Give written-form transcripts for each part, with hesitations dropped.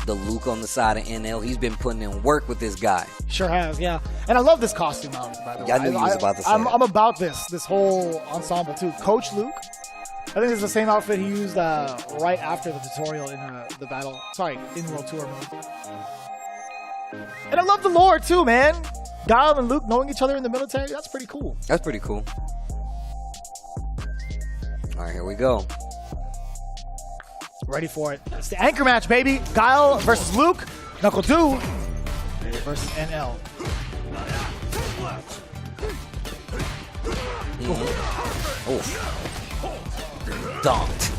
the Luke on the side of NL. He's been putting in work with this guy. Sure has, yeah. And I love this costume outfit, by the way. Yeah, I knew you was about to say I'm that. about this whole ensemble, too. Coach Luke, I think it's the same outfit he used right after the tutorial in the battle. Sorry, in World Tour mode. And I love the lore, too, man. Guile and Luke knowing each other in the military, that's pretty cool. That's pretty cool. All right, here we go. Ready for it. It's the anchor match, baby. Guile versus Luke. Knuckle Doo versus NL. Dunked.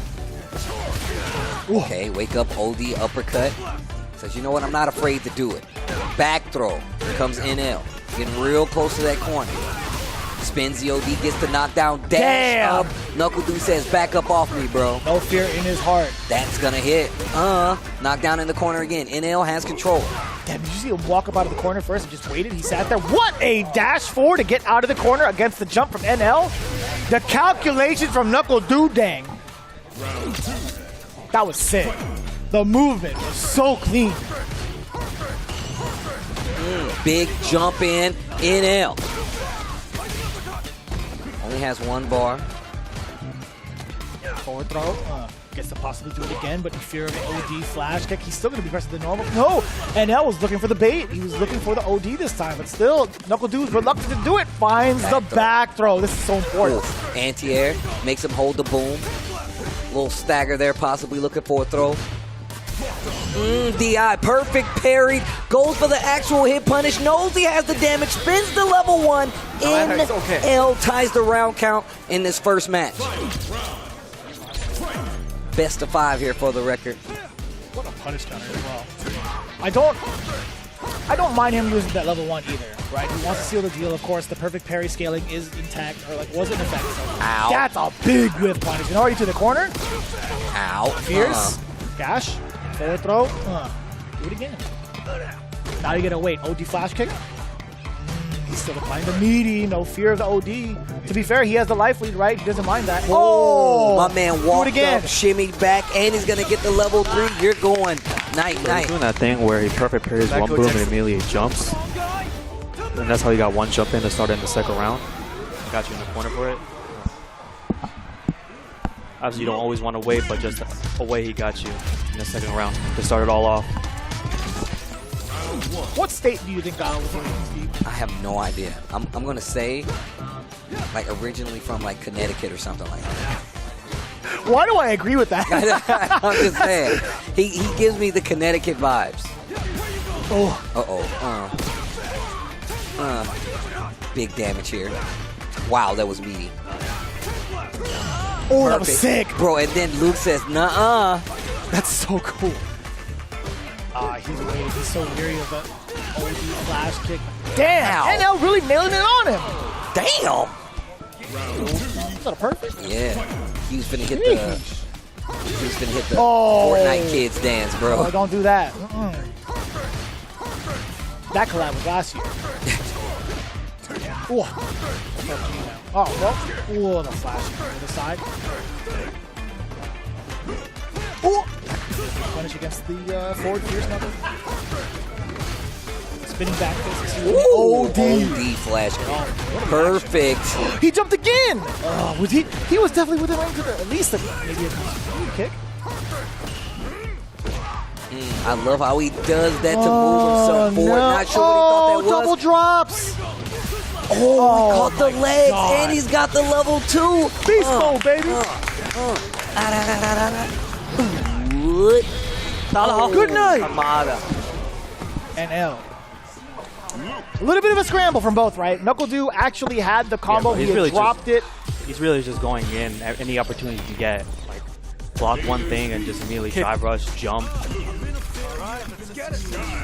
Okay, wake up, OD, uppercut. Says, you know what, I'm not afraid to do it. Back throw. Here comes NL. Getting real close to that corner. Spins the OD, gets the knockdown, dash up. Knuckle Doo says, back up off me, bro. No fear in his heart. That's gonna hit. Knockdown in the corner again. NL has control. Damn, did you see him walk up out of the corner first and just waited? He sat there. What a dash forward to get out of the corner against the jump from NL. The calculation from Knuckle Doo, dang. That was sick. The movement was so clean. Big jump in NL. Only has one bar. Forward throw. Gets to possibly do it again, but in fear of an OD flash kick, he's still going to be pressing the normal. No! NL was looking for the bait. He was looking for the OD this time, but still, Knuckle Doo's reluctant to do it. Finds the back throw. This is so important. Anti-air. Makes him hold the boom. Little stagger there, possibly looking for a throw. DI, perfect parry, goes for the actual hit punish, knows he has the damage, spins the level 1, NL ties the round count in this first match. Best of 5 here for the record. What a punish counter as well. I don't mind him using that level 1 either, right? He wants to seal the deal, of course. The perfect parry scaling is intact, or like was in effect. So ow. That's a big whip punish. And already to the corner. Ow. Fierce. Gash. Forward throw. Do it again. Now you get to wait. OD flash kick. He's still applying the meaty. No fear of the OD. To be fair, he has the life lead, right? He doesn't mind that. Oh! My man walked up, shimmied back, and he's going to get the level 3. You're going night. He's doing that thing where he perfect parries one boom and immediately jumps. And that's how he got one jump in to start in the second round. Got you in the corner for it. Obviously, you don't always want to wait, but just a way he got you in the second round to start it all off. What state do you think Guile was in, Steve? I have no idea. I'm going to say, like, originally from, like, Connecticut or something like that. Why do I agree with that? I'm just saying. He gives me the Connecticut vibes. Big damage here. Wow, that was meaty. Oh, that was sick. Bro, and then Luke says, nuh-uh. That's so cool. He's waiting. He's so weary of that OD flash kick. Damn! NL really nailing it on him. Damn! Is that a perfect? Yeah. He was finna hit the Fortnite kids dance, bro. Oh, don't do that. That collab was last year. Well. The flash to the side. Punish against the forward fierce knuckle. Spinning back fist. OD flash. Perfect. He jumped again. He was definitely within range of at least maybe a kick. I love how he does that to move himself forward. Not sure what he thought that was. Double drops. He caught the legs, and he's got the level 2. Beast mode, baby. Good night. NL. A little bit of a scramble from both, right? Knuckle Doo actually had the combo. He really dropped it. He's really just going in any opportunity he can get. Like, block one thing and just immediately drive rush, jump.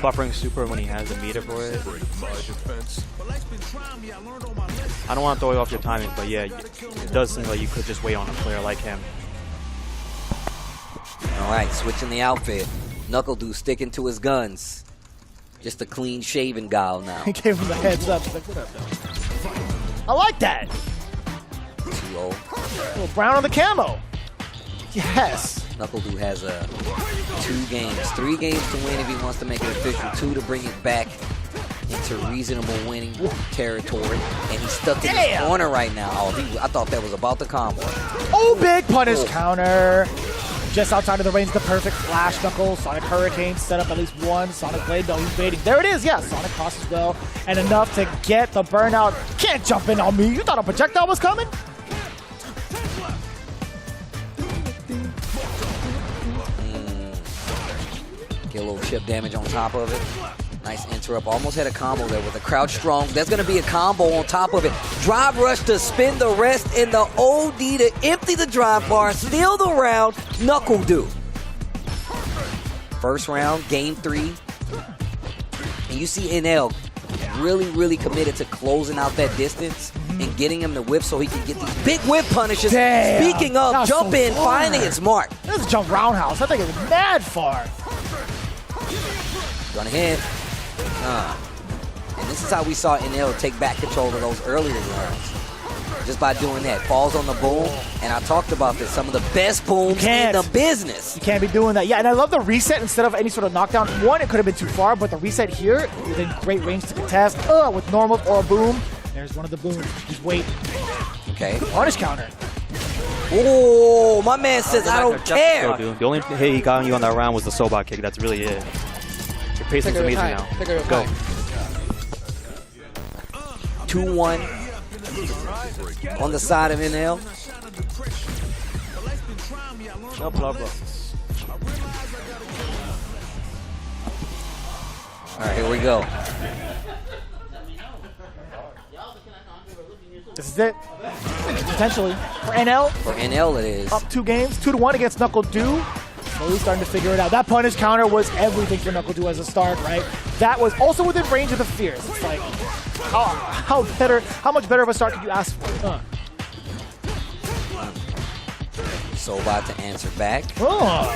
Buffering super when he has the meter for it. I don't want to throw you off your timing, but yeah, it does seem like you could just wait on a player like him. All right, switching the outfit. Knuckle Doo sticking to his guns. Just a clean shaven Guile now. He gave him the heads up. He's like, what up, though? I like that. 2-0. A little brown on the camo. Yes. NkleDu has 2 games, 3 games to win if he wants to make it official, 2 to bring it back into reasonable winning territory, and he's stuck in his corner right now. Oh, I thought that was about the combo. Oh, big punish counter. Just outside of the range, the perfect flash knuckle. Sonic Hurricane set up at least one. Sonic Blade, no, he's baiting. There it is, yeah. Sonic Cross as well. And enough to get the burnout. Can't jump in on me. You thought a projectile was coming? Get a little chip damage on top of it. Nice interrupt. Almost had a combo there with a crouch strong. There's going to be a combo on top of it. Drive rush to spin the rest in the OD to empty the drive bar. Steal the round. NkleDu. First round, game 3. And you see NL really, really committed to closing out that distance and getting him to whip so he can get these big whip punishes. Damn. Speaking of, jump so in, far. finding its mark. This is a jump roundhouse. I think it's mad far. Gonna hit. And this is how we saw NL take back control of those earlier rounds. Just by doing that. Falls on the boom. And I talked about this. Some of the best booms in the business. You can't be doing that. Yeah, and I love the reset instead of any sort of knockdown. One, it could have been too far, but the reset here, within great range to contest. With normal or a boom. There's one of the booms. Just wait. Okay. Punish counter. Oh, my man says, I don't care. The only hit he got on you on that round was the Soba kick. That's really it. Your pacing's amazing now. Go. 2-1 on the side of NL. No problem. All right, here we go. This is it. Potentially. For NL. For NL it is. Up 2 games. 2-1 against NkleDu. Slowly starting to figure it out. That punish counter was everything for NkleDu as a start, right? That was also within range of the fears. It's like, how much better of a start could you ask for? So about to answer back. Oh.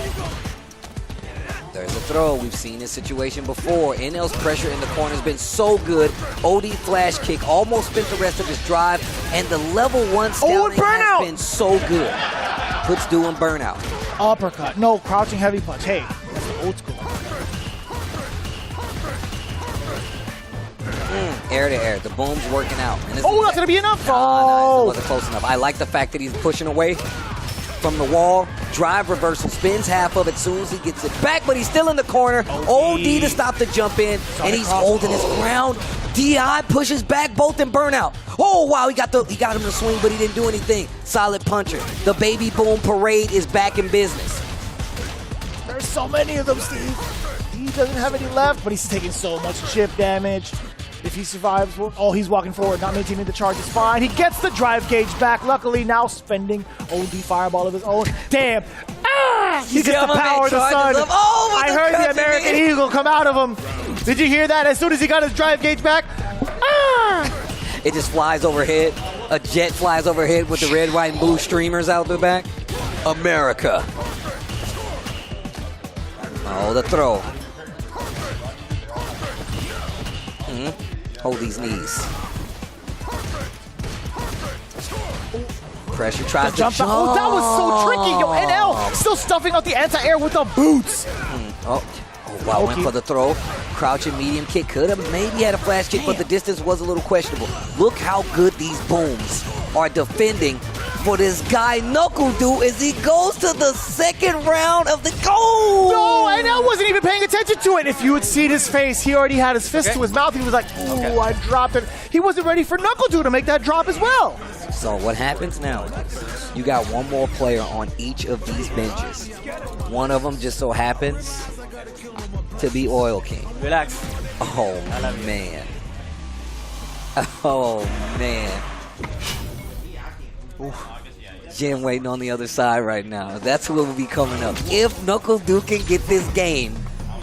There's a throw. We've seen this situation before. NL's pressure in the corner has been so good. OD flash kick almost spent the rest of his drive, and the level 1 scouting has been so good. Puts Du in burnout. Uppercut. No, crouching heavy punch. Hey, that's the old school. Air to air. The boom's working out. And that's going to be enough. No, it wasn't close enough. I like the fact that he's pushing away from the wall. Drive reversal. Spins half of it as soon as he gets it back, but he's still in the corner. OD to stop the jump in, and he's holding his ground. DI pushes back both in burnout. Oh, wow, he got him to swing, but he didn't do anything. Solid puncher. The baby boom parade is back in business. There's so many of them, Steve. He doesn't have any left, but he's taking so much chip damage. If he survives, oh, he's walking forward, not maintaining the charge is fine. He gets the drive gauge back, luckily now spending OD fireball of his own. Damn. He gets the power of the sun. Oh, I heard the American Eagle come out of him. Did you hear that? As soon as he got his drive gauge back, it just flies overhead. A jet flies overhead with the red, white, and blue streamers out the back. America. Oh, the throw. Hold these knees. Pressure tries to jump. Oh, that was so tricky. Yo, NL still stuffing out the anti-air with the boots. Oh, wow, went for the throw. Crouching medium kick. Could have maybe had a flash kick, but the distance was a little questionable. Look how good these booms are defending for this guy NkleDu as he goes to the 2nd round of the goal. No, and I wasn't even paying attention to it. If you had seen his face, he already had his fist to his mouth. He was like, ooh, I dropped it. He wasn't ready for NkleDu to make that drop as well. So what happens now is you got one more player on each of these benches. One of them just so happens to be Oil King. Relax. Oh, man. Oh, man. Zhen waiting on the other side right now. That's what will be coming up. If NkleDu can get this game,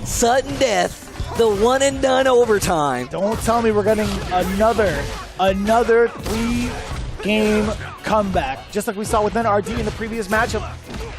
sudden death, the one and done overtime. Don't tell me we're getting another 3-game comeback. Just like we saw with MenaRD in the previous matchup.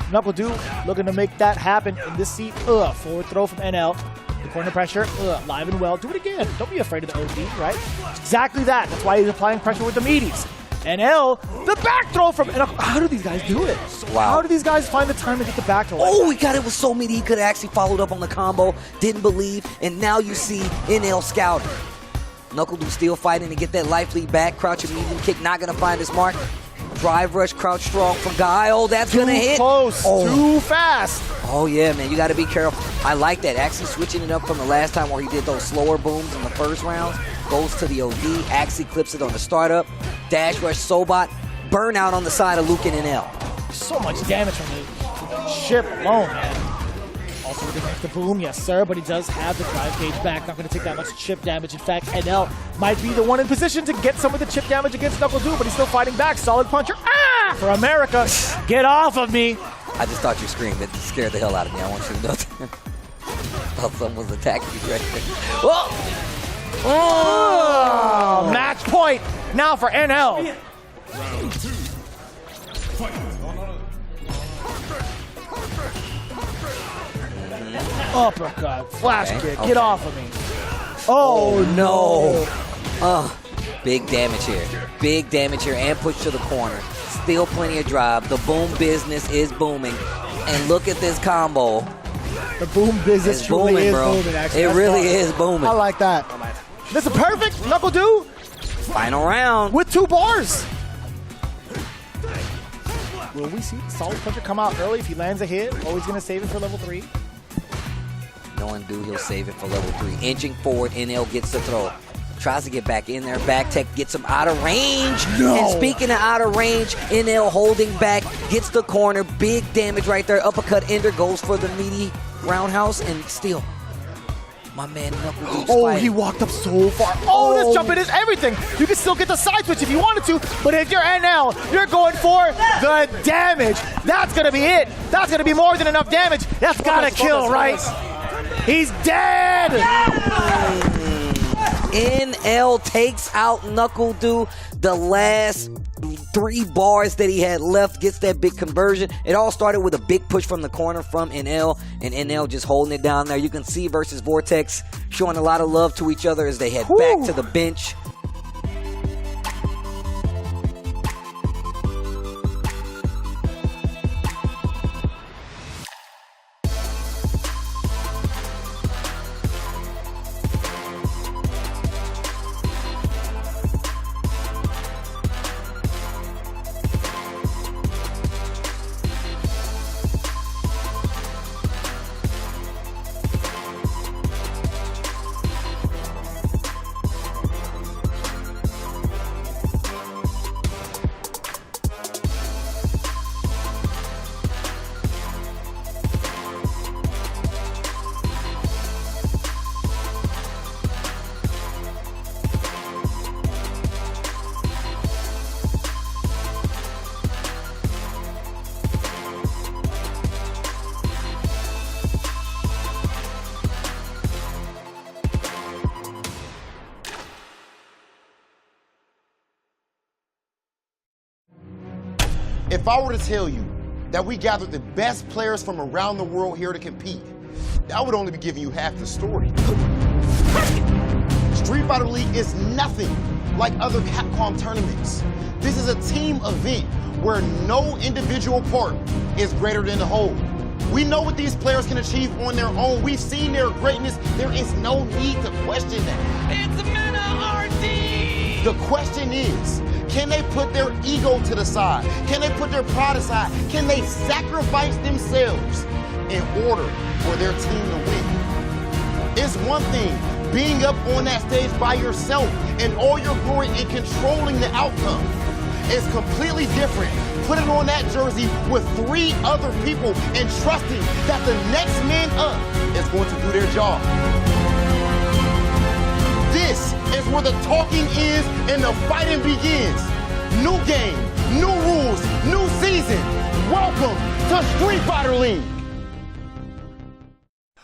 NkleDu looking to make that happen in this seat. Forward throw from NL. The corner pressure, live and well. Do it again. Don't be afraid of the OD, right? Exactly that. That's why he's applying pressure with the meaties. NL, the back throw from NL. How do these guys do it? Wow. How do these guys find the time to get the back throw? Oh, he got it with so many. He could have actually followed up on the combo. Didn't believe. And now you see NL scouting. NuckleDu still fighting to get that life lead back. Crouching medium kick, not going to find his mark. Drive rush, crouch strong from Guy. Oh, that's going to hit. Close, too fast. Oh, yeah, man. You got to be careful. I like that. Actually switching it up from the last time where he did those slower booms in the first round. Goes to the OD. Actually clips it on the startup. Dash rush, Sobot. Burnout on the side of Luke and NL. So much damage from the chip alone, man. Also with the boom, yes sir, but he does have the drive gauge back. Not going to take that much chip damage. In fact, NL might be the one in position to get some of the chip damage against NuckleDu, but he's still fighting back. Solid puncher. Ah! For America, get off of me. I just thought you screamed. That scared the hell out of me. I want you to know that. I thought someone was attacking you right there. Whoa! Oh! Match point now for NL. Uppercut, flash kick, get off of me. Oh no. Big damage here. Big damage here and push to the corner. Still plenty of drive. The boom business is booming. And look at this combo. The boom business It's truly booming, is bro. booming, actually. It That's really awesome. is booming. I like that. This is perfect. NuckleDu Final round. with 2 bars. Will we see the solid puncher come out early if he lands a hit? Or he's going to save it for level 3? Knowing dude, he'll save it for level 3. Inching forward, NL gets the throw. Tries to get back in there. Back tech gets him out of range. No. And speaking of out of range, NL holding back, gets the corner. Big damage right there. Uppercut ender goes for the meaty roundhouse. And still, my man NuckleDu's Oh, fighting. he walked up so far. Oh, this jump in is everything. You can still get the side switch if you wanted to, but if you're NL, you're going for the damage. That's going to be it. That's going to be more than enough damage. That's got to kill, right? He's dead. NL takes out NuckleDu. The last 3 bars that he had left, gets that big conversion. It all started with a big push from the corner from NL, and NL just holding it down there. You can see versus Vortex showing a lot of love to each other as they head back to the bench. If I were to tell you that we gathered the best players from around the world here to compete, that would only be giving you half the story. Street Fighter League is nothing like other Capcom tournaments. This is a team event where no individual part is greater than the whole. We know what these players can achieve on their own. We've seen their greatness. There is no need to question that. It's MenaRD! The question is, can they put their ego to the side? Can they put their pride aside? Can they sacrifice themselves in order for their team to win? It's one thing being up on that stage by yourself and all your glory and controlling the outcome. It's completely different putting on that jersey with 3 other people and trusting that the next man up is going to do their job. This is where the talking is and the fighting begins. New game, new rules, new season. Welcome to Street Fighter League.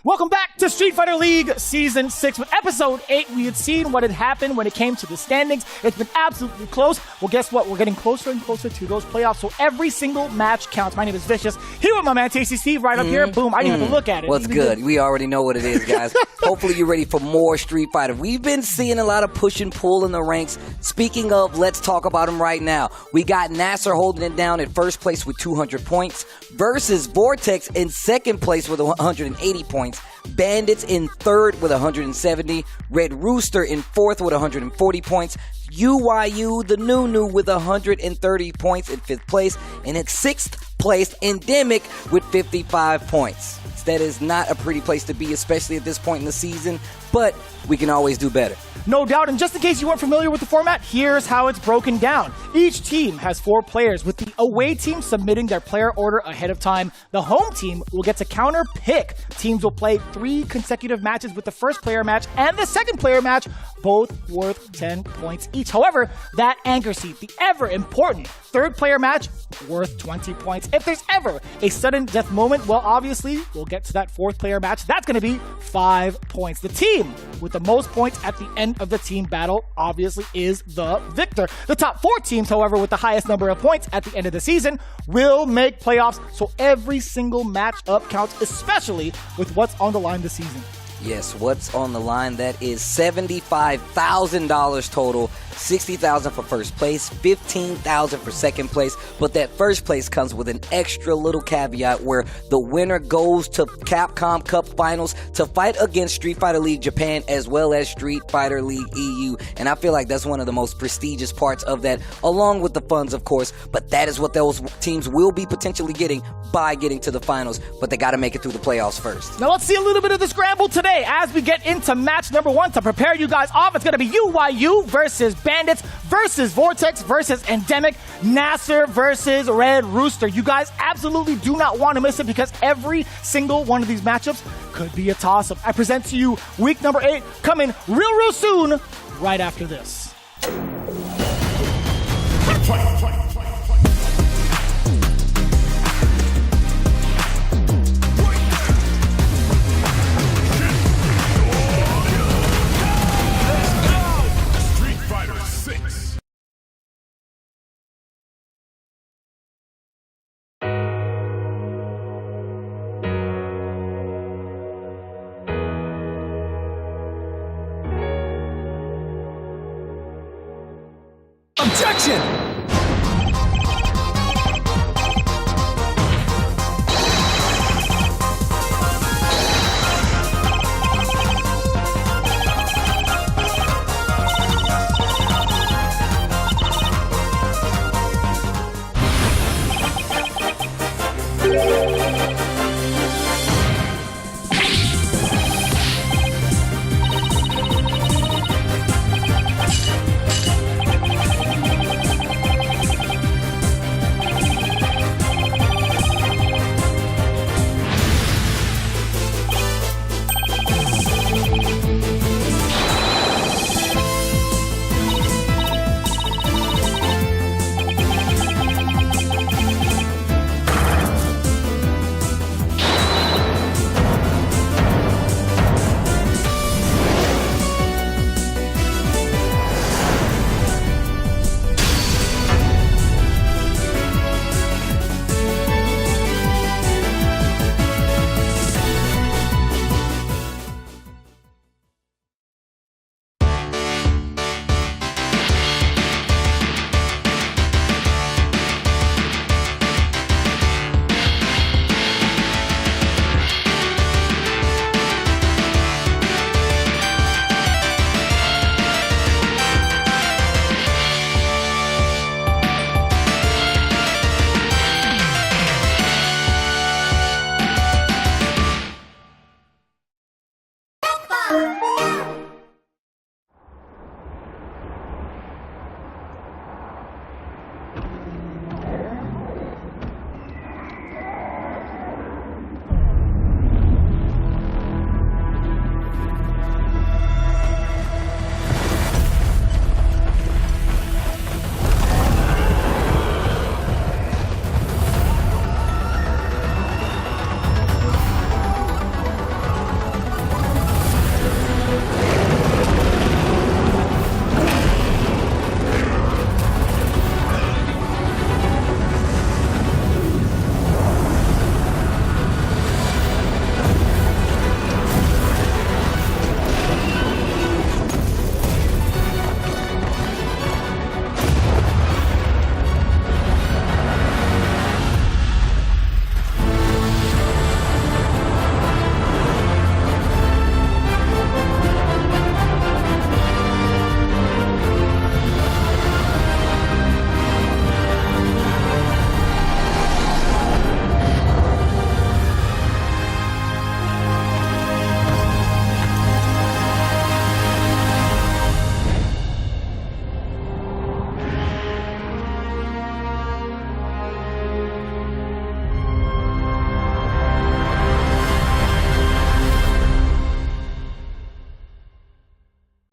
Welcome back to Street Fighter League Season 6. With Episode 8, we had seen what had happened when it came to the standings. It's been absolutely close. Well, guess what? We're getting closer and closer to those playoffs, so every single match counts. My name is Vicious. Here with my man, Tasty Steve, right up here. Boom, I didn't have to look at it. What's good? We already know what it is, guys. Hopefully you're ready for more Street Fighter. We've been seeing a lot of push and pull in the ranks. Speaking of, let's talk about them right now. We got NasR holding it down at first place with 200 points versus Vortex in second place with 180 points. Bandits in third with 170. Red Rooster in fourth with 140 points. UYU, the new with 130 points in fifth place. And in sixth place, Endemic with 55 points. That is not a pretty place to be, especially at this point in the season, but we can always do better. No doubt, and just in case you weren't familiar with the format, here's how it's broken down. Each team has 4 players, with the away team submitting their player order ahead of time. The home team will get to counter pick. Teams will play 3 consecutive matches, with the first player match and the second player match both worth 10 points each. However, that anchor seat, the ever important third player match, worth 20 points. If there's ever a sudden death moment, well, obviously, we'll get to that fourth player match. That's going to be 5 points. The team with the most points at the end of the team battle obviously is the victor. The top 4 teams, however, with the highest number of points at the end of the season will make playoffs, so every single matchup counts, especially with what's on the line this season. Yes, what's on the line? That is $75,000 total. $60,000 for first place, $15,000 for second place, but that first place comes with an extra little caveat where the winner goes to Capcom Cup Finals to fight against Street Fighter League Japan as well as Street Fighter League EU, and I feel like that's one of the most prestigious parts of that, along with the funds, of course, but that is what those teams will be potentially getting by getting to the finals, but they got to make it through the playoffs first. Now let's see a little bit of the scramble today as we get into match number 1. To prepare you guys off, it's going to be UYU versus Bandits versus Vortex versus Endemic, NasR versus Red Rooster. You guys absolutely do not want to miss it because every single one of these matchups could be a toss-up. I present to you week number 8 coming real soon right after this. Objection!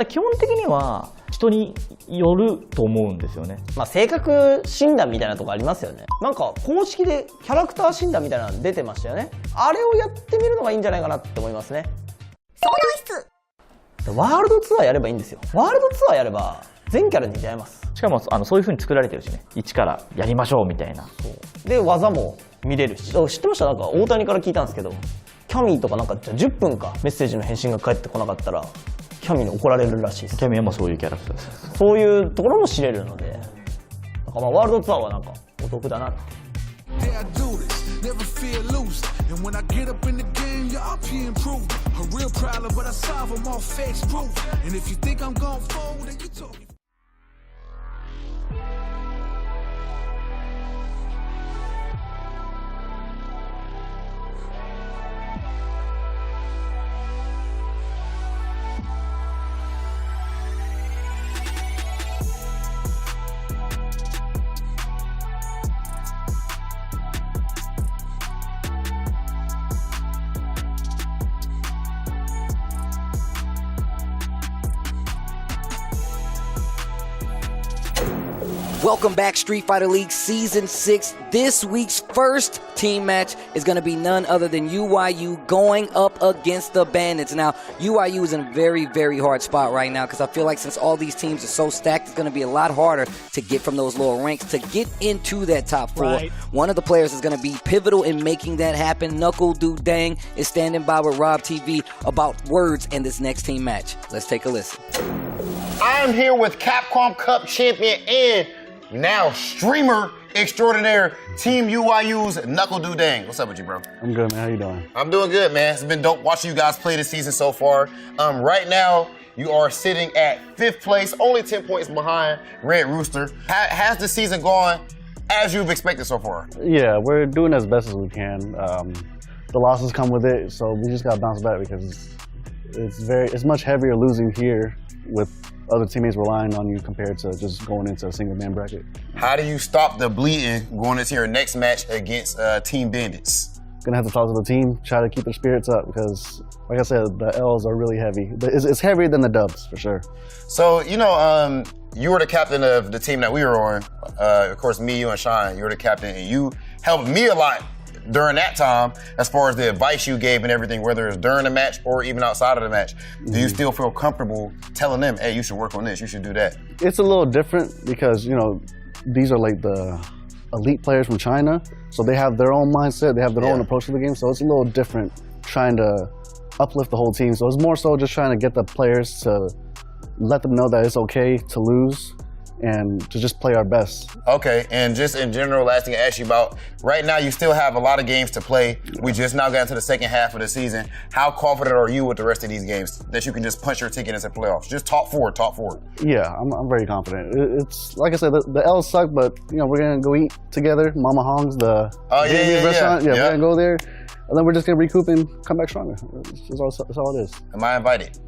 基本的には人によると思うんですよね。まあ性格診断みたいなとこありますよね。なんか公式でキャラクター診断みたいなの出てましたよね。あれをやってみるのがいいんじゃないかなって思いますね。ワールドツアーやればいいんですよ。ワールドツアーやれば全キャラに出会えます。しかもそういう風に作られてるしね。一からやりましょうみたいな。で技も見れるし。知ってました？なんか大谷から聞いたんですけど、キャミーとかなんかじゃあ10分かメッセージの返信が返ってこなかったらキャミーに怒られるらしいです。キャミーもそういうキャラクターです。そういうところも知れるので、なんかまあワールドツアーはなんかお得だなって。Welcome back, Street Fighter League Season 6. This week's first team match is going to be none other than UYU going up against the Bandits. Now, UYU is in a very, very hard spot right now because I feel like since all these teams are so stacked, it's going to be a lot harder to get from those lower ranks to get into that top four. Right. One of the players is going to be pivotal in making that happen. Knuckle Dude Dang is standing by with RobTV about words in this next team match. Let's take a listen. I'm here with Capcom Cup champion and now streamer extraordinaire, Team UYU's Knuckle Dude Dang. What's up with you, bro? I'm good, man. How you doing? I'm doing good, man. It's been dope watching you guys play this season so far. Right now, you are sitting at 5th place, only 10 points behind Red Rooster. Has the season gone as you've expected so far? Yeah, we're doing as best as we can. The losses come with it, so we just got to bounce back because it's much heavier losing here with other teammates relying on you compared to just going into a single man bracket. How do you stop the bleeding going into your next match against Team Bandits? Gonna have to talk to the team, try to keep their spirits up because, like I said, the L's are really heavy. It's heavier than the dubs, for sure. So, you know, you were the captain of the team that we were on. Of course, me, you, and Sean, you were the captain, and you helped me a lot during that time as far as the advice you gave and everything, whether it's during the match or even outside of the match. Do you still feel comfortable telling them, hey, you should work on this, you should do that? It's a little different because, you know, these are like the elite players from China, so they have their own mindset, they have their own approach to the game, so it's a little different trying to uplift the whole team. So it's more so just trying to get the players to let them know that it's okay to lose and to just play our best. Okay, and just in general, last thing I asked you about, right now you still have a lot of games to play. We just now got into the second half of the season. How confident are you with the rest of these games that you can just punch your ticket into playoffs? Just top four. Yeah, I'm very confident. It's like I said, the L's suck, but you know, we're gonna go eat together. Mama Hong's, the Vietnamese restaurant. Yeah, we're gonna go there, and then we're just gonna recoup and come back stronger. That's all it is. Am I invited?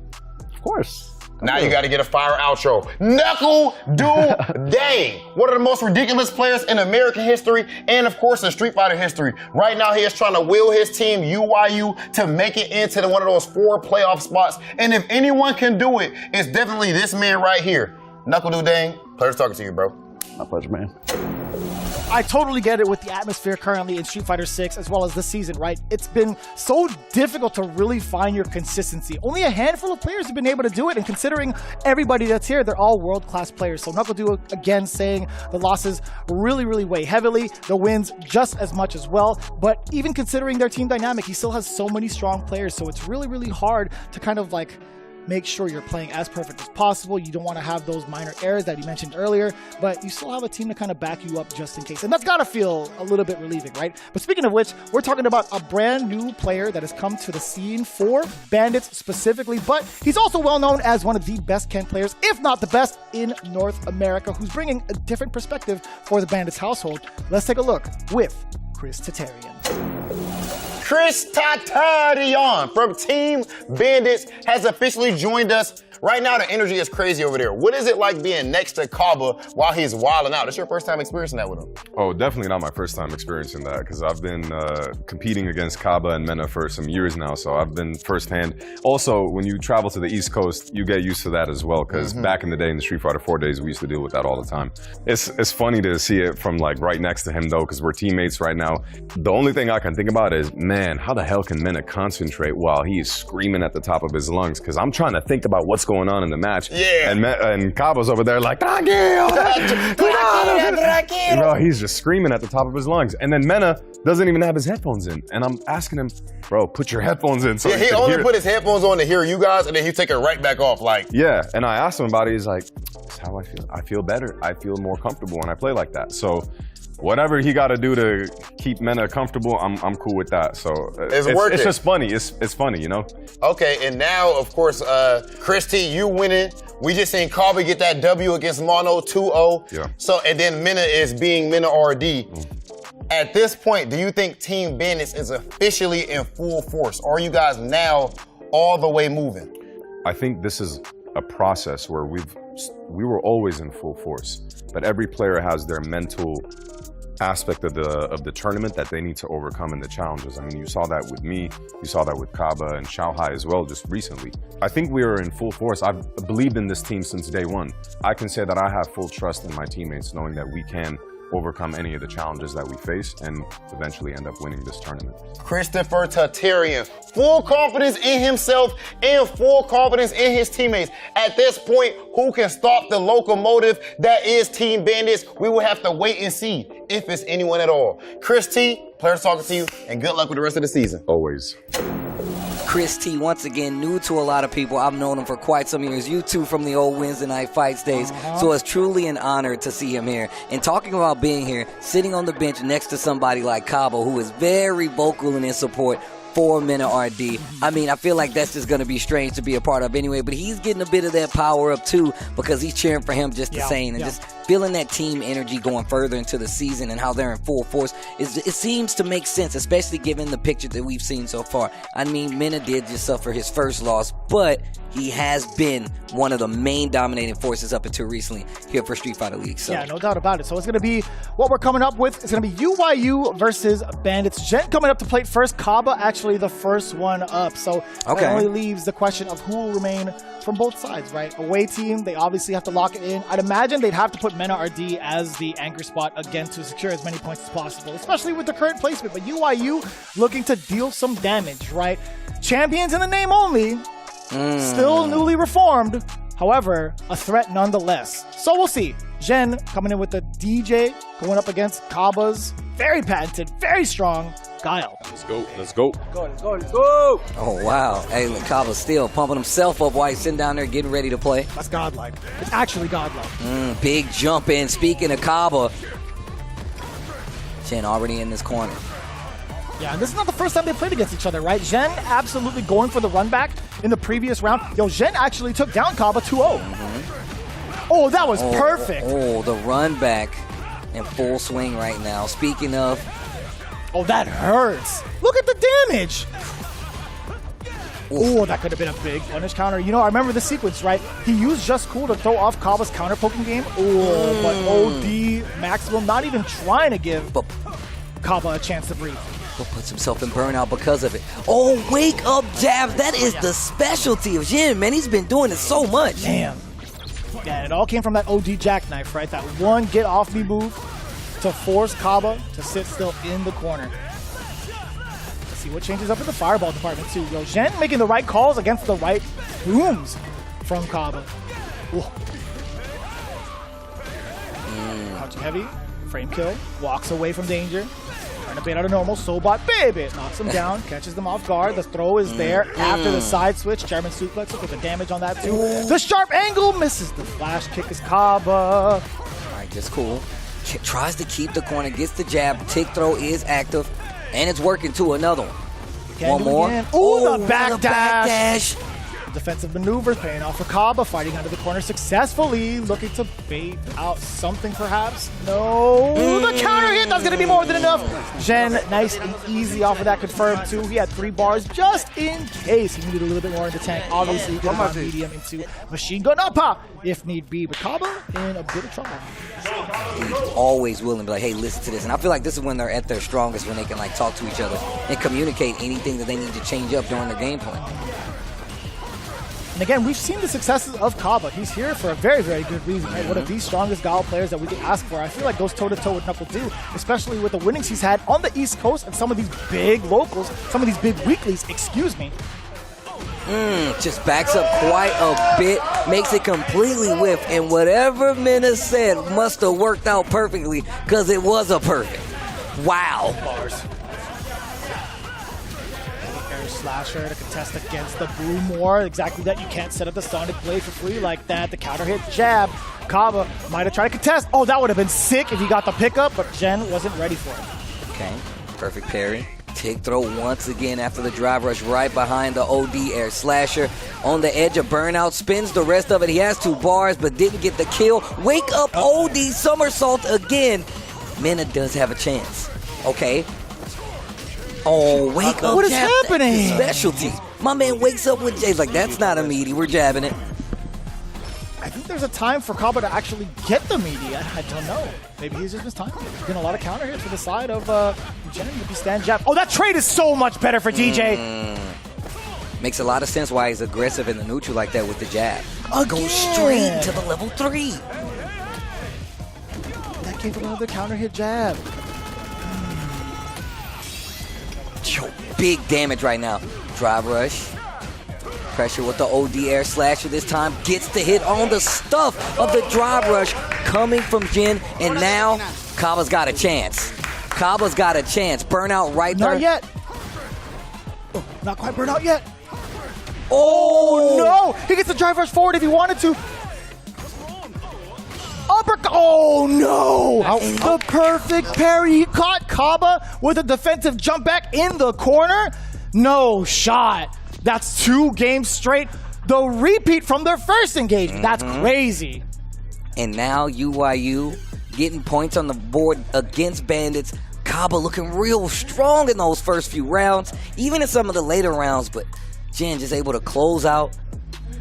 Of course. Now you got to get a fire outro. Knuckle Dude Dang, one of the most ridiculous players in American history and of course in Street Fighter history. Right now he is trying to will his team UYU to make it into one of those 4 playoff spots. And if anyone can do it, it's definitely this man right here. Knuckle Dude Dang, pleasure talking to you, bro. My pleasure, man. I totally get it with the atmosphere currently in Street Fighter 6 as well as this season, right? It's been so difficult to really find your consistency. Only a handful of players have been able to do it, and considering everybody that's here, they're all world-class players. So Knuckle Dude, again, saying the losses really weigh heavily, the wins just as much as well. But even considering their team dynamic, he still has so many strong players, so it's really hard to kind of like make sure you're playing as perfect as possible. You don't want to have those minor errors that he mentioned earlier, but you still have a team to kind of back you up just in case. And that's got to feel a little bit relieving, right? But speaking of which, we're talking about a brand new player that has come to the scene for Bandits specifically, but he's also well known as one of the best Ken players, if not the best in North America, who's bringing a different perspective for the Bandits household. Let's take a look with Chris Tatarian. Chris Tatarian from Team Bandits has officially joined us. Right now, the energy is crazy over there. What is it like being next to Caba while he's wilding out? It's your first time experiencing that with him? Oh, definitely not my first time experiencing that, because I've been competing against Caba and Mena for some years now, so I've been firsthand. Also, when you travel to the East Coast, you get used to that as well, because back in the day in the Street Fighter 4 days, we used to deal with that all the time. It's funny to see it from like right next to him though, because we're teammates right now. The only thing I can think about is, man, how the hell can Mena concentrate while he is screaming at the top of his lungs? Because I'm trying to think about what's going on in the match. Yeah. And Caba's over there like, Tranquilo! Bro, he's just screaming at the top of his lungs. And then Mena doesn't even have his headphones in. And I'm asking him, bro, put your headphones in. So yeah, he only put his headphones on to hear you guys, and then he take it right back off. Like, yeah, and I asked him about it. He's like, that's how I feel. I feel better. I feel more comfortable when I play like that. So whatever he got to do to keep Mena comfortable, I'm cool with that. So it's working. It's just funny. It's funny, you know? Okay, and now, of course, Chris T, you winning. We just seen Caba get that W against Mono 2-0. Yeah. So, and then Mena is being MenaRD. At this point, do you think Team Bandits is officially in full force? Or are you guys now all the way moving? I think this is a process where we were always in full force, but every player has their mental aspect of the tournament that they need to overcome in the challenges. I mean, you saw that with me, you saw that with Caba and Xiaohai as well just recently. I think we are in full force. I've believed in this team since day one. I can say that I have full trust in my teammates, knowing that we can overcome any of the challenges that we face and eventually end up winning this tournament. Christopher Tatarian, full confidence in himself and full confidence in his teammates. At this point, who can stop the locomotive that is Team Bandits? We will have to wait and see if it's anyone at all. Chris T, pleasure talking to you, and good luck with the rest of the season. Always. Chris T, once again, new to a lot of people. I've known him for quite some years. You two from the old Wednesday Night Fights days. So it's truly an honor to see him here. And talking about being here, sitting on the bench next to somebody like Caba, who is very vocal in his support for MenaRD. I mean, I feel like that's just going to be strange to be a part of anyway, but he's getting a bit of that power up too because he's cheering for him just the same and just feeling that team energy going further into the season and how they're in full force. It seems to make sense, especially given the picture that we've seen so far. I mean, Mena did just suffer his first loss, but he has been one of the main dominating forces up until recently here for Street Fighter League. So. Yeah, no doubt about it. So it's going to be what we're coming up with. It's going to be UYU versus Bandits. Zhen coming up to plate first. Caba actually the first one up. So that only leaves the question of who will remain from both sides, right? Away team, they obviously have to lock it in. I'd imagine they'd have to put MenaRD as the anchor spot again to secure as many points as possible, especially with the current placement. But UYU looking to deal some damage, right? Champions in the name only. Still newly reformed, however, a threat nonetheless. So we'll see. Zhen coming in with the DJ, going up against Caba's very patented, very strong Guile. Let's go. Let's go. Let's go. Oh, wow. Hey, look, Caba's still pumping himself up while he's sitting down there getting ready to play. That's godlike. It's actually godlike. Big jump in. Speaking of Caba, Zhen already in this corner. Yeah, and this is not the first time they played against each other, right? Zhen absolutely going for the run back in the previous round. Yo, Zhen actually took down Caba 2-0. Oh, that was perfect. Oh, the run back in full swing right now. Speaking of... Oh, that hurts. Look at the damage. Oh, that could have been a big punish counter. You know, I remember the sequence, right? He used Just Cool to throw off Caba's counter poking game. Oh, but OD Maximum not even trying to give Caba a chance to breathe. Puts himself in burnout because of it. Oh, wake up jabs. That is the specialty of Zhen, man. He's been doing it so much. Damn. Yeah, it all came from that OD jackknife, right? That one get off me move to force Caba to sit still in the corner. Let's see what changes up in the fireball department too. Yo, Zhen making the right calls against the right booms from Caba. Crouching heavy, frame kill, walks away from danger. Trying to bait out a normal, Sobot baby knocks him down, catches them off guard. The throw is there after the side switch. German suplex with the damage on that too. The sharp angle misses. The flash kick is Caba. All right, just cool. Tries to keep the corner, gets the jab. Tick throw is active, and it's working too. Another one. One more. Oh, the backdash. Defensive maneuvers paying off for Caba, fighting under the corner successfully, looking to bait out something perhaps. No, the counter hit, that's gonna be more than enough. Zhen, nice and easy off of that, confirmed too. He had 3 bars just in case he needed a little bit more in the tank. Obviously, he could have gone medium into machine gun upper if need be, but Caba in a bit of trouble. He's always willing to be like, hey, listen to this. And I feel like this is when they're at their strongest, when they can like talk to each other and communicate anything that they need to change up during their game plan. And again, we've seen the successes of Caba. He's here for a very, very good reason. Right? One of the strongest Gal players that we can ask for. I feel like goes toe-to-toe with NuckleDu, especially with the winnings he's had on the East Coast and some of these big locals, some of these big weeklies, excuse me. Just backs up quite a bit, makes it completely whiff, and whatever Mena said must have worked out perfectly, because it was a perfect. Wow. Bars. Air slasher to contest against the Blue Moore. Exactly that. You can't set up the Sonic Blade for free like that. The counter hit jab. Caba might have tried to contest. Oh, that would have been sick if he got the pickup, but Zhen wasn't ready for it. Okay, perfect parry. Tick throw once again after the drive rush right behind the OD air slasher. On the edge of burnout, spins the rest of it. He has 2 bars, but didn't get the kill. Wake up OD somersault again. Mena does have a chance. Okay. Oh, wake up. What is happening? His specialty. My man wakes up with Jay's like, that's not a meaty. We're jabbing it. I think there's a time for Caba to actually get the media. I don't know. Maybe he's just missed time. He's getting a lot of counter hits for the side of Zhen with the stand jab. Oh, that trade is so much better for DJ. Makes a lot of sense why he's aggressive in the neutral like that with the jab. Again. Go straight to the level 3. That gave him another counter hit jab. Yo, big damage right now. Drive rush. Pressure with the OD air slasher this time. Gets the hit on the stuff of the drive rush coming from Zhen. And now Caba's got a chance. Caba's got a chance. Burnout right there. Not yet. Oh, not quite burnout yet. Oh, no. He gets the drive rush forward if he wanted to. Uppercut. Oh, no. The perfect parry. He caught Caba with a defensive jump back in the corner. No shot. That's 2 games straight. The repeat from their first engagement. That's crazy. And now UYU getting points on the board against Bandits. Caba looking real strong in those first few rounds, even in some of the later rounds, but Zhen just able to close out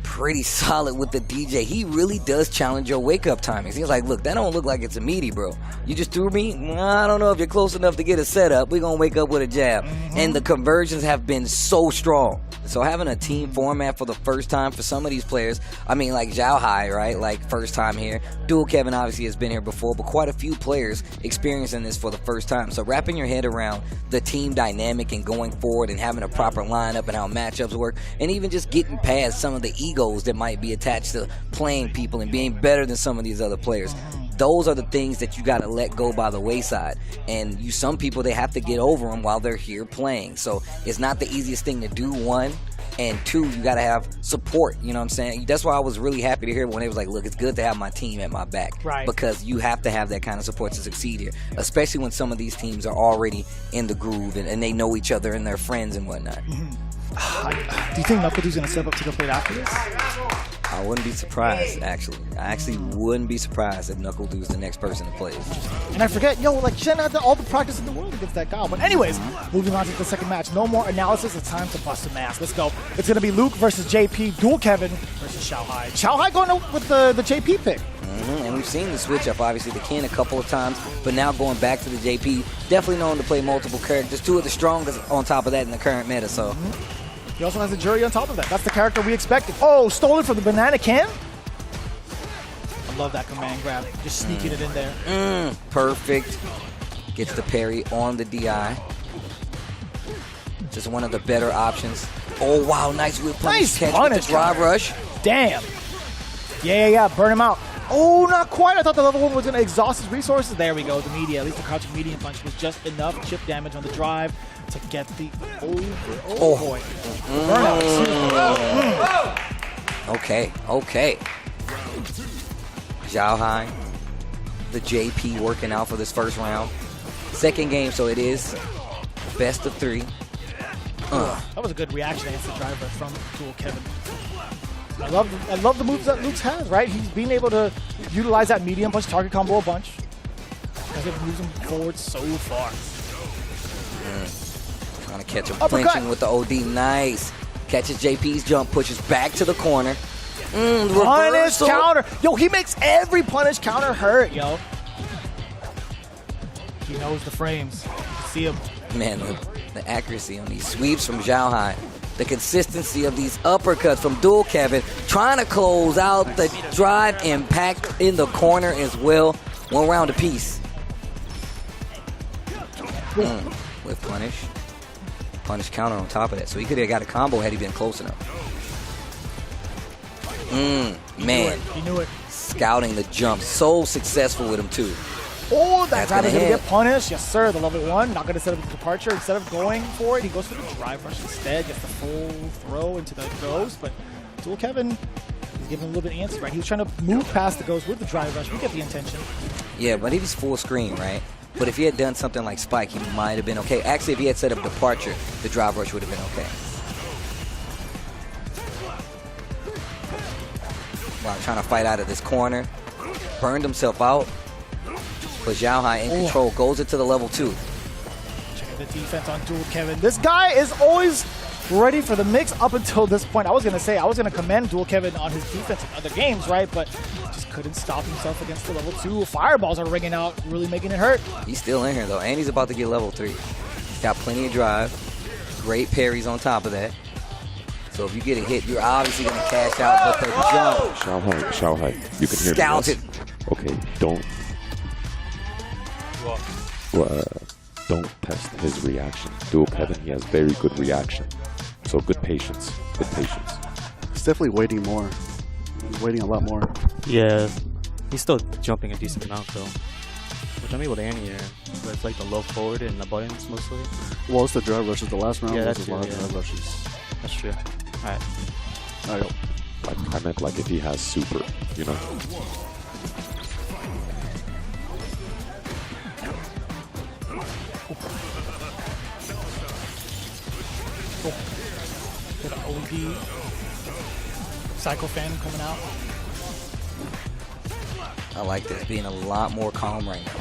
pretty solid with the DJ. He really does challenge your wake-up timings. He's like, look, that don't look like it's a meaty, bro. You just threw me? I don't know if you're close enough to get a setup. We're going to wake up with a jab. And the conversions have been so strong. So having a team format for the first time for some of these players, I mean, like Xiaohai, right? Like, first time here. Dual Kevin obviously has been here before, but quite a few players experiencing this for the first time. So wrapping your head around the team dynamic and going forward and having a proper lineup and how matchups work, and even just getting past some of the egos that might be attached to playing people and being better than some of these other players. Those are the things that you got to let go by the wayside. And some people, they have to get over them while they're here playing. So it's not the easiest thing to do, 1. And 2, you got to have support. You know what I'm saying? That's why I was really happy to hear when they was like, look, it's good to have my team at my back. Right. Because you have to have that kind of support to succeed here. Especially when some of these teams are already in the groove and they know each other and they're friends and whatnot. Do you think NuckleDu's going to step up to the plate after this? I wouldn't be surprised, actually. I actually wouldn't be surprised if NuckleDu is the next person to play. And I forget, like Zhen had all the practice in the world against that guy. But anyways, moving on to the second match. No more analysis. It's time to bust some ass. Let's go. It's going to be Luke versus JP, Dual Kevin versus Xiaohai. Xiaohai going with the JP pick. And we've seen the switch up, obviously, the Ken a couple of times, but now going back to the JP, definitely known to play multiple characters. 2 of the strongest on top of that in the current meta, so... He also has a jury on top of that. That's the character we expected. Oh, stolen from the banana can. I love that command grab. Just sneaking it in there. Perfect. Gets the parry on the DI. Just one of the better options. Oh, wow. Nice whip punish. Nice catch punish. with the drive rush. Damn. Yeah. Burn him out. Oh, not quite. I thought the level 1 was going to exhaust his resources. There we go. The media. At least the crouching medium punch was just enough chip damage on the drive to get the boy. Okay. Xiaohai, the JP working out for this first round. Second game, so it is best of 3. That was a good reaction against the driver from Dual Kevin. I love the moves that Luke has, right? He's being able to utilize that medium punch target combo a bunch because it moves him forward so far. Trying to catch him flinching with the OD. Nice. Catches JP's jump, pushes back to the corner. Punish counter. Yo, he makes every punish counter hurt, yo. He knows the frames. You can see him. Man, the accuracy on these sweeps from Xiaohai. The consistency of these uppercuts from Dual Kevin. Trying to close out the drive impact in the corner as well. 1 round apiece. With punish. Punish counter on top of that. So he could have got a combo had he been close enough. Man. He knew it. Scouting the jump. So successful with him, too. Oh, that driver is going to hit. get punished. Yes, sir. The level 1. Not going to set up the departure. Instead of going for it, he goes for the drive rush instead. Gets the full throw into the ghost. But Dual Kevin is giving a little bit of answer, right? He was trying to move past the ghost with the drive rush. We get the intention. Yeah, but he was full screen, right? But if he had done something like Spike, he might have been okay. Actually, if he had set up departure, the drive rush would have been okay. Wow, trying to fight out of this corner. Burned himself out. But Xiaohai in control, goes into the level 2. Checking the defense on Dual Kevin. This guy is always ready for the mix up until this point. I was going to commend Dual Kevin on his defense in other games, right? But just couldn't stop himself against the level 2. Fireballs are ringing out, really making it hurt. He's still in here, though, and he's about to get level 3. He's got plenty of drive. Great parries on top of that. So if you get a hit, you're obviously going to cash out, but the jump. Xiaohai, you can hear Scouted. me. Okay, don't test his reaction. Dual Kevin, he has very good reaction. So good patience. Good patience. He's definitely waiting more. He's waiting a lot more. Yeah, he's still jumping a decent amount though. Which I'm able to anti-air. But it's like the low forward and the buttons mostly. Well, it's the drive rushes. The last round Yeah, was that's a lot true, of drive rushes. That's true. Alright. Alright. Like, I meant like if he has super, you know. Good OD. Psycho Fan coming out. I like this, being a lot more calm right now.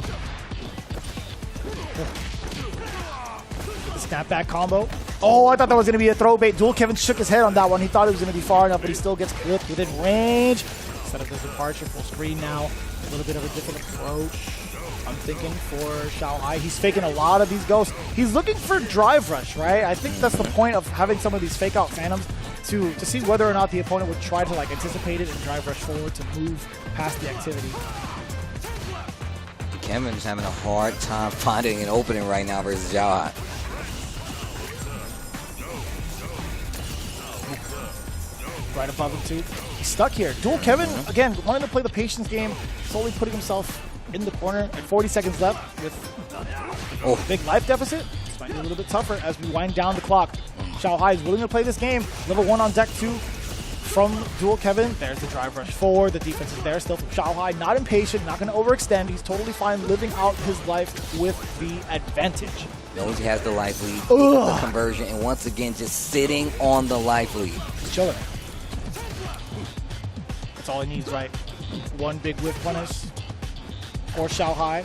The snapback combo. Oh, I thought that was going to be a throw bait. Dual Kevin shook his head on that one. He thought it was going to be far enough, but he still gets clipped within range. Instead of the departure, full screen now. A little bit of a different approach. I'm thinking for Xiaohai. He's faking a lot of these ghosts. He's looking for drive rush, right? I think that's the point of having some of these fake out phantoms to see whether or not the opponent would try to like anticipate it and drive rush forward to move past the activity. Kevin's having a hard time finding an opening right now versus Xiaohai. Right above him too. He's stuck here. Dual Kevin, again, wanting to play the patience game, slowly putting himself in the corner at 40 seconds left with a big life deficit. This might be a little bit tougher as we wind down the clock. Xiaohai is willing to play this game. Level 1 on deck 2 from Dual Kevin. There's the drive rush forward. The defense is there still from Xiaohai. Not impatient, not going to overextend. He's totally fine living out his life with the advantage. Knows he has the life lead, the conversion, and once again just sitting on the life lead. He's chilling. That's all he needs, right? One big whiff punish for Xiaohai.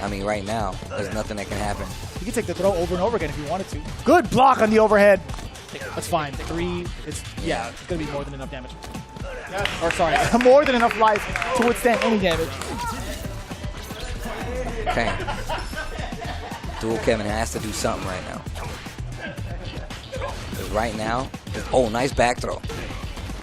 I mean, right now, there's nothing that can happen. He can take the throw over and over again if he wanted to. Good block on the overhead. That's fine. 3, it's going to be more than enough damage. Or sorry, more than enough life to withstand any damage. Okay. Dual Kevin has to do something right now. Because right now, nice back throw.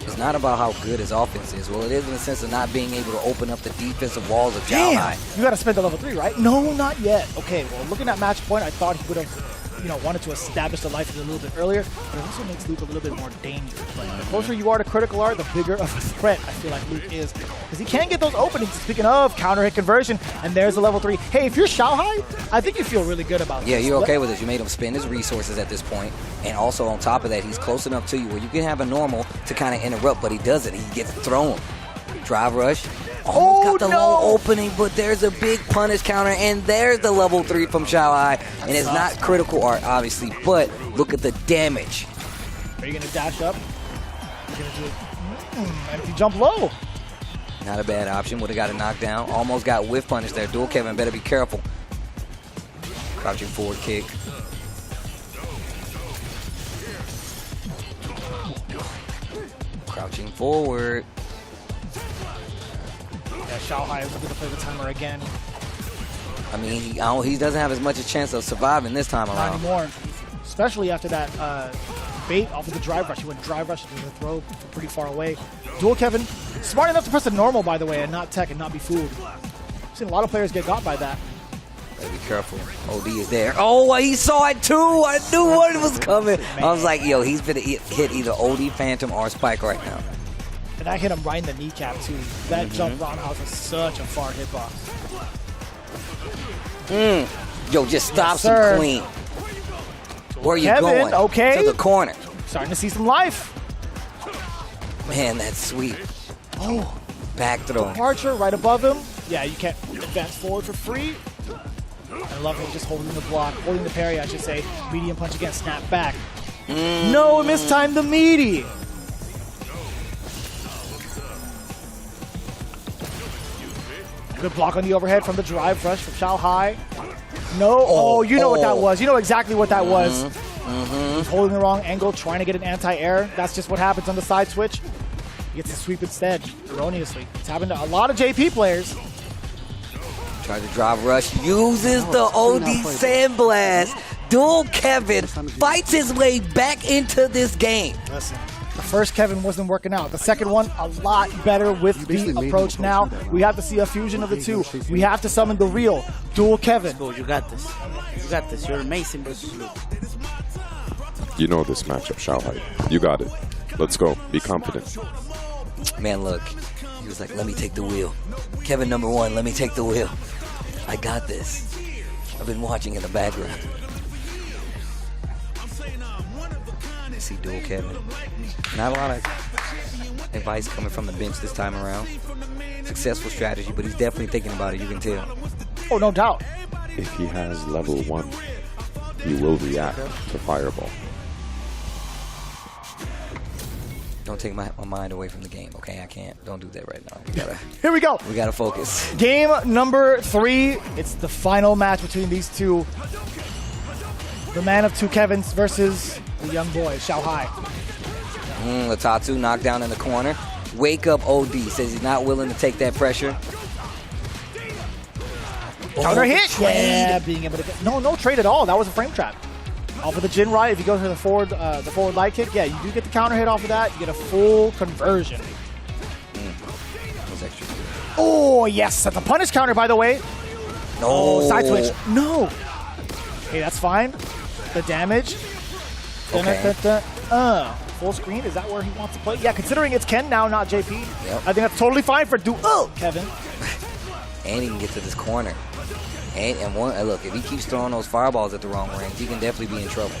It's not about how good his offense is. Well, it is in the sense of not being able to open up the defensive walls of Xiaohai. You got to spend the level 3, right? No, not yet. Okay, well, looking at match point, I thought he would have, wanted to establish the life a little bit earlier, but it also makes Luke a little bit more dangerous. Like, the closer you are to critical art, the bigger of a threat I feel like Luke is, because he can get those openings. Speaking of counter hit conversion, and there's the level 3. Hey, if you're Xiaohai, I think you feel really good about this. Yeah, you're okay with this. You made him spend his resources at this point, and also on top of that, he's close enough to you where you can have a normal to kind of interrupt, but he doesn't. He gets thrown. Drive rush, Almost got the low opening, but there's a big punish counter, and there's the level 3 from Xiaohai. And it's not critical art, obviously, but look at the damage. Are you going to dash up? You're going to do it. And if you jump low. Not a bad option. Would have got a knockdown. Almost got whiff punish there. Dual Kevin better be careful. Crouching forward kick. Crouching forward. Yeah, Xiaohai is looking to play the timer again. I mean, he doesn't have as much a chance of surviving this time Not around. anymore. Especially after that bait off of the drive rush. He went drive rush into the throw from pretty far away. Dual Kevin, smart enough to press the normal, by the way, and not tech and not be fooled. I've seen a lot of players get got by that. Better be careful. OD is there. Oh, he saw it too. I knew what was coming. I was like, yo, he's going to hit either OD Phantom or Spike right now. And I hit him right in the kneecap, too. That jump roundhouse is such a far hitbox. Yo, just stops him sir. clean. Where are you Kevin, going? okay. To the corner. Starting to see some life. Man, that's sweet. Oh, back throw. Departure right above him. Yeah, you can't advance forward for free. I love him just holding the block, holding the parry, I should say. Medium punch again, snap back. No, mistimed the meaty. Good block on the overhead from the drive rush from Xiaohai. No, oh, you know what that was. You know exactly what that was. He's holding the wrong angle, trying to get an anti-air. That's just what happens on the side switch. He gets a sweep instead, erroneously. It's happened to a lot of JP players. Tries to drive rush, uses the OD Sandblast. Dual Kevin fights his way back into this game. Listen, the first Kevin wasn't working out. The second one, a lot better with the approach now. We have to see a fusion of the two. We have to summon the real Dual Kevin. You got this. You got this. You're amazing versus Luke. You know this matchup, Xiaohai. You got it. Let's go. Be confident. Man, look. He was like, let me take the wheel. Kevin #1, let me take the wheel. I got this. I've been watching in the background. I see Dual Kevin. Not a lot of advice coming from the bench this time around. Successful strategy, but he's definitely thinking about it, you can tell. Oh, no doubt. If he has level 1, he will react to Fireball. Don't take my mind away from the game, okay? I can't. Don't do that right now. Here we go. We gotta focus. Game number 3. It's the final match between these two. The man of two Kevins versus the young boy, Xiaohai. Latatu knocked down in the corner. Wake up OD. Says he's not willing to take that pressure. Counter hit. Yeah, being able to get no trade at all. That was a frame trap. Off of the Jin right, if you go to the forward light kick, yeah, you do get the counter hit off of that. You get a full conversion. That was extra good. Oh yes, that's a punish counter, by the way. No. Oh, side switch. No. Okay, that's fine. The damage. Okay. Full screen. Is that where he wants to play? Yeah, considering it's Ken now, not JP. Yep. I think that's totally fine for Kevin. And he can get to this corner. And look, if he keeps throwing those fireballs at the wrong range, he can definitely be in trouble.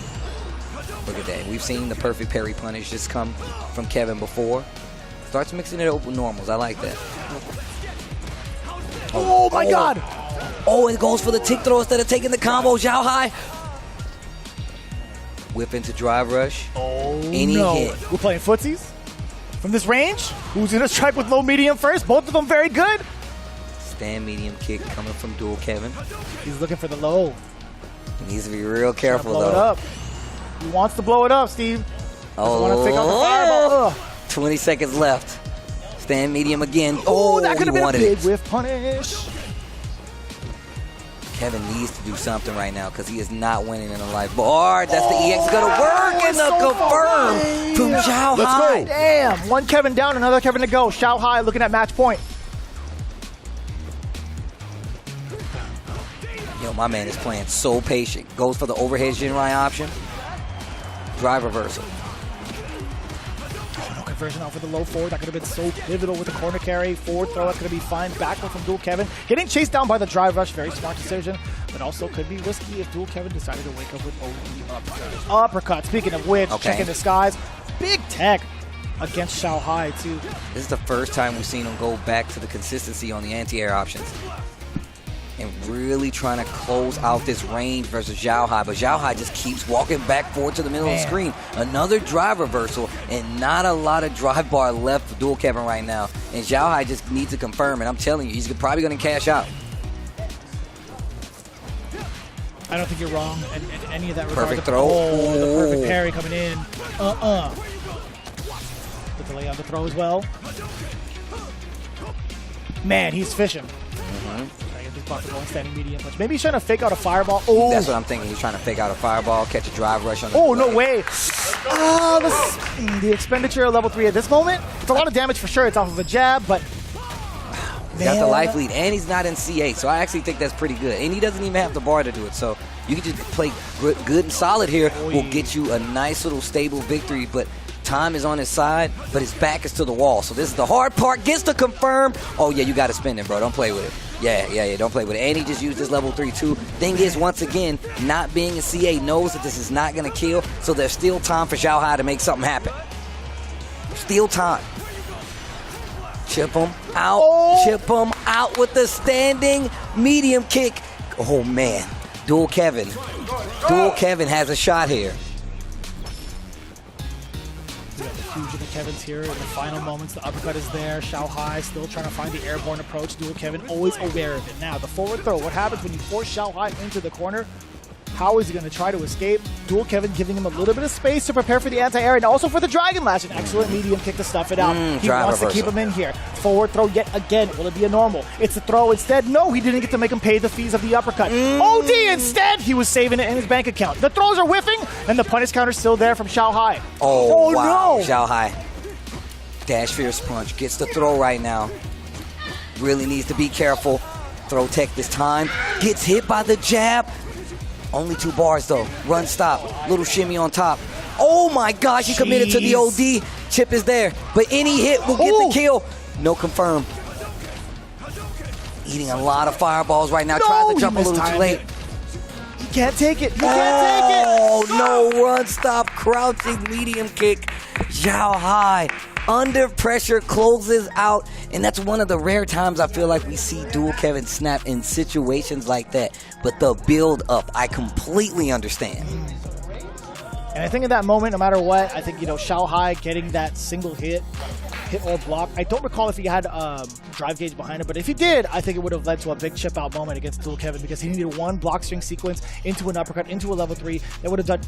Look at that. We've seen the perfect parry punish just come from Kevin before. Starts mixing it up with normals. I like that. Oh my God! Oh, it goes for the tick throw instead of taking the combo. Xiaohai. Whip into drive rush. Oh, Any hit. We're playing footsies? From this range? Who's going to strike with low medium first? Both of them very good. Stand medium kick coming from Dual Kevin. He's looking for the low. He needs to be real careful, blow though. It up. He wants to blow it up, Steve. Oh, want to take out the fireball. 20 seconds left. Stand medium again. Oh, that could have been a big it. whiff punish. Kevin needs to do something right now because he is not winning in a life bar. That's the EX going to work and the confirm from Xiaohai. Let's go. Damn. One Kevin down, another Kevin to go. Xiaohai looking at match point. Yo, my man is playing so patient. Goes for the overhead Jinrai option. Drive reversal. Oh, no conversion off of the low forward. That could have been so pivotal with the corner carry. Forward throw, that's going to be fine. Backward from Dual Kevin. Getting chased down by the drive rush. Very smart decision. But also could be risky if Dual Kevin decided to wake up with OD uppercut. Uppercut. Speaking of which, okay. Check in the skies. Big tech. against Xiaohai, too. This is the first time we've seen him go back to the consistency on the anti-air options and really trying to close out this range versus Xiaohai. But Xiaohai just keeps walking back forward to the middle of the screen. Another drive reversal, and not a lot of drive bar left for Dual Kevin right now. And Xiaohai just needs to confirm, and I'm telling you, he's probably going to cash out. I don't think you're wrong in any of that regard. Perfect throw. Oh, the perfect parry coming in. The delay on the throw as well. Man, he's fishing. Just about to go and standing medium punch. Maybe he's trying to fake out a fireball. Oh, that's what I'm thinking. He's trying to fake out a fireball, catch a drive rush on the no way. The expenditure of level 3 at this moment. It's a lot of damage for sure. It's off of a jab, but he's got the life lead, and he's not in C8, so I actually think that's pretty good. And he doesn't even have the bar to do it, so you can just play good and solid here. Will get you a nice little stable victory, but time is on his side, but his back is to the wall. So this is the hard part. Gets to confirm. Oh, yeah, you got to spin it, bro. Don't play with it. Yeah, don't play with it. And he just used his level 3 too. Thing is, once again, not being a CA knows that this is not going to kill, so there's still time for Xiaohai to make something happen. Still time. Chip him out. Chip him out with the standing medium kick. Oh, man. Dual Kevin has a shot here. Huge in the Kevins here in the final moments. The uppercut is there. Xiaohai still trying to find the airborne approach. Dual Kevin always aware of it. Now, the forward throw. What happens when you force Xiaohai into the corner? How is he going to try to escape? Dual Kevin giving him a little bit of space to prepare for the anti-air and also for the Dragon Lash. An excellent medium kick to stuff it out. He wants to keep him in here. Forward throw yet again. Will it be a normal? It's a throw instead. No, he didn't get to make him pay the fees of the uppercut. OD instead. He was saving it in his bank account. The throws are whiffing, and the punish counter still there from Xiaohai. Oh wow. No. Xiaohai. Dash fierce punch. Gets the throw right now. Really needs to be careful. Throw tech this time. Gets hit by the jab. Only 2 bars though. Run stop. Little shimmy on top. Oh my gosh, he committed to the OD. Chip is there. But any hit will get the kill. No confirm. Eating a lot of fireballs right now. Tries to jump a little too late. You can't take it. You can't take it. Oh no, run stop. Crouching medium kick. Xiaohai under pressure closes out, and that's one of the rare times I feel like we see Dual Kevin snap in situations like that. But the build up, I completely understand. And I think in that moment, no matter what, I think, Xiaohai getting that single hit or block. I don't recall if he had drive gauge behind it, but if he did, I think it would have led to a big chip out moment against Dual Kevin because he needed one block string sequence into an uppercut, into a level 3 that would have done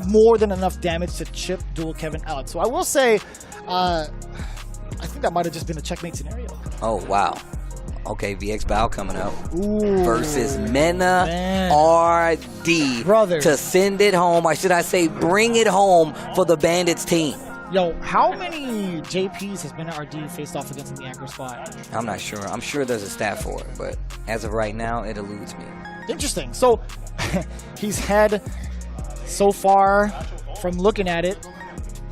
more than enough damage to chip Dual Kevin out. So I will say, I think that might have just been a checkmate scenario. Oh, wow. Okay, Vxbao coming up versus MenaRD to send it home, or should I say bring it home for the Bandits team. Yo, how many JPs has MenaRD faced off against in the anchor spot? I'm not sure. I'm sure there's a stat for it, but as of right now, it eludes me. Interesting. So he's had, so far, from looking at it,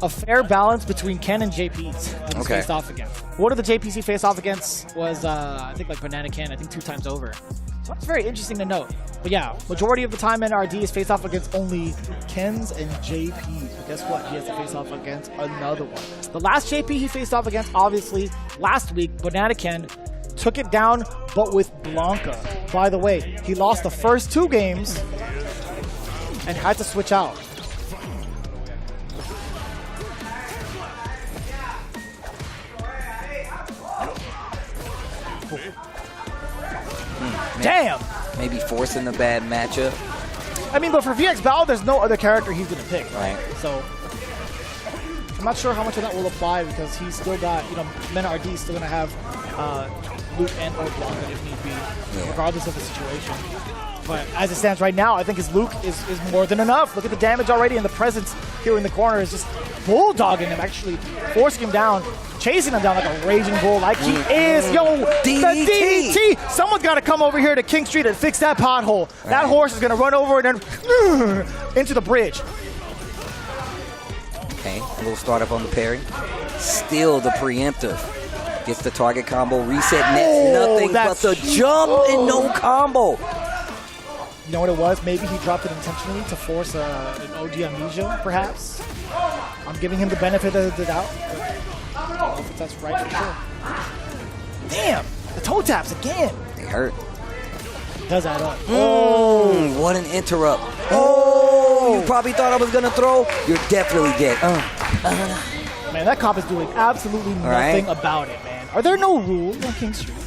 a fair balance between Ken and JPs that he's faced off against. One of the JPs he faced off against was, I think, like Banana Ken, I think 2 times over. So that's very interesting to note. But yeah, majority of the time NRD is faced off against only Kens and JPs. But guess what? He has to face off against another one. The last JP he faced off against, obviously, last week, Banana Ken took it down, but with Blanca. By the way, he lost the first 2 games and had to switch out. Damn! Maybe forcing the bad matchup. I mean, but for Vxbao, there's no other character he's going to pick. Right. So, I'm not sure how much of that will apply because he's still got, MenaRD is still going to have Luke and or Blanca if need be, regardless of the situation. But as it stands right now, I think his Luke is more than enough. Look at the damage already, and the presence here in the corner is just bulldogging him, actually forcing him down, chasing him down like a raging bull like he is. Yo, the DDT! Someone's got to come over here to King Street and fix that pothole. Right. That horse is going to run over and then into the bridge. Okay, a little startup on the parry. Still the preemptive. Gets the target combo, reset nets, nothing but the jump and no combo. You know what it was? Maybe he dropped it intentionally to force an OD amnesia, perhaps. I'm giving him the benefit of the doubt. if that's right for sure. Damn! The toe taps again. They hurt. Does add up. What an interrupt. Oh, you probably thought I was going to throw? You're definitely dead. Man, that cop is doing absolutely nothing about it, man. Are there no rules on King Street?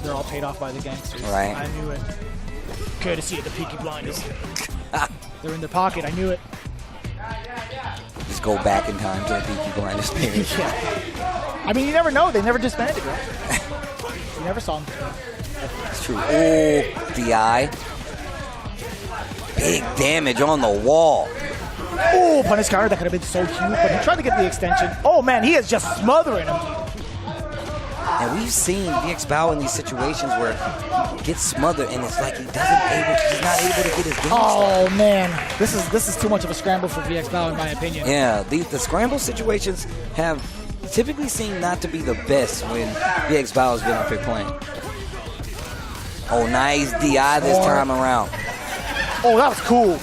They're all paid off by the gangsters. Right. I knew it. Courtesy of the Peaky Blinders. They're in the pocket. I knew it. Just go back in time to the Peaky Blinders period. Yeah. I mean, you never know. They never disbanded, right? You never saw them. It's true. Oh, DI. Big damage on the wall. Oh, punish counter. That could have been so huge, but he tried to get the extension. Oh, man, he is just smothering him. And we've seen Vxbao in these situations where he gets smothered, and it's like he's not able to get his game Oh, man. This is too much of a scramble for Vxbao, in my opinion. Yeah, the scramble situations have typically seemed not to be the best when Vxbao has been up here playing. Oh, nice DI this time around. Oh, that was cool.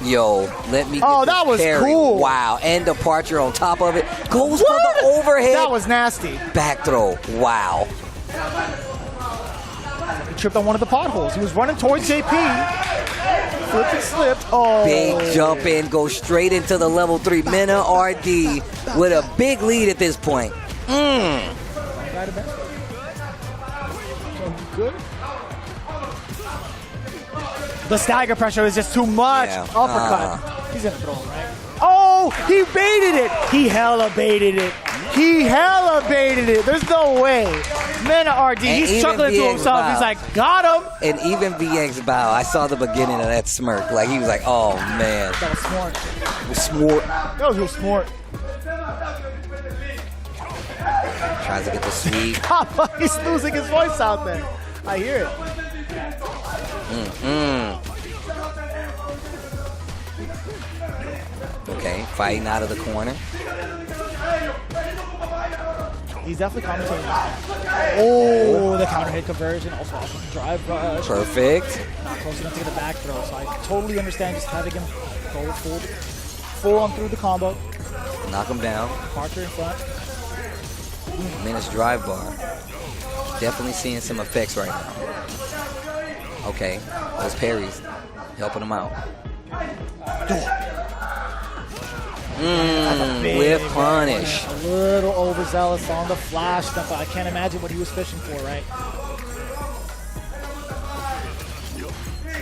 Yo, let me get that was parry. cool. Wow, and departure on top of it. Goes for the overhead. That was nasty. Back throw. Wow. He tripped on one of the potholes. He was running towards JP. Flipped and slipped. Oh. Big jump in, goes straight into the level 3. MenaRD with a big lead at this point. Good. The stagger pressure is just too much. Yeah. Uppercut. He's gonna throw him, right? Oh, he baited it. He hella baited it. He hella baited it. There's no way. MenaRD, he's chuckling to himself. He's like, got him. And even Vxbao, I saw the beginning of that smirk. Like, he was like, oh, man. That was smart. It was smart. That was real smart. Tries to get the sweep. He's losing his voice out there. I hear it. Okay, fighting out of the corner. He's definitely commentating. Oh, the counter hit conversion. Also off of the drive rush. Perfect. Not close enough to get a back throw, so I totally understand just having him go full on through the combo. Knock him down. Parker in front. Menace drive bar. Definitely seeing some effects right now. Okay, those parries helping him out. With punish. A little overzealous on the flash stuff. I can't imagine what he was fishing for, right?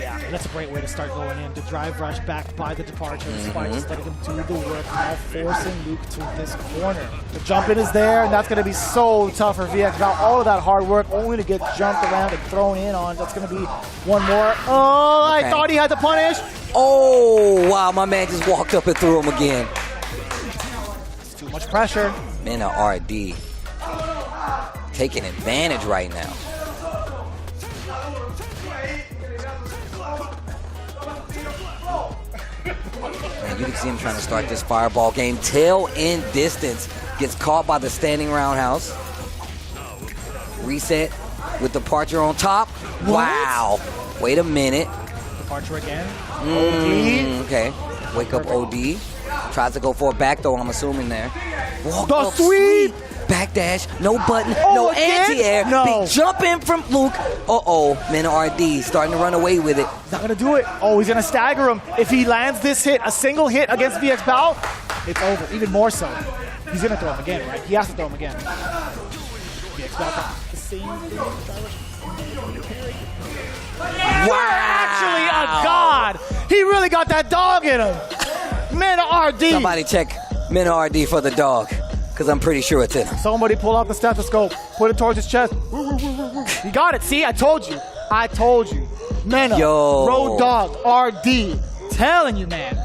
Yeah, that's a great way to start going in. The drive rush backed by the departure. Despite just letting him do the work, now forcing Luke to this corner. The jump in is there, and that's going to be so tough for Vxbao. All of that hard work only to get jumped around and thrown in on. That's going to be one more. Oh, okay. I thought he had to punish. Oh, wow, my man just walked up and threw him again. It's too much pressure. MenaRD taking advantage right now. And you can see him trying to start this fireball game. Tail end distance. Gets caught by the standing roundhouse. Reset with departure on top. What? Wow. Wait a minute. Departure again. OD. Okay. Wake up OD. Tries to go for a back throw, I'm assuming there. Walk the up, sweep. Backdash. No button. Oh, no again? anti-air. No. Big jump in from Luke. Uh-oh. MenaRD starting to run away with it. He's not going to do it. Oh, he's going to stagger him. If he lands this hit, a single hit against Vxbao, it's over. Even more so. He's going to throw him again, right? He has to throw him again. Vxbao got the same thing. Wow. Actually a god. He really got that dog in him. MenaRD. Somebody check MenaRD for the dog, because I'm pretty sure it's in him. Somebody pull out the stethoscope. Put it towards his chest. He got it. See, I told you. I told you. Mena. Yo. Road dog. RD. Telling you, man.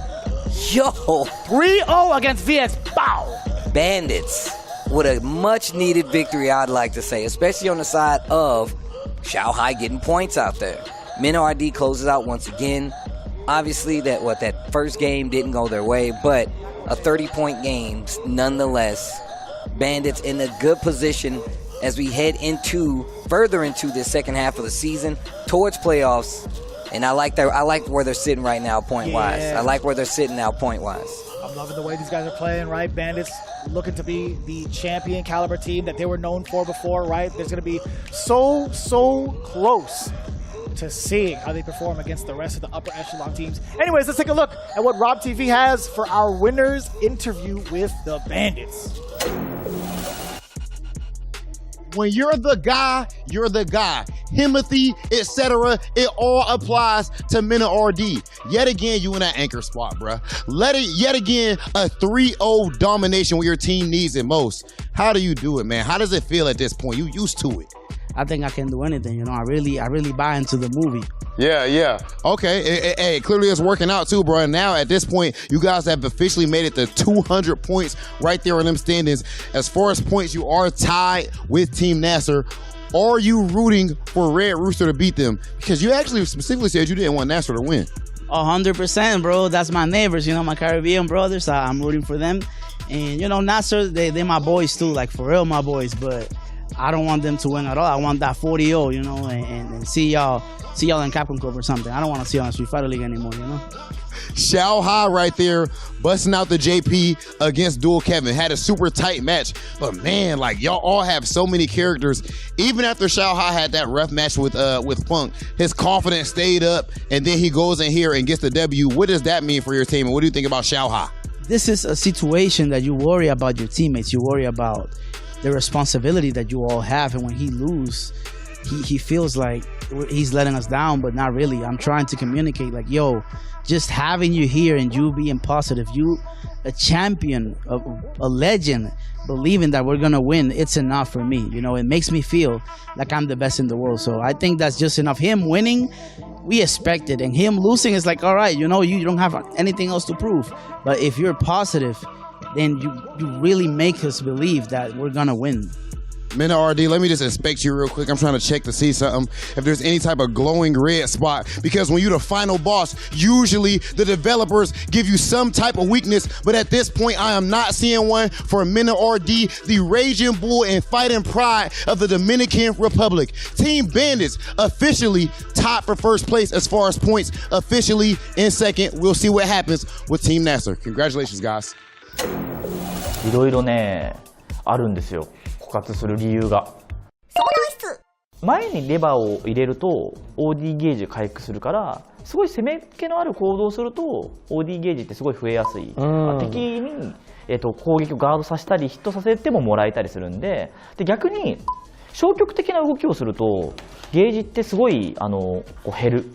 Yo. 3-0 against Vxbao. Bandits with a much-needed victory, I'd like to say, especially on the side of Xiaohai getting points out there. MenaRD closes out once again. Obviously, that first game didn't go their way, but a 30-point game nonetheless. Bandits in a good position as we head further into this second half of the season towards playoffs. And I like where they're sitting right now, point-wise. Yeah. I like where they're sitting now, point-wise. I'm Loving the way these guys are playing, right? Bandits looking to be the champion caliber team that they were known for before, right? There's going to be so close to seeing how they perform against the rest of the upper echelon teams. Anyways, let's take a look at what RobTV has for our winners interview with the Bandits. When you're the guy, you're the guy. Himothy, etc. It all applies to MenaRD. Yet again, you in that anchor spot, bruh. Let it yet again a 3-0 domination when your team needs it most. How do you do it, man? How does it feel at this point? You used to it. I think I can do anything, you know. I really buy into the movie. Yeah. Okay, hey, clearly it's working out too, bro. And now at this point, you guys have officially made it to 200 points right there in them standings. As far as points, you are tied with Team NasR. Are you rooting for Red Rooster to beat them? Because you actually specifically said you didn't want NasR to win. 100%, bro. That's my neighbors, you know, my Caribbean brothers. I'm rooting for them. And, you know, NasR, they're my boys too, like for real, my boys. But I don't want them to win at all. I want that 40-0, you know, and see y'all in Capcom Cup or something. I don't want to see y'all in Street Fighter League anymore, you know. Xiaohai right there, busting out the JP against Dual Kevin. Had a super tight match, but man, like y'all all have so many characters. Even after Xiaohai had that rough match with Funk, his confidence stayed up, and then he goes in here and gets the W. What does that mean for your team, and what do you think about Xiaohai? This is a situation that you worry about your teammates. You worry about the responsibility that you all have, and when he loses, he feels like he's letting us down, but not really. I'm trying to communicate like, yo, just having you here and you being positive, you a champion, a legend, believing that we're gonna win, it's enough for me. You know, it makes me feel like I'm the best in the world. So I think that's just enough. Him winning, we expect it, and him losing is like, all right, you know, you don't have anything else to prove. But if you're positive, then you really make us believe that we're gonna win. MenaRD, let me just inspect you real quick. I'm trying to check to see something, if there's any type of glowing red spot, because when you're the final boss, usually the developers give you some type of weakness, but at this point, I am not seeing one for MenaRD, the raging bull and fighting pride of the Dominican Republic. Team Bandits officially tied for first place as far as points, officially in second. We'll see what happens with Team NasR. Congratulations, guys. いろいろね、あるんですよ。枯渇する理由が。前にレバーを入れると OD ゲージ回復するから、すごい攻めっ気のある行動をすると OD ゲージってすごい増えやすい。敵に、攻撃をガードさせたりヒットさせてももらえたりするんで、逆に消極的な動きをするとゲージってすごいこう減る。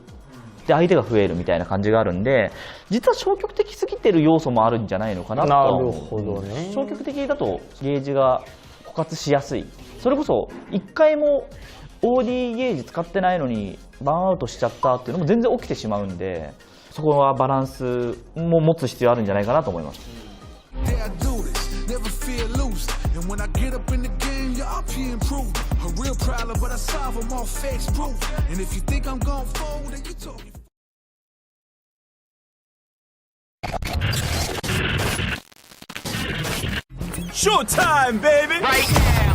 で相手が増えるみたいな感じがあるんで、実は消極的すぎてる要素もあるんじゃないのかなと。なるほどね。消極的だとゲージが枯渇しやすい。それこそ1回も OD ゲージ使ってないのにバーンアウトしちゃったっていうのも全然起きてしまうんで、そこはバランスも持つ必要あるんじゃないかなと思います。Showtime, baby! Right now.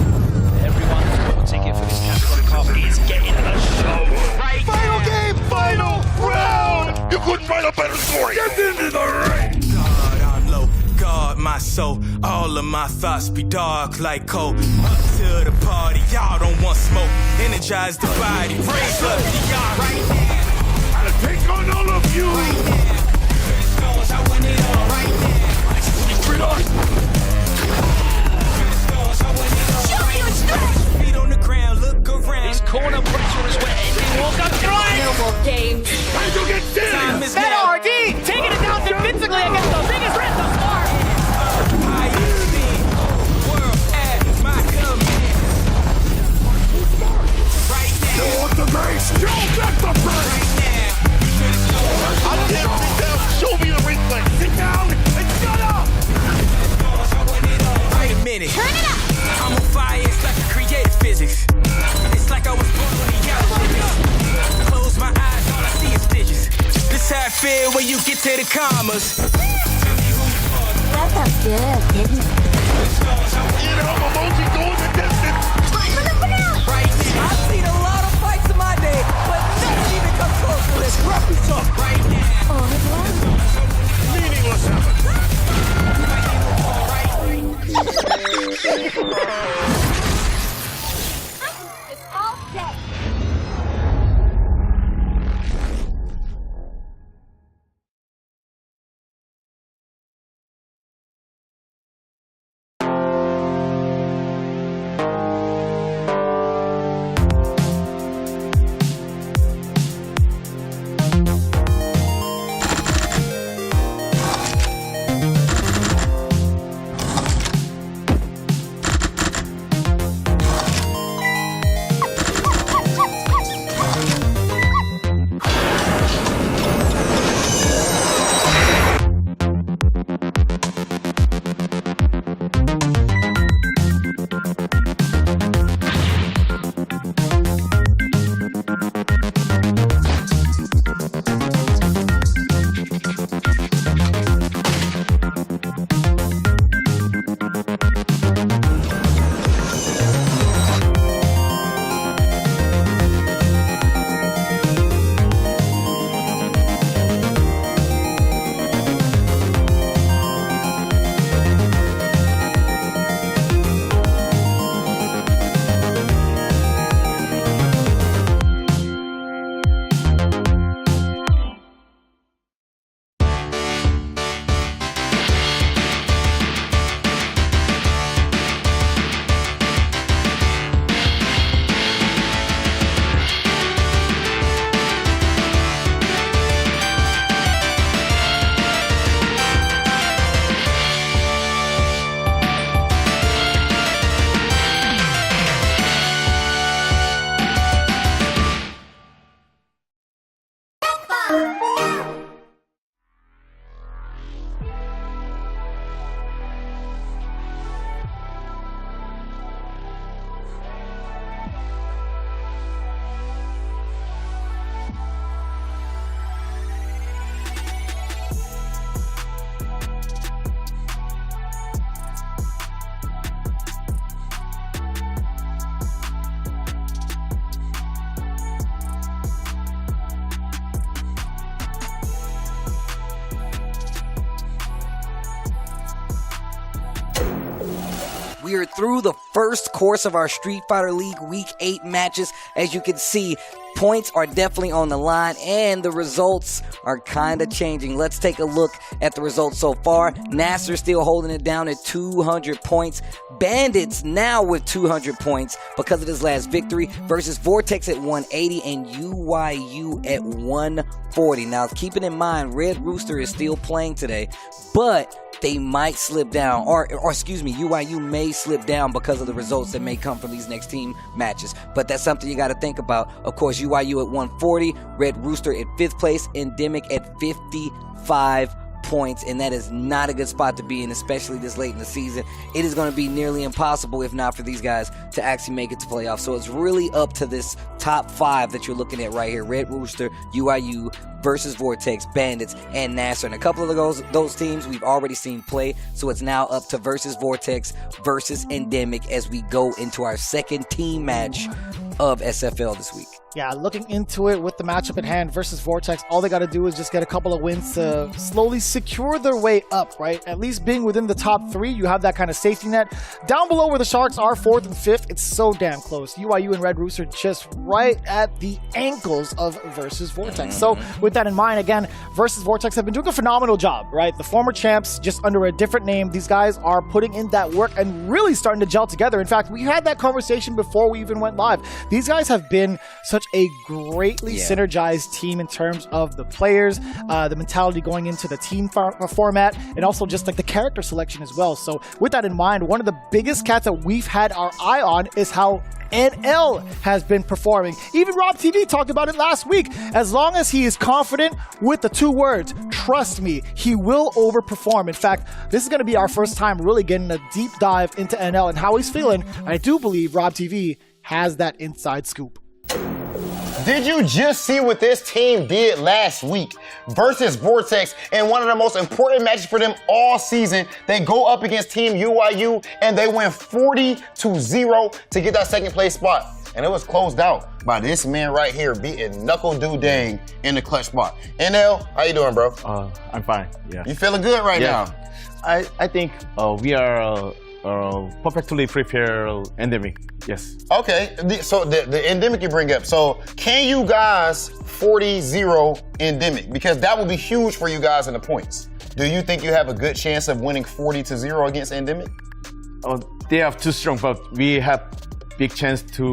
Everyone's got a ticket for this Capcom Cup is getting the show. Right Final now. game, final round! You couldn't write a better story. Get into the ring! God, I'm low. Guard my soul. All of my thoughts be dark like coal. Up to the party, y'all don't want smoke. Energize the body, raise up the yard. Right now. I'll take on all of you. Right now. Scores, I win it all. Right now. Bring on. Feet on the ground, look around. This corner pressure is where Endemic will go through. Normal game. Time to get serious. MenaRD taking it down convincingly against the biggest threat thus far. World at my command. Right now. You want the race? You got the race. Right now. I'm here. Sit down. Show me the replay. Sit down and shut up. Wait a minute. Turn it up. I'm on fire, it's like creative physics. It's like I was born on the yellow. Close my eyes, all I see is digits. This how I feel when you get to the commas. That felt good, didn't it? You know, emoji going the distance. Right now. I've seen a lot of fights in my day, but nothing even comes close to this. Right now. Meaningless effort. We are through the first course of our Street Fighter League Week 8 matches. As you can see, points are definitely on the line, and the results are kind of changing. Let's take a look at the results so far. NasR still holding it down at 200 points. Bandits now with 200 points because of his last victory versus Vortex at 180 and UYU at 140. Now, keeping in mind, Red Rooster is still playing today, but they might slip down, or excuse me, UYU may slip down because of the results that may come from these next team matches. But that's something you got to think about. Of course, UYU at 140, Red Rooster at 5th place, Endemic at 55 points, and that is not a good spot to be in, especially this late in the season. It is going to be nearly impossible, if not for these guys, to actually make it to playoffs. So it's really up to this top 5 that you're looking at right here. Red Rooster, UYU versus Vortex, Bandits, and NasR. And a couple of those teams we've already seen play, so it's now up to versus Vortex versus Endemic as we go into our second team match of SFL this week. Yeah, looking into it with the matchup at hand versus Vortex, all they got to do is just get a couple of wins to slowly secure their way up, right? At least being within the top 3, you have that kind of safety net. Down below where the Sharks are, 4th and 5th, it's so damn close. UYU and Red Rooster just right at the ankles of versus Vortex. So with that in mind, again, versus Vortex have been doing a phenomenal job, right? The former champs, just under a different name, these guys are putting in that work and really starting to gel together. In fact, we had that conversation before we even went live. These guys have been such a greatly synergized team in terms of the players, the mentality going into the team format, and also just like the character selection as well. So with that in mind, one of the biggest cats that we've had our eye on is how NL has been performing. Even RobTV talked about it last week. As long as he is confident with the 2 words, trust me, he will overperform. In fact, this is going to be our first time really getting a deep dive into NL and how he's feeling. I do believe RobTV has that inside scoop. Did you just see what this team did last week versus Vortex in one of the most important matches for them all season? They go up against Team UYU and they win 40-0 to get that 2nd place spot. And it was closed out by this man right here beating Knuckle Dang in the clutch spot. NL, how you doing, bro? I'm fine, yeah. You feeling good right now? I think we are perfectly prepared Endemic, yes. Okay, so the Endemic you bring up. So can you guys 40-0 Endemic? Because that would be huge for you guys in the points. Do you think you have a good chance of winning 40-0 against Endemic? They are too strong, but we have big chance to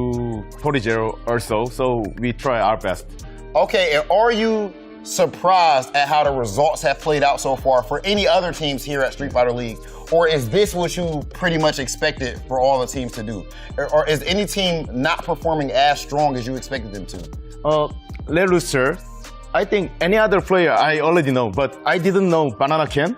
40-0 also, so we try our best. Okay, and are you surprised at how the results have played out so far for any other teams here at Street Fighter League? Or is this what you pretty much expected for all the teams to do? Or is any team not performing as strong as you expected them to? Red Rooster, I think any other player I already know, but I didn't know Banana Ken.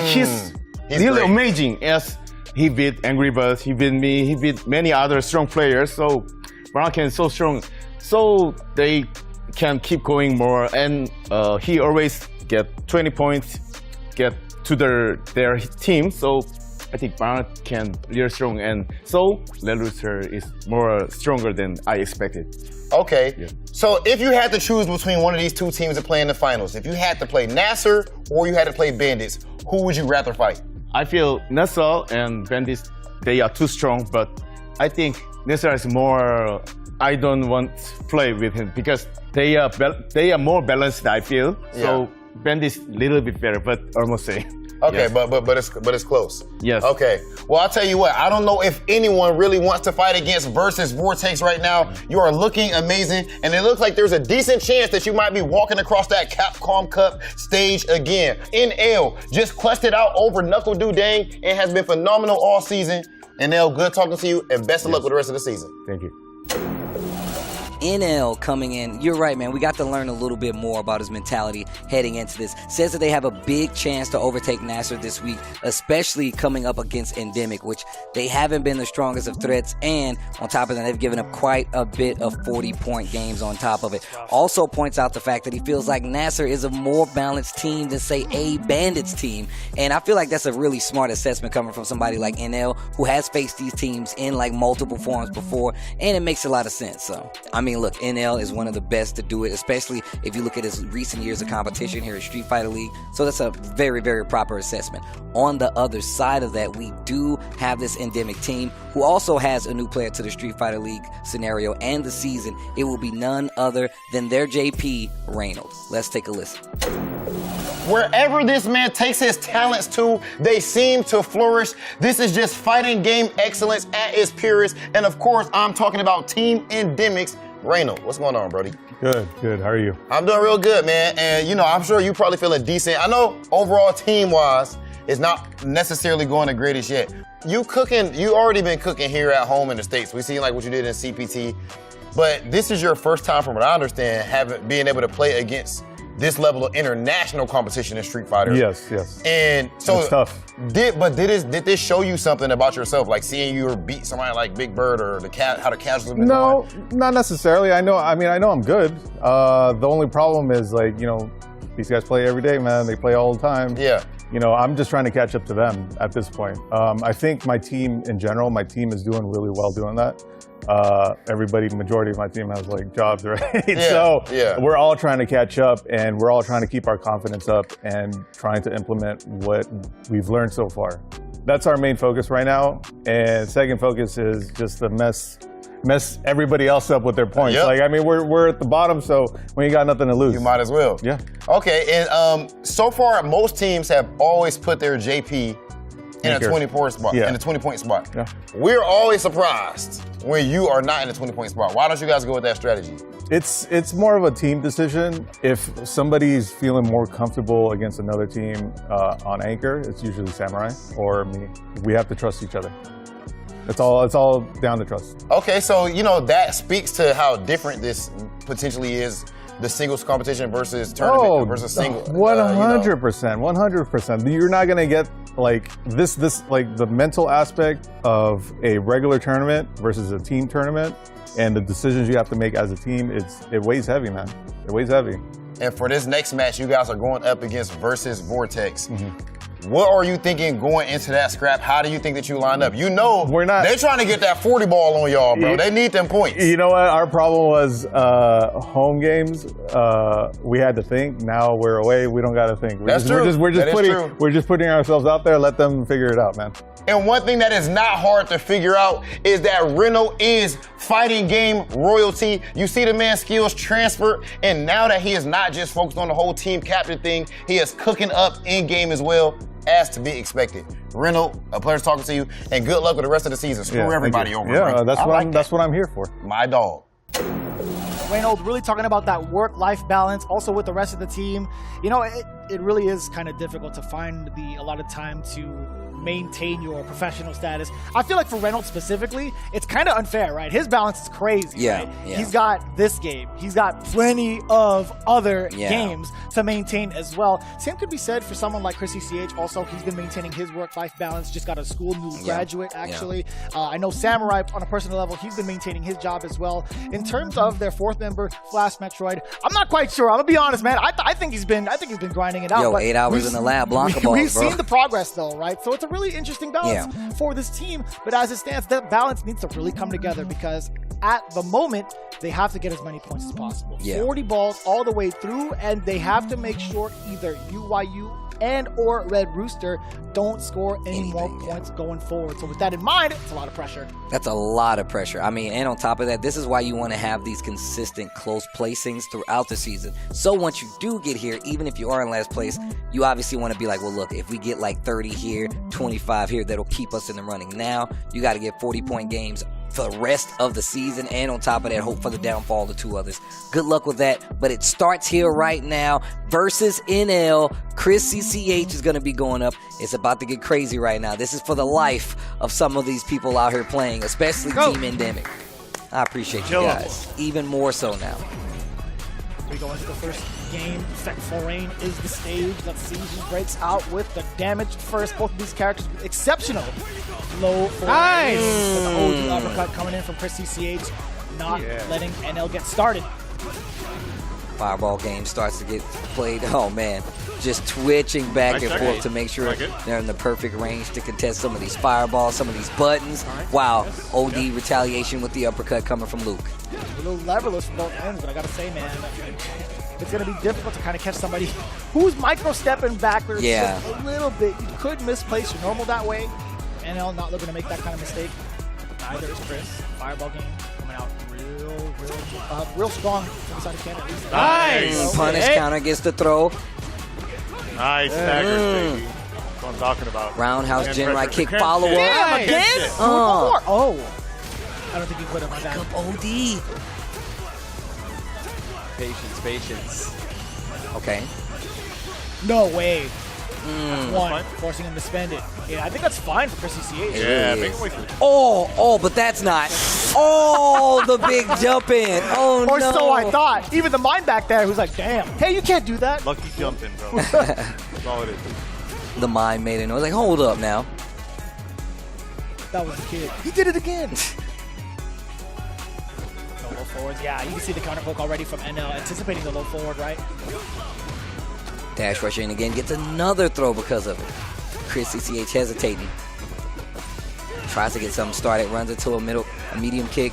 He's really great. Amazing. Yes, he beat Angry Bird, he beat me, he beat many other strong players. So Banana Ken is so strong. So they can keep going more, and he always get 20 points, get to their team. So I think Banana can really strong, and so Red Rooster is more stronger than I expected. Okay, so if you had to choose between one of these 2 teams to play in the finals, if you had to play NasR or you had to play Bandits, who would you rather fight? I feel NasR and Bandits, they are too strong, but I think NasR is more, I don't want to play with him because they are more balanced, I feel. So Bandits a little bit better, but almost same. Okay, but it's close. Yes. Okay. Well, I'll tell you what. I don't know if anyone really wants to fight against versus Vortex right now. You are looking amazing, and it looks like there's a decent chance that you might be walking across that Capcom Cup stage again. NL just clutched it out over Knuckle Dang and has been phenomenal all season. NL, good talking to you, and best of luck with the rest of the season. Thank you. NL coming in. You're right, man. We got to learn a little bit more about his mentality heading into this. Says that they have a big chance to overtake NasR this week, especially coming up against Endemic, which they haven't been the strongest of threats. And on top of that, they've given up quite a bit of 40-point games on top of it. Also points out the fact that he feels like NasR is a more balanced team than, say, a Bandits team. And I feel like that's a really smart assessment coming from somebody like NL, who has faced these teams in like multiple forms before. And it makes a lot of sense. So, I mean, mean, look, NL is one of the best to do it, especially if you look at his recent years of competition here at Street Fighter League. So that's a very, very proper assessment. On the other side of that, we do have this Endemic team who also has a new player to the Street Fighter League scenario and the season. It will be none other than their JP, Reynold. Let's take a listen. Wherever this man takes his talents to, they seem to flourish. This is just fighting game excellence at its purest. And of course, I'm talking about Team Endemic's Reynold. What's going on, Brody? Good. How are you? I'm doing real good, man. And you know, I'm sure you probably feeling decent. I know overall team-wise, it's not necessarily going the greatest yet. You already been cooking here at home in the States. We seen like what you did in CPT. But this is your first time, from what I understand, being able to play against this level of international competition in Street Fighter. Yes. And so it's tough. Did this show you something about yourself, like seeing you beat somebody like Big Bird or how the casuals have been No, going? not necessarily. I know I'm good. The only problem is, like, you know, these guys play every day, man. They play all the time. Yeah. You know, I'm just trying to catch up to them at this point. I think my team in general, my team is doing really well doing that. Majority of my team has like jobs, right? So we're all trying to catch up, and we're all trying to keep our confidence up and trying to implement what we've learned so far. That's our main focus right now. And second focus is just to mess everybody else up with their points. Yep. Like, I mean, we're at the bottom, so we ain't got nothing to lose. You might as well. Yeah. Okay, and so far, most teams have always put their JP in a 20-point spot. Yeah. In a 20-point spot. Yeah. We're always surprised when you are not in a 20-point spot. Why don't you guys go with that strategy? It's more of a team decision. If somebody's feeling more comfortable against another team on Anchor, it's usually Samurai or me. We have to trust each other. It's all down to trust. Okay, so you know that speaks to how different this potentially is. The singles competition versus tournament versus single. 100%. You're not gonna get like this like the mental aspect of a regular tournament versus a team tournament, and the decisions you have to make as a team. It weighs heavy, man. It weighs heavy. And for this next match, you guys are going up against versus Vortex. What are you thinking going into that scrap? How do you think that you line up? You know, they're trying to get that 40 ball on y'all, bro. They need them points. You know what? Our problem was home games. We had to think. Now we're away. We don't got to think. We're just putting ourselves out there. Let them figure it out, man. And one thing that is not hard to figure out is that Reynold is fighting game royalty. You see the man's skills transfer, and now that he is not just focused on the whole team captain thing, he is cooking up in game as well, as to be expected. Reynold, a pleasure talking to you, and good luck with the rest of the season. Screw everybody over. Yeah, that's what I'm here for. My dog. Reynold really talking about that work-life balance, also with the rest of the team. You know, it really is kind of difficult to find a lot of time to maintain your professional status. I feel like for Reynold specifically, it's kind of unfair, right? His balance is crazy, right? He's got this game. He's got plenty of other games to maintain as well. Same could be said for someone like Chris CCH. Also, he's been maintaining his work-life balance. Just got a school new graduate, actually. I know Samurai, on a personal level, he's been maintaining his job as well. In terms of their fourth member, Flash Metroid, I'm not quite sure. I'm gonna be honest, man. I think he's been grinding it out. Yo, 8 hours in the lab, Blanca balls, We've bro. seen the progress, though, right? So it's a really interesting balance for this team, but as it stands, that balance needs to really come together, because at the moment, they have to get as many points as possible. 40 balls all the way through, and they have to make sure either UYU and or Red Rooster don't score any more points going forward. So with that in mind, it's a lot of pressure. That's a lot of pressure. I mean, and on top of that, this is why you want to have these consistent close placings throughout the season. So once you do get here, even if you are in last place, you obviously want to be like, well, look, if we get like 30 here, 25 here, that'll keep us in the running. Now, you got to get 40-point games for the rest of the season, and on top of that, hope for the downfall of the two others. Good luck with that, but it starts here right now versus NL. Chris CCH is going to be going up. It's about to get crazy right now. This is for the life of some of these people out here playing, especially Team Endemic. I appreciate you guys, even more so now. We go into the first game. Second Foreign is the stage. Let's see who breaks out with the damage first. Both of these characters with exceptional low for the OG uppercut coming in from Chris CCH, not letting NL get started. Fireball game starts to get played. Oh man, just twitching back and forth to make sure they're in the perfect range to contest some of these fireballs, some of these buttons. Wow, OD retaliation with the uppercut coming from Luke. little leverless from both ends, but I gotta say, man, it's gonna be difficult to kind of catch somebody who's micro-stepping backwards just a little bit. You could misplace your normal that way. NL not looking to make that kind of mistake. Neither is Chris. Fireball game coming out real strong inside of Canada. Nice! Punish counter gets the throw. Nice staggers, baby. That's what I'm talking about. Roundhouse Zhen right kick follow-up. Damn, again? Oh. I don't think he put him on that. OD. Patience. Okay. No way. That's one. Forcing him to spend it. Yeah, I think that's fine for Chris CCH. Yeah, make him wait for it. Oh, but that's not. Oh, the big jump in. Oh, or no. so I thought. Even the mind back there who's like, damn, hey, you can't do that. Lucky jumping, bro. That's all it is. The mind made it. I was like, hold up now. That was the kid. He did it again. No low forwards. Yeah, you can see the counter poke already from NL, anticipating the low forward, right? Dash rush in again, gets another throw because of it. Chris CCH hesitating. Tries to get something started, runs into a medium kick.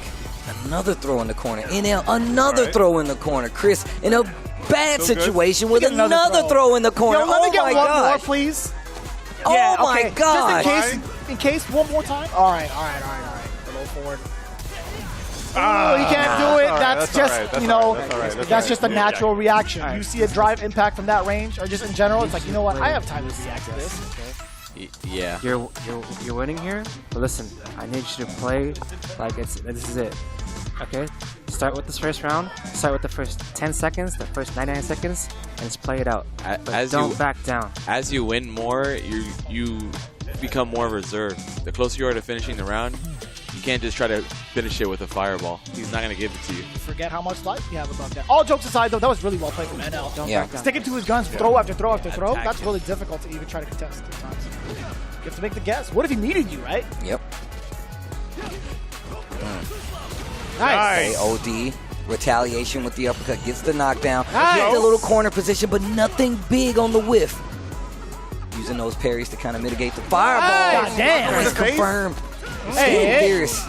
Another throw in the corner. NL, another throw in the corner. Chris in a bad situation with another throw in the corner. Yo, let me get one more, please. Oh my God. Just in case, one more time. All right. The low forward. Oh, he can't do it. That's just, you know, that's just a natural reaction. You see a drive impact from that range, or just in general, it's like, you know what, I have time to react to this. Yeah. You're winning here, but listen, I need you to play like this is it. Okay? Start with this first round, start with the first 10 seconds, the first 99 seconds, and just play it out. But don't back down. As you win more, you become more reserved. The closer you are to finishing the round, you can't just try to finish it with a fireball. He's not going to give it to you. You forget how much life you have above that. All jokes aside, though, that was really well played from NL. Sticking to his guns, throw after throw after throw. That's really difficult to even try to contest at times. You have to make the guess. What if he needed you, right? Yep. Nice. OD. Retaliation with the uppercut. Gets the knockdown. Gets a little corner position, but nothing big on the whiff. Using those parries to kind of mitigate the fireball. God damn. It's confirmed. Fierce.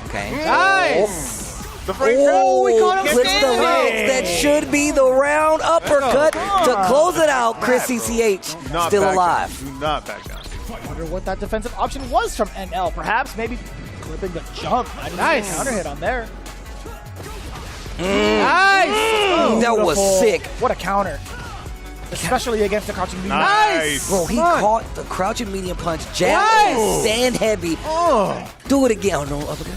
Okay. Nice. We caught him flips the legs. That should be the round uppercut to close it out. Chris CCH still alive. Do not back down. I wonder what that defensive option was from NL. Perhaps maybe clipping the jump. Nice counter hit on there. Nice. That was sick. What a counter. Especially against the crouching medium. Nice. Bro, he caught the crouching medium punch, jab, stand heavy. Do it again. Oh, no, uppercut.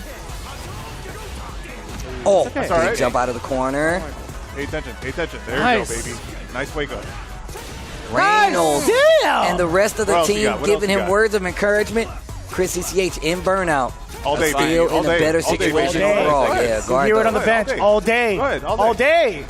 Oh, big jump out of the corner. Pay attention. There you go, baby. Nice wake up. Reynold and the rest of the What team else you giving him got? words of encouragement. Chris CCH in burnout. All day, baby. Still All in day. a better All day, situation baby. overall. All day. Yeah, guard Hear it on the those. bench all day. All day.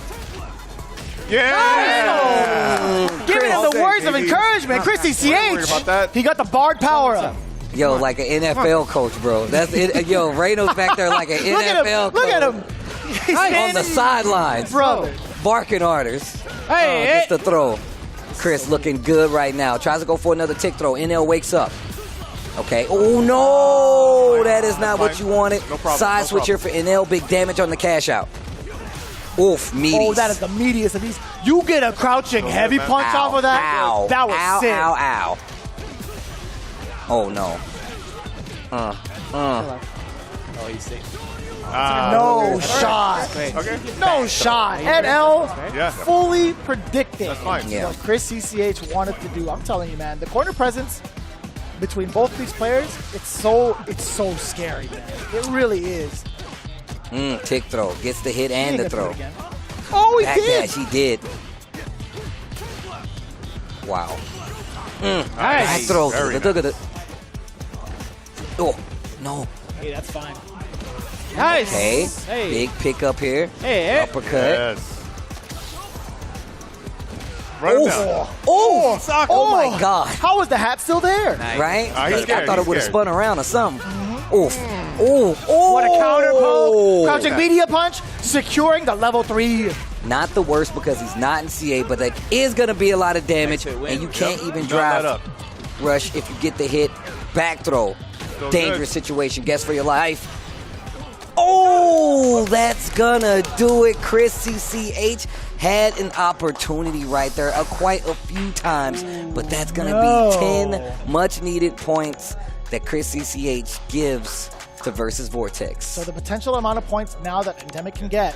Yeah! Giving him the words of encouragement. Chris CCH. He got the barred power up. Yo, like an NFL coach, bro. That's it. Yo, Reynolds back there like an NFL coach. Look at him. He's on the sidelines, bro. Barking orders. Gets the throw. Chris looking good right now. Tries to go for another tick throw. NL wakes up. Okay. Oh, no. That is not what you wanted. Side switcher for NL. Big damage on the cash out. Oof, meaties. Oh, that is the meatiest of these. You get a crouching heavy punch off of that. Ow, that was ow, sick. Ow. Oh, no. Oh, he's sick. No shot. No shot. NL fully predicting what Chris CCH wanted to do. I'm telling you, man, the corner presence between both these players, it's so scary, man. It really is. Tick throw. Gets the hit and the throw. Oh, he Back did. dash, he did. Wow. Nice. Back throw. Look at it. Oh, no. Hey, that's fine. Nice. Okay. Hey. Big pickup here. Hey. Uppercut. Yes. Run him down. Oh my God. How was the hat still there? Right? He's scared, I thought it would have spun around or something. Oof. Oh. What a counter poke. Crouching media punch, securing the level 3. Not the worst because he's not in CA, but that is going to be a lot of damage, and you can't even drive rush if you get the hit. Back throw. Dangerous situation. Guess for your life. Oh! Oh, that's gonna do it. Chris CCH had an opportunity right there quite a few times, but that's gonna be 10 much-needed points that Chris CCH gives to versus Vortex. So the potential amount of points now that Endemic can get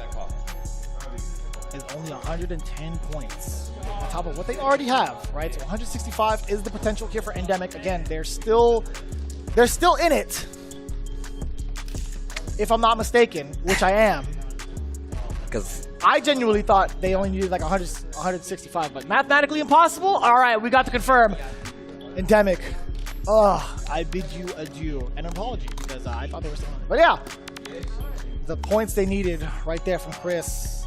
is only 110 points on top of what they already have, right? So 165 is the potential here for Endemic. Again, they're still in it, if I'm not mistaken, which I am. Because I genuinely thought they only needed like 165, but mathematically impossible? All right, we got to confirm. Endemic, I bid you adieu. And an apology, because I thought they were still on it. But yeah, the points they needed right there from Chris,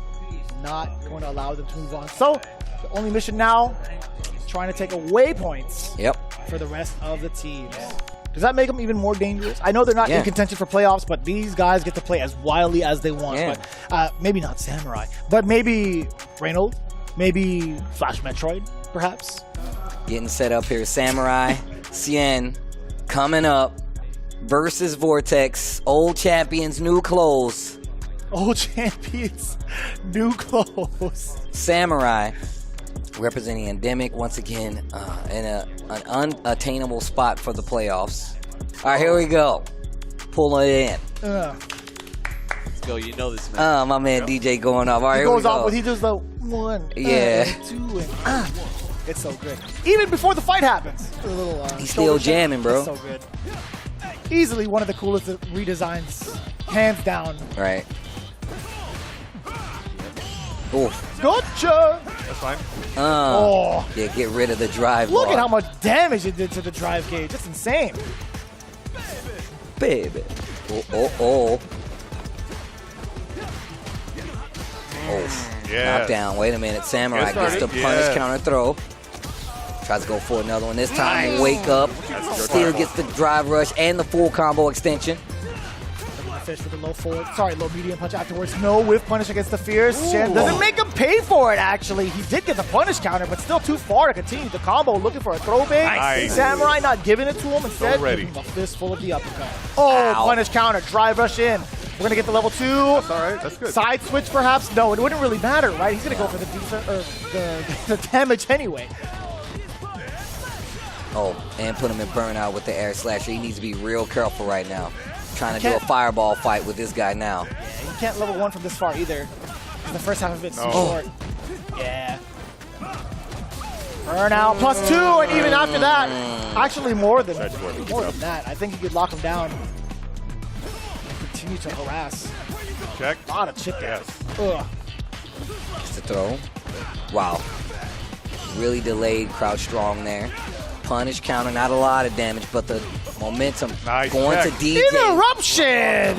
not going to allow them to move on. So the only mission now, trying to take away points for the rest of the teams. Does that make them even more dangerous? I know they're not in contention for playoffs, but these guys get to play as wildly as they want. But maybe not Samurai, but maybe Reynold, maybe Flash Metroid, perhaps. Getting set up here, Samurai, Zhen, coming up versus Vortex. Old champions, new clothes. Old champions, new clothes. Samurai representing Endemic once again in an unattainable spot for the playoffs. All right, here we go. Pulling it in. Let's go. You know this, man. My man DJ going off. All right, he here goes we off, go. but he does the 1, Yeah. 2, and it's so good. Even before the fight happens. A little, he's still jamming, bro. It's so good. Easily one of the coolest redesigns, hands down. Right. Oh. Gotcha! That's fine. Yeah, get rid of the drive Look bar. at how much damage it did to the drive gauge. It's insane. Baby. Oh. Knockdown. Wait a minute. Samurai gets the punish counter throw. Tries to go for another one. This time, wake up. Still gets the drive rush and the full combo extension. Fish with a low medium punch afterwards. No whiff punish against the Fierce. Zhen doesn't make him pay for it, actually. He did get the punish counter, but still too far to continue the combo, looking for a throwback. Nice. Samurai not giving it to him. Instead, giving him a fistful of the uppercut. Punish counter, drive rush in. We're going to get the level 2. That's all right. That's good. Side switch, perhaps? No, it wouldn't really matter, right? He's going to go for the defense, or the damage anyway. And put him in burnout with the air slasher. He needs to be real careful right now. Trying to do a fireball fight with this guy now. Yeah, you can't level 1 from this far either. The first half of it's too short. Yeah. Burnout plus 2, and even after that, actually more than that. I think he could lock him down and continue to harass. Check. A lot of chip damage. It's the throw. Wow. Really delayed crouch strong there. Punish counter, not a lot of damage, but the momentum going to DJ. Interruption!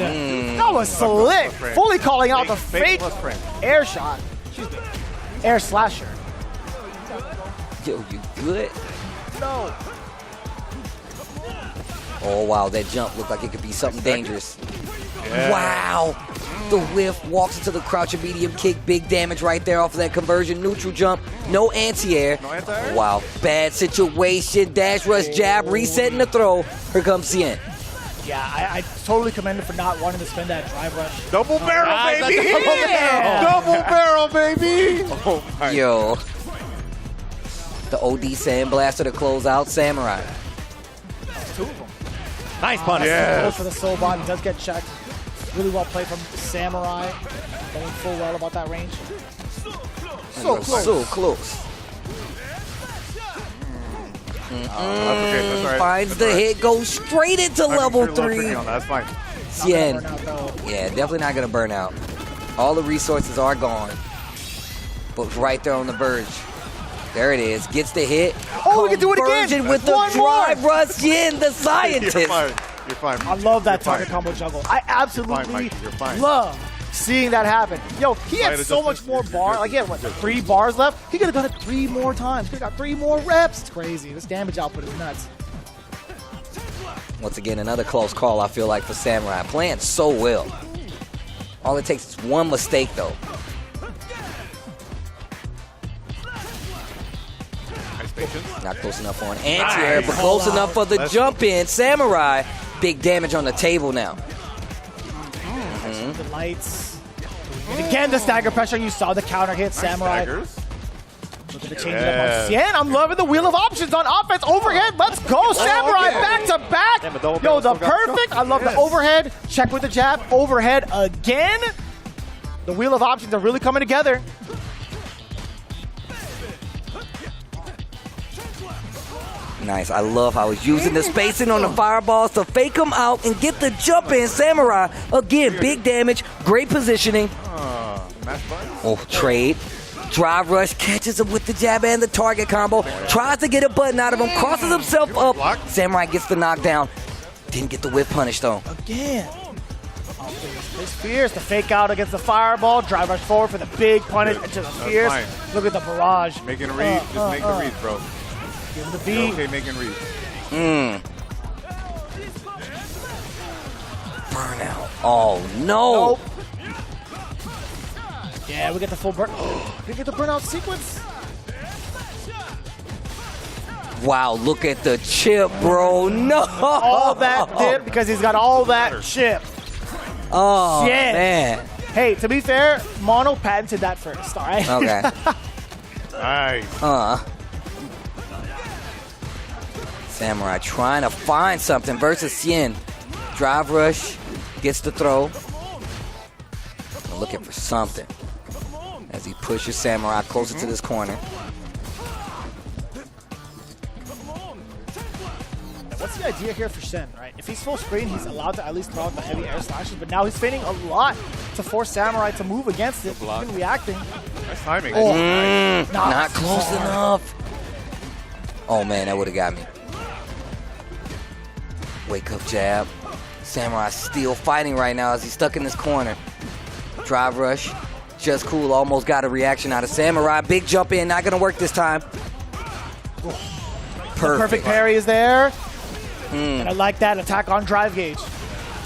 That was slick. Fully calling out the fake air shot. Excuse me. Air slasher. Yo, you good? No. Oh, wow. That jump looked like it could be something dangerous. Yeah. Wow. The whiff, walks into the crouch and medium kick. Big damage right there off of that conversion. Neutral jump. No anti-air. Wow. Bad situation. Dash rush jab. Resetting the throw. Here comes Zhen. Yeah, I totally commend him for not wanting to spend that drive rush. Double barrel, baby! Double barrel, baby! Oh my Yo. The OD Sand Blaster to close out Samurai. 2 of them. Nice punish. Goes for the soul bot. He does get checked. Really well played from Samurai. Going full well about that range. So close. So close. That's right. Finds the hit, goes straight into level 3. That's fine. Zhen. Yeah, definitely not going to burn out. All the resources are gone. But right there on the verge. There it is. Gets the hit. Oh, we can do it again. Conversion with the drive rush. Zhen, the scientist. You're fine. I love that target combo juggle. I absolutely love seeing that happen. Yo, he had so much more bar. Like, he had, what, 3 bars left? He could have done it 3 more times. Could have got 3 more reps. It's crazy. This damage output is nuts. Once again, another close call, I feel like, for Samurai. Playing so well. All it takes is one mistake, though. Not close enough on anti-air, but close enough for the jump in. Samurai, big damage on the table now. The lights. And again, the stagger pressure. You saw the counter hit. Samurai. Look at the change up on Zhen. I'm loving the wheel of options on offense. Overhead. Let's go. Samurai back to back. Yo, the perfect. I love the overhead. Check with the jab. Overhead again. The wheel of options are really coming together. Nice. I love how he's using the spacing on the fireballs to fake him out and get the jump in. Samurai, again, big damage, great positioning. Oh, trade. Drive rush, catches him with the jab and the target combo. Tries to get a button out of him, crosses himself up. Samurai gets the knockdown. Didn't get the whip punish, though. Again. It's fierce. The fake out against the fireball. Drive rush forward for the big punish into the fierce. Look at the barrage. Making a read. Just make the read, bro. Give him the beat. Okay, making read. Burnout. Oh, no. Nope. Yeah, we get the full burn. We get the burnout sequence. Wow, look at the chip, bro. No. All that dip because he's got all that chip. Oh, Shit. man. Hey, to be fair, Mono patented that first, all right? Okay. Nice. Samurai trying to find something versus Zhen. Drive rush, gets the throw. Looking for something as he pushes Samurai closer to this corner. What's the idea here for Zhen, right? If he's full screen, he's allowed to at least throw out the heavy air slashes, but now he's feigning a lot to force Samurai to move against it, even reacting. Nice timing. Oh, not close enough. Oh, man, that would have got me. Wake up jab. Samurai still fighting right now as he's stuck in this corner. Drive rush. Just cool. Almost got a reaction out of Samurai. Big jump in. Not going to work this time. Perfect parry is there. And I like that attack on drive gauge.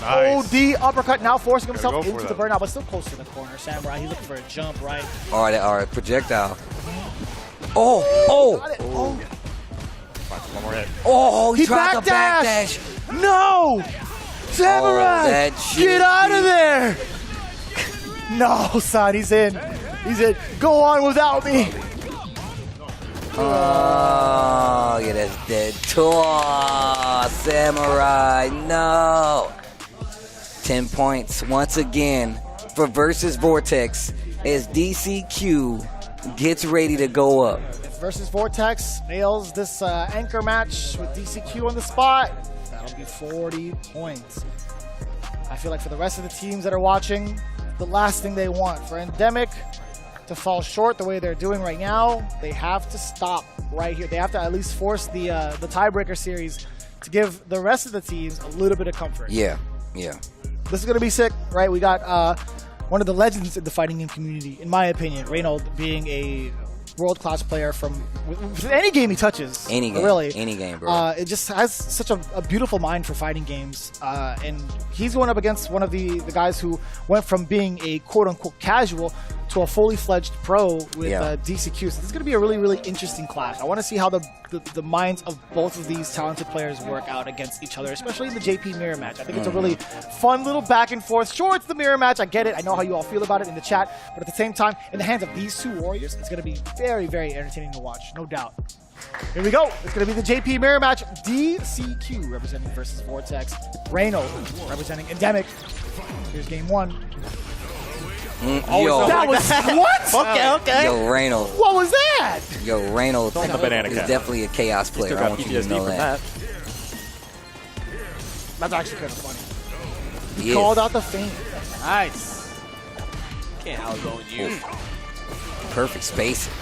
Nice. OD uppercut now forcing himself into the burnout, but still close to the corner. Samurai, he's looking for a jump, right? All right, projectile. Oh. One more hit. Oh, he tried to backdash. backdash. No! Samurai! Get out of there! No, son, he's in. He's in. Go on without me. Oh, yeah, that's dead. Oh, Samurai, no. 10 points once again for versus Vortex as DCQ gets ready to go up. Versus Vortex nails this anchor match with DCQ on the spot. That'll be 40 points. I feel like for the rest of the teams that are watching, the last thing they want for Endemic to fall short the way they're doing right now, they have to stop right here. They have to at least force the tiebreaker series to give the rest of the teams a little bit of comfort. Yeah. This is going to be sick, right? We got one of the legends in the fighting game community, in my opinion, Reynold being a world-class player from any game he touches. Any game, really. Any game, bro. It just has such a beautiful mind for fighting games. And he's going up against one of the guys who went from being a quote-unquote casual to a fully fledged pro with DCQ. So this is going to be a really, really interesting clash. I want to see how the minds of both of these talented players work out against each other, especially in the JP mirror match. I think it's a really fun little back and forth. Sure, it's the mirror match. I get it. I know how you all feel about it in the chat. But at the same time, in the hands of these two warriors, it's going to be very, very entertaining to watch. No doubt. Here we go. It's going to be the JP mirror match. DCQ representing versus Vortex. Reynold representing Endemic. Here's game one. Yo. That was what? Okay. Yo, Reynold. What was that? Yo, Reynold is banana cat. definitely a chaos player. I want you to know that. That's actually kind of funny. He Yes. called out the feint. Nice. Can't outzone you. Perfect spacing.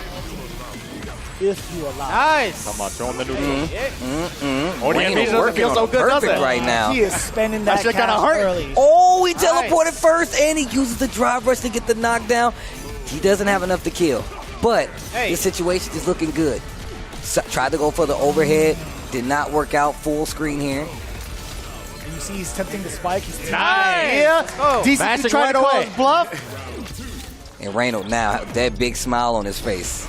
If you allow. Nice. Come on, show him the noodles. Reynold working on perfect right now. He is spending that That shit cash kinda hurt. early. Oh, he teleported first, and he uses the drive rush to get the knockdown. He doesn't have enough to kill, but his situation is looking good. Tried to go for the overhead, did not work out. Full screen here. And you see he's tempting the spike. He's Nice. Yeah. Oh, DCQ trying to call his bluff. And Reynold now, that big smile on his face.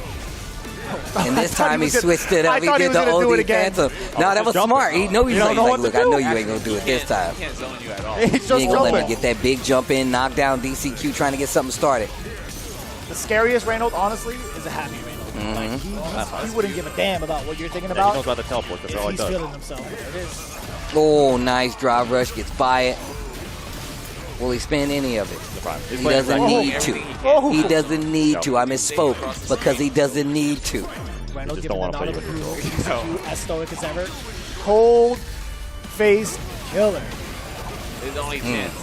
And this time he switched it up. He thought did was the gonna do it OD again. phantom. No, that was smart. He know he's like, look, I know you ain't gonna do it this time. He can't zone you at all. He ain't gonna let me get that big jump in, knock down DCQ, trying to get something started. The scariest Reynold, honestly, is a happy Reynold. Like, he wouldn't give a damn about what you're thinking about. He knows about the teleport. That's all he He's does. feeling himself. There it is. Oh, nice drive rush, gets by it. Will he spend any of it? He doesn't need to. He doesn't need to. I misspoke because he doesn't need to. Reynold giving the nod of approval. As stoic as ever. Cold face killer. His only chance.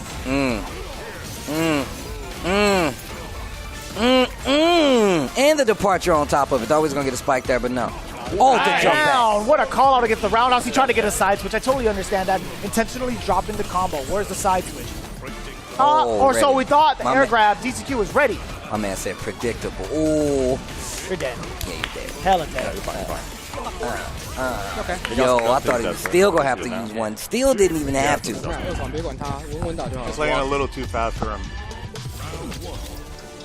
And the departure on top of it. Thought he was going to get a spike there, but no. Oh, the jump back. Down. What a call out against the roundhouse. He tried to get a side switch. I totally understand that. Intentionally dropping the combo. Where's the side switch? Or so we thought. The air grab. DCQ was ready. My man said predictable. Oh. You're dead. Yeah, you're dead. Hella dead. Okay. Yo, I thought he was still going to have to use one. Still didn't even have to. It's playing a little too fast for him.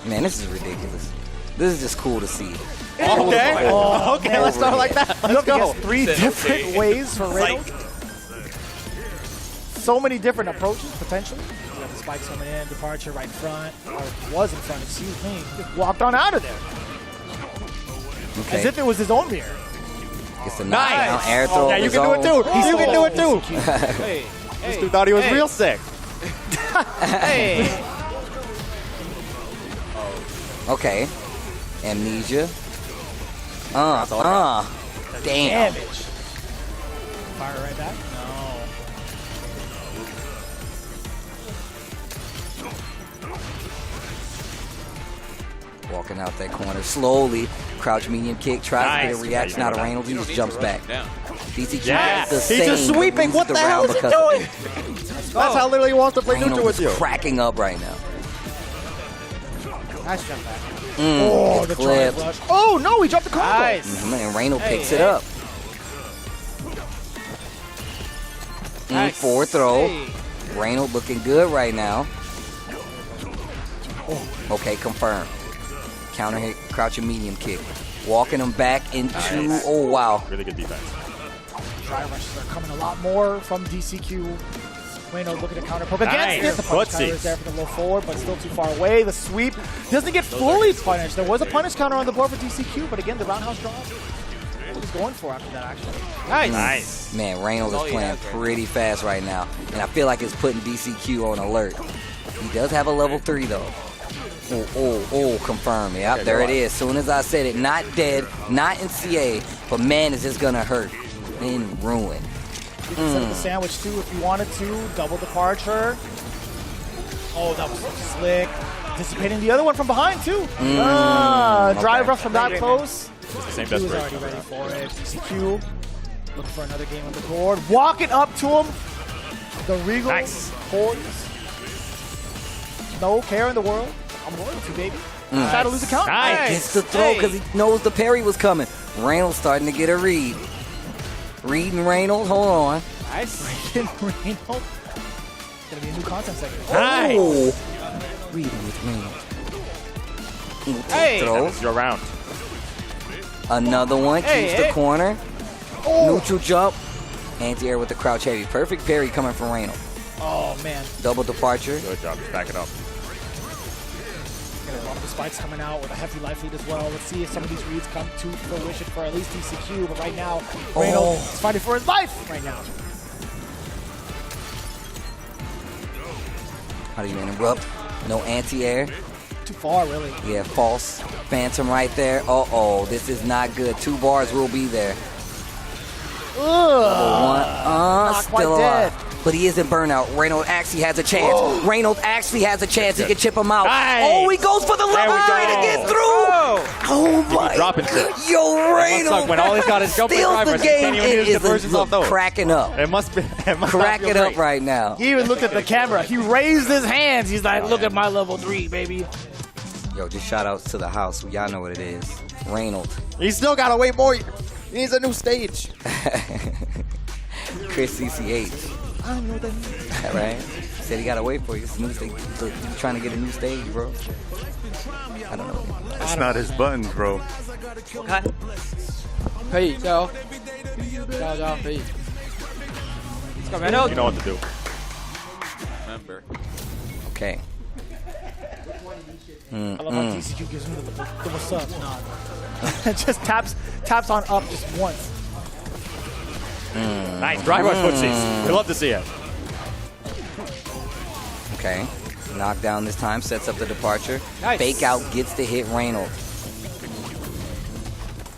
Man, this is ridiculous. This is just cool to see. Okay. Okay, let's start like that. Let's go. 3 different ways for Reynold. So many different approaches, potentially. You got the spikes coming in, departure right in front, or was in front, excuse me. Just walked on out of there. Okay. As if it was his own mirror. Gets the knockdown, air throw. Yeah, you can do it too. You can do it too. This dude thought he was real sick. Hey. Okay. Amnesia. Damn. Damage. Fire right back? No. Walking out that corner slowly. Crouch medium kick. Tries to get a reaction out of Reynold. He just jumps back. DCQ Yes. the He's same. just sweeping. What the hell is he doing? That's how literally he wants to play neutral with you. Cracking up right now. Nice jump back. The clip. Oh, no, he dropped the combo. Nice. Man, Reynold picks it up. Forward throw. Reynold looking good right now. Okay, confirmed. Counter hit, crouching medium kick. Walking him back into, oh wow. Really good defense. Dry rushes are coming a lot more from DCQ. Reynold looking to counter poke against it. The punch counter is there for the low forward, but still too far away. The sweep doesn't get fully punished. There was a punish counter on the board for DCQ, but again, the roundhouse draw. What he's going for after that, actually. Nice. Man, Reynold is playing pretty fast right now, and I feel like it's putting DCQ on alert. He does have a level 3 though. Oh, confirm. Yep, there it is. As soon as I said it, not dead, not in CA, but man, is this gonna hurt. In ruin. You can set up the sandwich too if you wanted to. Double departure. Oh, that was so slick. Anticipating the other one from behind too. Drive rush from that close. Same He was desperation. already ready for it. DCQ looking for another game on the board. Walking up to him. The Regal poise. No care in the world. I'm royalty, baby. Try to lose the count. Gets the throw because he knows the parry was coming. Reynold starting to get a read. Reed and Reynold, hold on. Nice. Reynold. It's going to be a new content segment. Oh. Reading with Reynold. Throw. That's your round. Another one. Keeps the corner. Neutral jump. Anti-air with the crouch heavy. Perfect parry coming from Reynold. Oh, man. Double departure. Good job. Just back it up. Got a lot of the spikes coming out with a hefty life lead as well. Let's see if some of these reads come to fruition for at least DCQ. But right now, Reynold is fighting for his life right now. How do you interrupt? No anti-air. Too far, really. Yeah, false. Phantom right there. Uh-oh, this is not good. 2 bars will be there. Not Still quite alive. dead. But he isn't burnout. Reynold actually has a chance. Reynold actually has a chance. He can chip him out. Oh, he goes for the level 3 to get through. Oh my God. Yo, Reynold. When all he's got is jumping steals drivers, the game. he can't even It use is conversions off those. cracking up. It must be. Crack it up right now. He even looked at the camera. He raised his hands. He's like, look at my level 3, baby. Yo, just shout outs to the house. Y'all know what it is. Reynold. He's still got to wait more. He needs a new stage. Chris CCH. I know that. Right? Said he got to wait for you. It's a new stage. Look, he's trying to get a new stage, bro. I don't know. That's not his buttons, bro. 可以加油，加油加油，可以。Let's go, Reynold. You know what to do. Remember. Okay. I love how DCQ gives me the what's up nod. Just taps on up just once. Nice dry rush footsies. We love to see it. Okay. Knockdown this time, sets up the departure. Nice. Fake out, gets the hit Reynold.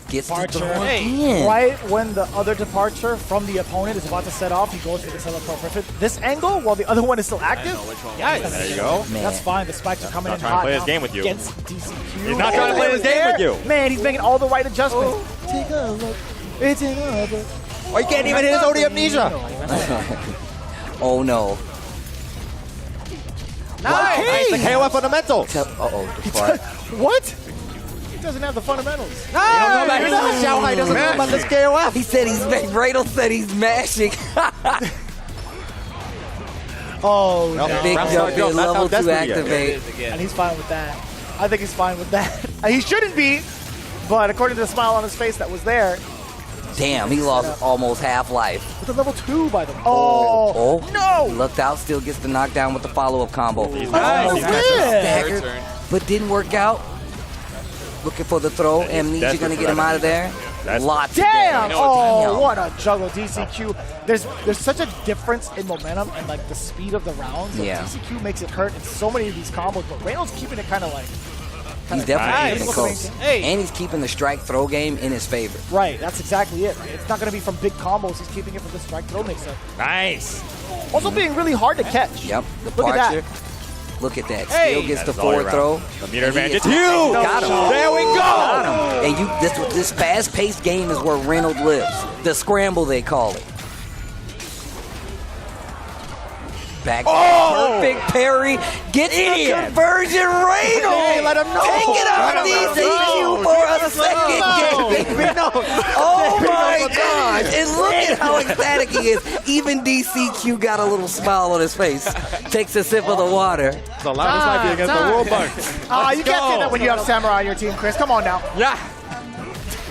Gets the Departure. throw again. Right when the other departure from the opponent is about to set off, he goes for the SFL Pro this angle while the other one is still active. Yes. There you go. Man. That's fine. The spikes are coming in Not trying to hot play now his game with you. against DCQ. He's not trying to play his game with you. Man, he's making all the right adjustments. Take a look. It's another. Oh, he can't even hit his OD amnesia. Oh no. Nice. The KOF fundamental. Depart. What? He doesn't have the fundamentals. Xiaohai doesn't know about this KOF. He said he's Reynold said he's mashing. Oh, no. Big jump in, level 2 activate. And he's fine with that. I think he's fine with that. He shouldn't be, but according to the smile on his face that was there. Damn, he lost almost half life. With a level 2 by the way. Oh, no! Looked out, still gets the knockdown with the follow-up combo. Nice. Staggered, but didn't work out. Looking for the throw. Amnesia gonna get him out of there. Lots. Damn! Oh, Damn. what a juggle, DCQ. There's such a difference in momentum and like the speed of the rounds. That Yeah. DCQ makes it hurt in so many of these combos, but Reynold's keeping it kind of like. He's definitely keeping it close. Hey. And he's keeping the strike throw game in his favor. Right, that's exactly it. Right? It's not going to be from big combos. He's keeping it from the strike throw mix-up. Nice. Also being really hard to catch. Yep. Look at Departure. that. Look at that. Hey. Still gets the That's all forward around. throw. The meter And he advantage. is- Huge. Got him. There we go. Got him. And this fast-paced game is where Reynold lives. The scramble, they call it. Back. Perfect parry. Gets the conversion. Reynold. Hey, let him know. Take it off DCQ for a second game. Oh my gosh. And look at how ecstatic he is. Even DCQ got a little smile on his face. Takes a sip of the water. The loudest might be against the world bugs. You can't say that when you have Samurai on your team, Chris. Come on now. Yeah.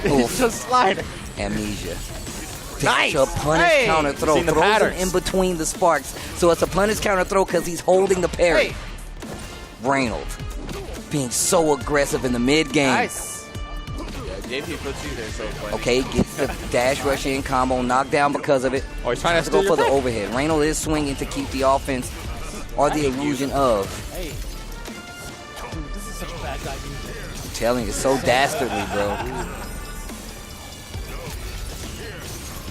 He's just sliding. Amnesia. Nice. A punish counter throw. Seen the Throws him patterns. in between the sparks. So it's a punish counter throw because he's holding the parry. Reynold being so aggressive in the mid game. Nice. Yeah, JP puts you there so funny. Okay, gets the dash rush in combo, knockdown because of it. Oh, he's trying to go steal for your the pick. overhead. Reynold is swinging to keep the offense or the illusion of. Hey. Dude, this is such a bad guy, dude. I'm telling you, it's so dastardly, bro.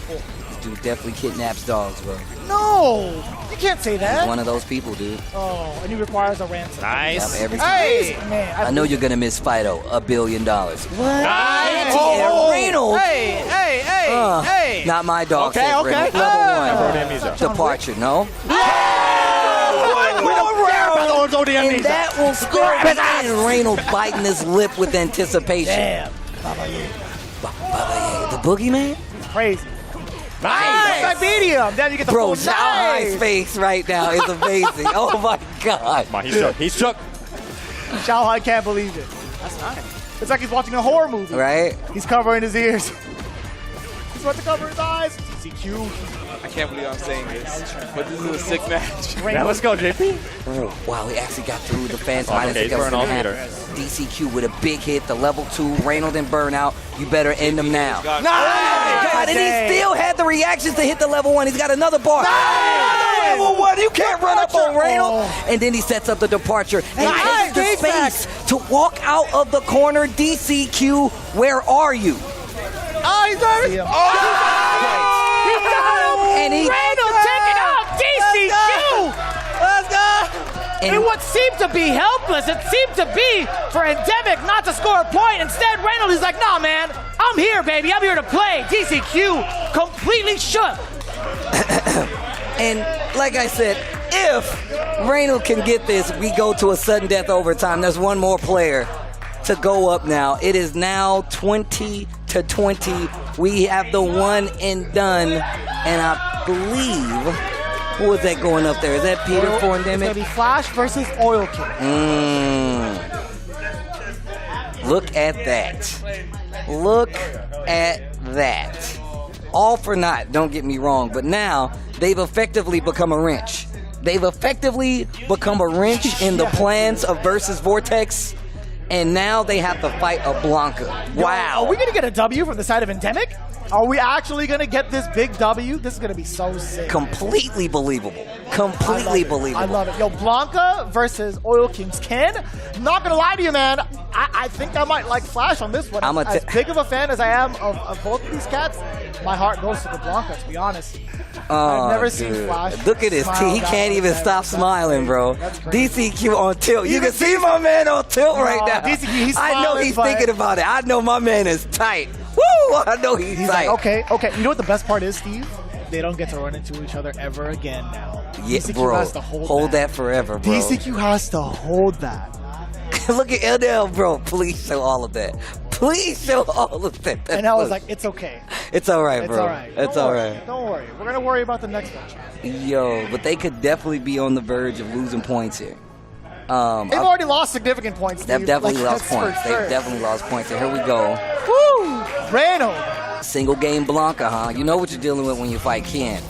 This dude definitely kidnaps dogs, bro. No! You can't say that. He's one of those people, dude. Oh, and he requires a ransom. Nice. Yep, every time. Hey! Man, I know you're gonna miss Fido $1 billion. What? Nice. And Reynold. Hey! Hey! Not my dog. Okay, said okay. Reynold. I've Level heard 1. amnesia. Departure, no? We don't care about those OD And amnesia. that will score it. And Reynold biting his lip with anticipation. Damn. The boogeyman? Crazy. Nice. I beat him. Then you get the Bro, full Xiaohai's nice. face right now is amazing. Oh my god. Come on, he's shook. He's shook. Xiaohai can't believe it. That's nice. It's like he's watching a horror movie. Right? He's covering his ears. He's about to cover his eyes. DCQ. I can't believe I'm saying this, but this is a sick match. Now let's go, JP. Oh, wow, he actually got through the fence. Oh, Minus okay, the he's burning all half. meter. DCQ with a big hit, the level 2, Reynold and burnout. You better end him now. Nice! God, and he still had the reactions to hit the level 1. He's got another bar. Another level 1. You can't run up on Reynold. And then he sets up the departure and takes the space to walk out of the corner. DCQ, where are you? Oh, he's nervous. He got him. And he Reynold taking out DCQ. Let's go. And what seemed to be helpless, it seemed to be for Endemic not to score a point. Instead, Reynold is like, nah, man, I'm here, baby. I'm here to play. DCQ completely shook. And like I said, if Reynold can get this, we go to a sudden death overtime. There's one more player to go up now. It is now 20-20. We have the one and done, and I believe Who is that going up there? Is that Peter for It's Endemic? gonna be Flash versus Oil King. Look at that. Look at that. All for naught, don't get me wrong, but now they've effectively become a wrench. They've effectively become a wrench in the plans of versus Vortex, and now they have to fight a Blanca. Wow. Are we gonna get a W from the side of Endemic? Are we actually gonna get this big W? This is gonna be so sick. Completely believable. Completely believable. I love it. Yo, Blanca versus Oil King's Ken. Not gonna lie to you, man. I think I might like Flash on this one. As big of a fan as I am of both of these cats, my heart goes to the Blanca, to be honest. I've never seen Flash. Look at his teeth. He can't even stop smiling, bro. DCQ on tilt. You can see my man on tilt right now. DCQ, he's I know he's thinking about it. I know my man is tight. Woo! I know he's tight. Like, okay. You know what the best part is, Steve? They don't get to run into each other ever again now. Yeah, DCQ bro. has to hold that forever, bro. DCQ has to hold that. Look at LDL, bro. Please show all of that. Please show all of that. And I was like, it's okay. It's all right, bro. It's all right. It's all right. Don't worry. We're going to worry about the next match. Yo, but they could definitely be on the verge of losing points here. They've already lost significant points, Steve. They've definitely lost that's for points. sure. They've definitely lost points. And here we go. Woo! Reynold. Single game Blanca, huh? You know what you're dealing with when you fight Ken.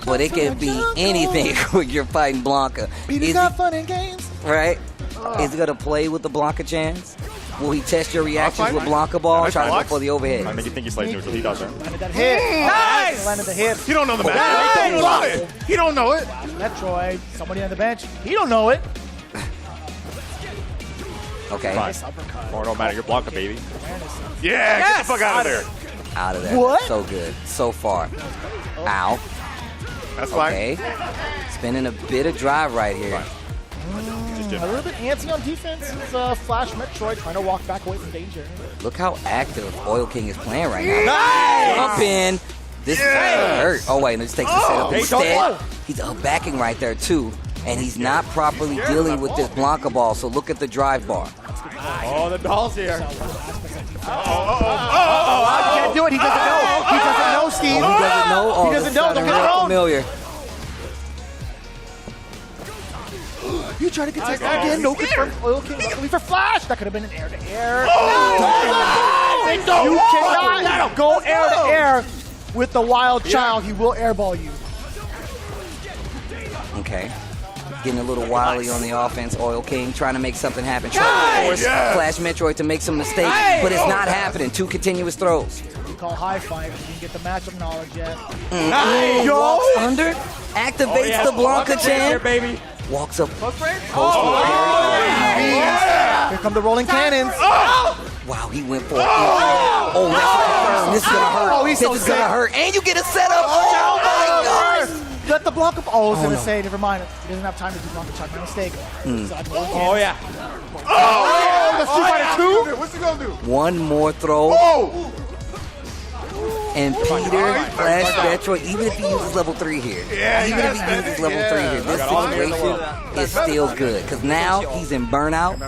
But it can be anything when you're fighting Blanca. He's got fun in games. Right? Is he going to play with the Blanca chance? Will he test your reactions with Blanca ball? Try to go for the overhead. I make you think he's like neutral. He does, right? Landed that hit. Nice! Landed the hit. He don't know the match. He don't know it. He don't know it. Metroid. Somebody on the bench. He don't know it. Okay. Nice uppercut. Or no matter, you're Blanca, baby. Yeah, get the fuck out of there. Out of there. What? So good. So far. Ow. That's fine. Okay. Spinning a bit of drive right here. A little bit antsy on defense. It's Flash Metroid trying to walk back away from danger. Look how active Oil King is playing right now. Nice! Jump in. This is gonna hurt. Oh wait, let's take the setup instead. He's backing right there too, and he's not properly dealing with this Blanca ball. So look at the drive bar. Oh, the doll's here. He can't do it. He doesn't know. He doesn't know, Steve. He doesn't know. Oh, He doesn't know. Don't get real thrown. familiar. You try to get taken again. No good from Oil King. Luckily for Flash. That could have been an air-to-air. You cannot go air-to-air with the wild child. He will airball you. Okay. Getting a little wily on the offense. Oil King trying to make something happen. Trying to force Flash Metroid to make some mistakes, but it's not happening. 2 continuous throws. You call high five. You didn't get the matchup knowledge yet. Yo! Walks under. Activates the Blanca chance. Baby. Walks up. Here come the rolling cannons. Wow, he went for it. Oh, that's this is gonna hurt. Oh, he's so this is gonna sick. hurt. And you get a setup. Oh my gosh. Let the Blanca. Oh, I was gonna say, never mind. He doesn't have time to do Blanca check. My mistake. Oh, yeah. Oh, the Street Fighter 2. What's he gonna do? One more throw. Oh! And Peter, Flash Metroid, even if he uses level 3 here, even if he uses level 3 here, this situation is still good. Because now he's in burnout,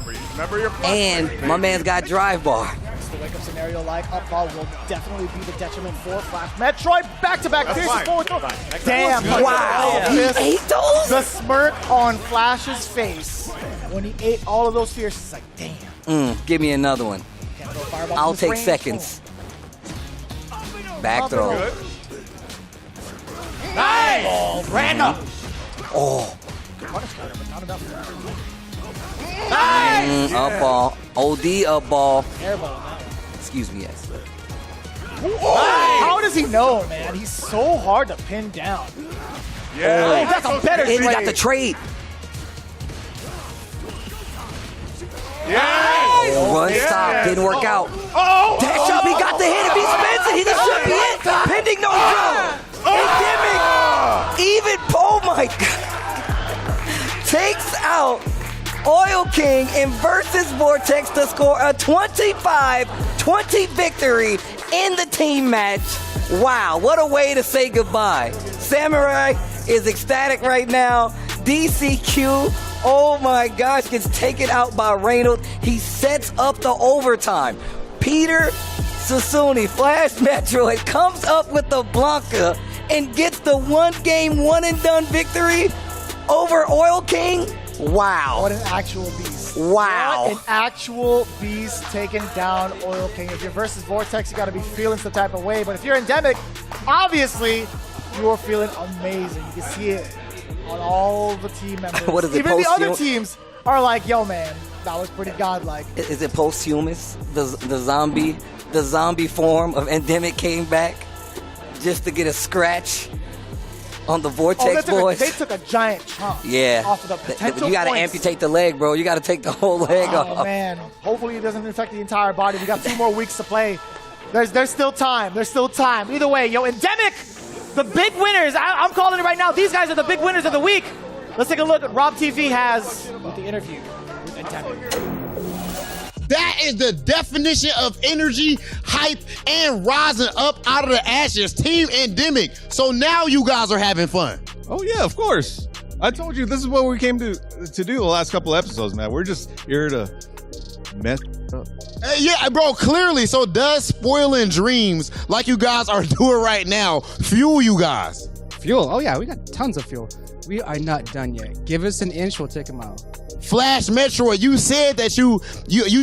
and my man's got drive bar. The wake-up scenario like up ball will definitely be the detriment for Flash Metroid. Back-to-back piercing forward throw. Damn. Wow. He ate those? The smirk on Flash's face when he ate all of those fears. It's like, damn. Give me another one. I'll take seconds. Back throw. Nice! Random. Oh. Not enough. Nice! Up ball. OD up ball. Airball. Excuse me, yes. How does he know, man? He's so hard to pin down. Yeah. Oh, that's a better And he got trade. the trade. Yes! Run stop. Didn't work out. Oh! Dash up. He got the hit. If he spins it, he should be it. Pending no throw. Endemic. Even. Oh my God. Takes out Oil King in versus Vortex to score a 25-20 victory in the team match. Wow, what a way to say goodbye. Samurai is ecstatic right now. DCQ, oh my gosh, gets taken out by Reynold. He sets up the overtime. Peter Susuni, Flash Metroid, comes up with the Blanca and gets the one-game, one-and-done victory over Oil King? Wow. What an actual beast. Wow. What an actual beast taking down Oil King. If you're versus Vortex, you got to be feeling some type of way. But if you're Endemic, obviously, you are feeling amazing. You can see it on all the team members. What is it, even the other teams are like, yo, man, that was pretty godlike. Is it posthumous? The zombie form of Endemic came back just to get a scratch on the Vortex boys? They took a giant chunk off of the potential You got to points. amputate the leg, bro. You got to take the whole leg off. Oh, man. Hopefully it doesn't affect the entire body. We got 2 more weeks to play. There's still time. There's still time. Either way, yo, Endemic, the big winners. I'm calling it right now. These guys are the big winners of the week. Let's take a look at RobTV has with the interview with Endemic. That is the definition of energy, hype, and rising up out of the ashes. Team Endemic. So now you guys are having fun. Oh, yeah, of course. I told you this is what we came to do the last couple episodes, man. We're just here to mess up. Yeah, bro, clearly. So does spoiling dreams like you guys are doing right now fuel you guys? Fuel? Oh, yeah, we got tons of fuel. We are not done yet. Give us an inch, we'll take a mile. Flash Metroid, you said that you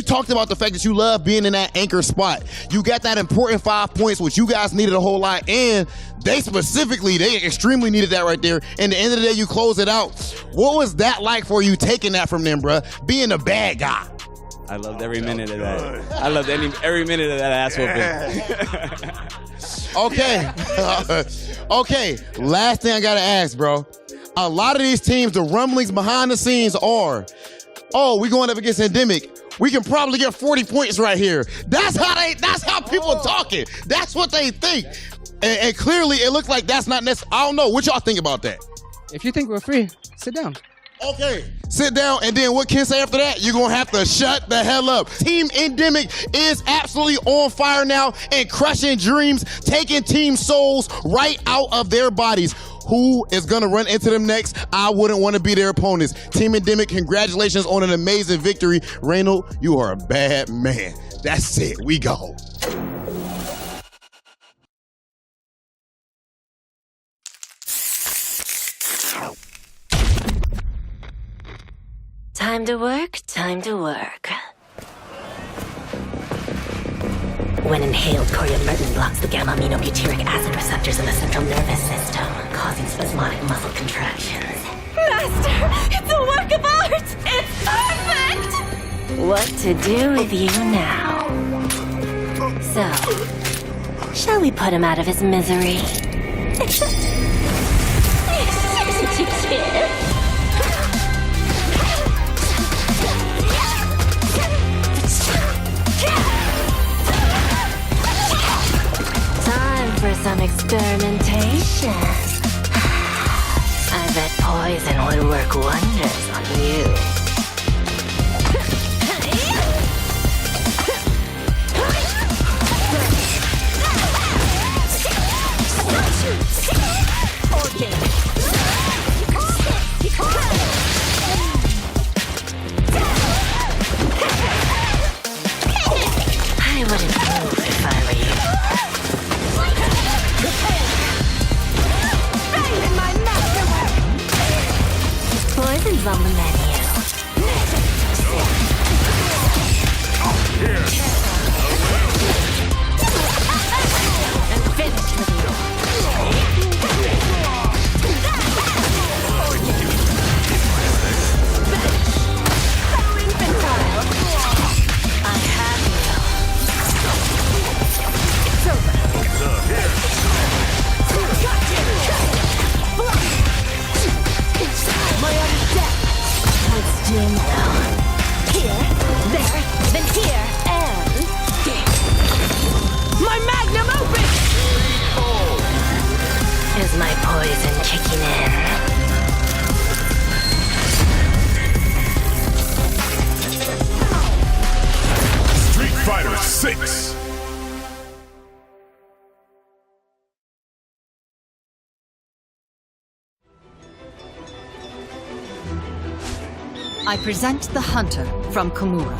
talked about the fact that you love being in that anchor spot. You got that important 5 points, which you guys needed a whole lot, and they extremely needed that right there. And at the end of the day, you close it out. What was that like for you taking that from them, bruh? Being a bad guy. I loved every minute of that. I loved every minute of that ass whooping. Okay, last thing I gotta ask, bro. A lot of these teams, the rumblings behind the scenes are, oh, we're going up against Endemic. We can probably get 40 points right here. That's how people talking. That's what they think. And clearly it looks like that's not necessary. I don't know. What y'all think about that? If you think we're free, sit down. Okay, sit down, and then what Ken say after that? You're gonna have to shut the hell up. Team Endemic is absolutely on fire now and crushing dreams, taking team souls right out of their bodies. Who is gonna run into them next? I wouldn't want to be their opponents. Team Endemic, congratulations on an amazing victory. Reynold, you are a bad man. That's it, we go. Time to work, time to work. When inhaled, coriamyrtin blocks the gamma-aminobutyric acid receptors in the central nervous system, causing spasmodic muscle contractions. Master, it's a work of art! It's perfect! What to do with you now? So, shall we put him out of his misery? Time for some experimentation. I bet poison would work wonders on you. I wouldn't move if I were you. Poison's on the menu. I'm finished with you. I have you. It's over. My art is death. Let's do now. Here, there, then here, and my magnum opus! Is my poison kicking in? Street Fighter 6. I present the Hunter from Komura.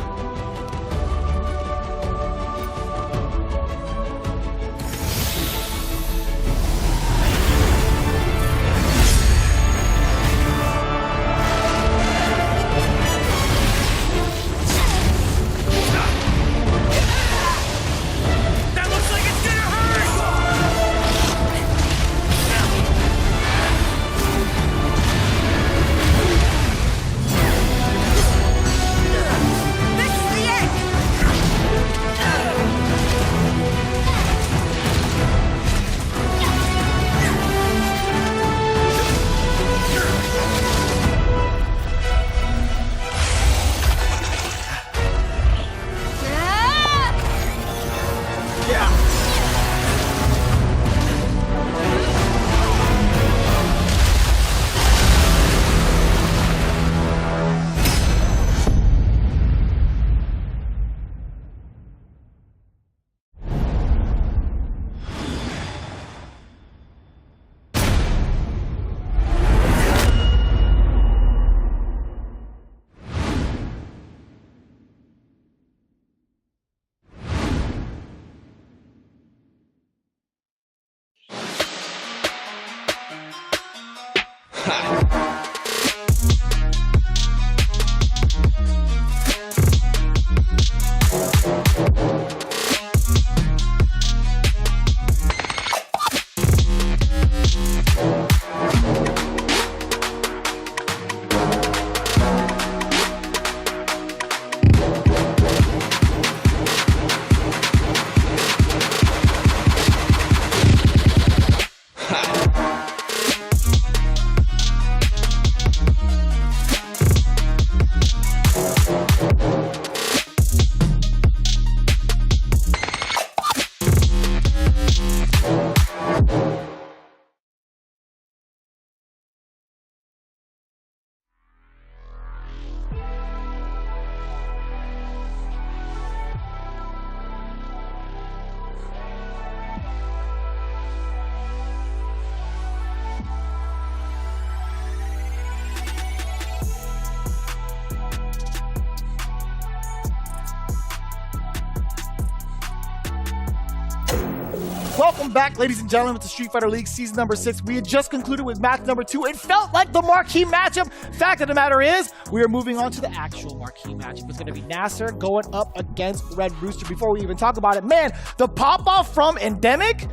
Welcome back, ladies and gentlemen, to Street Fighter League Season number 6. We had just concluded with match number 2. It felt like the marquee matchup. Fact of the matter is, we are moving on to the actual marquee matchup. It's going to be NasR going up against Red Rooster. Before we even talk about it, man, the pop-off from Endemic,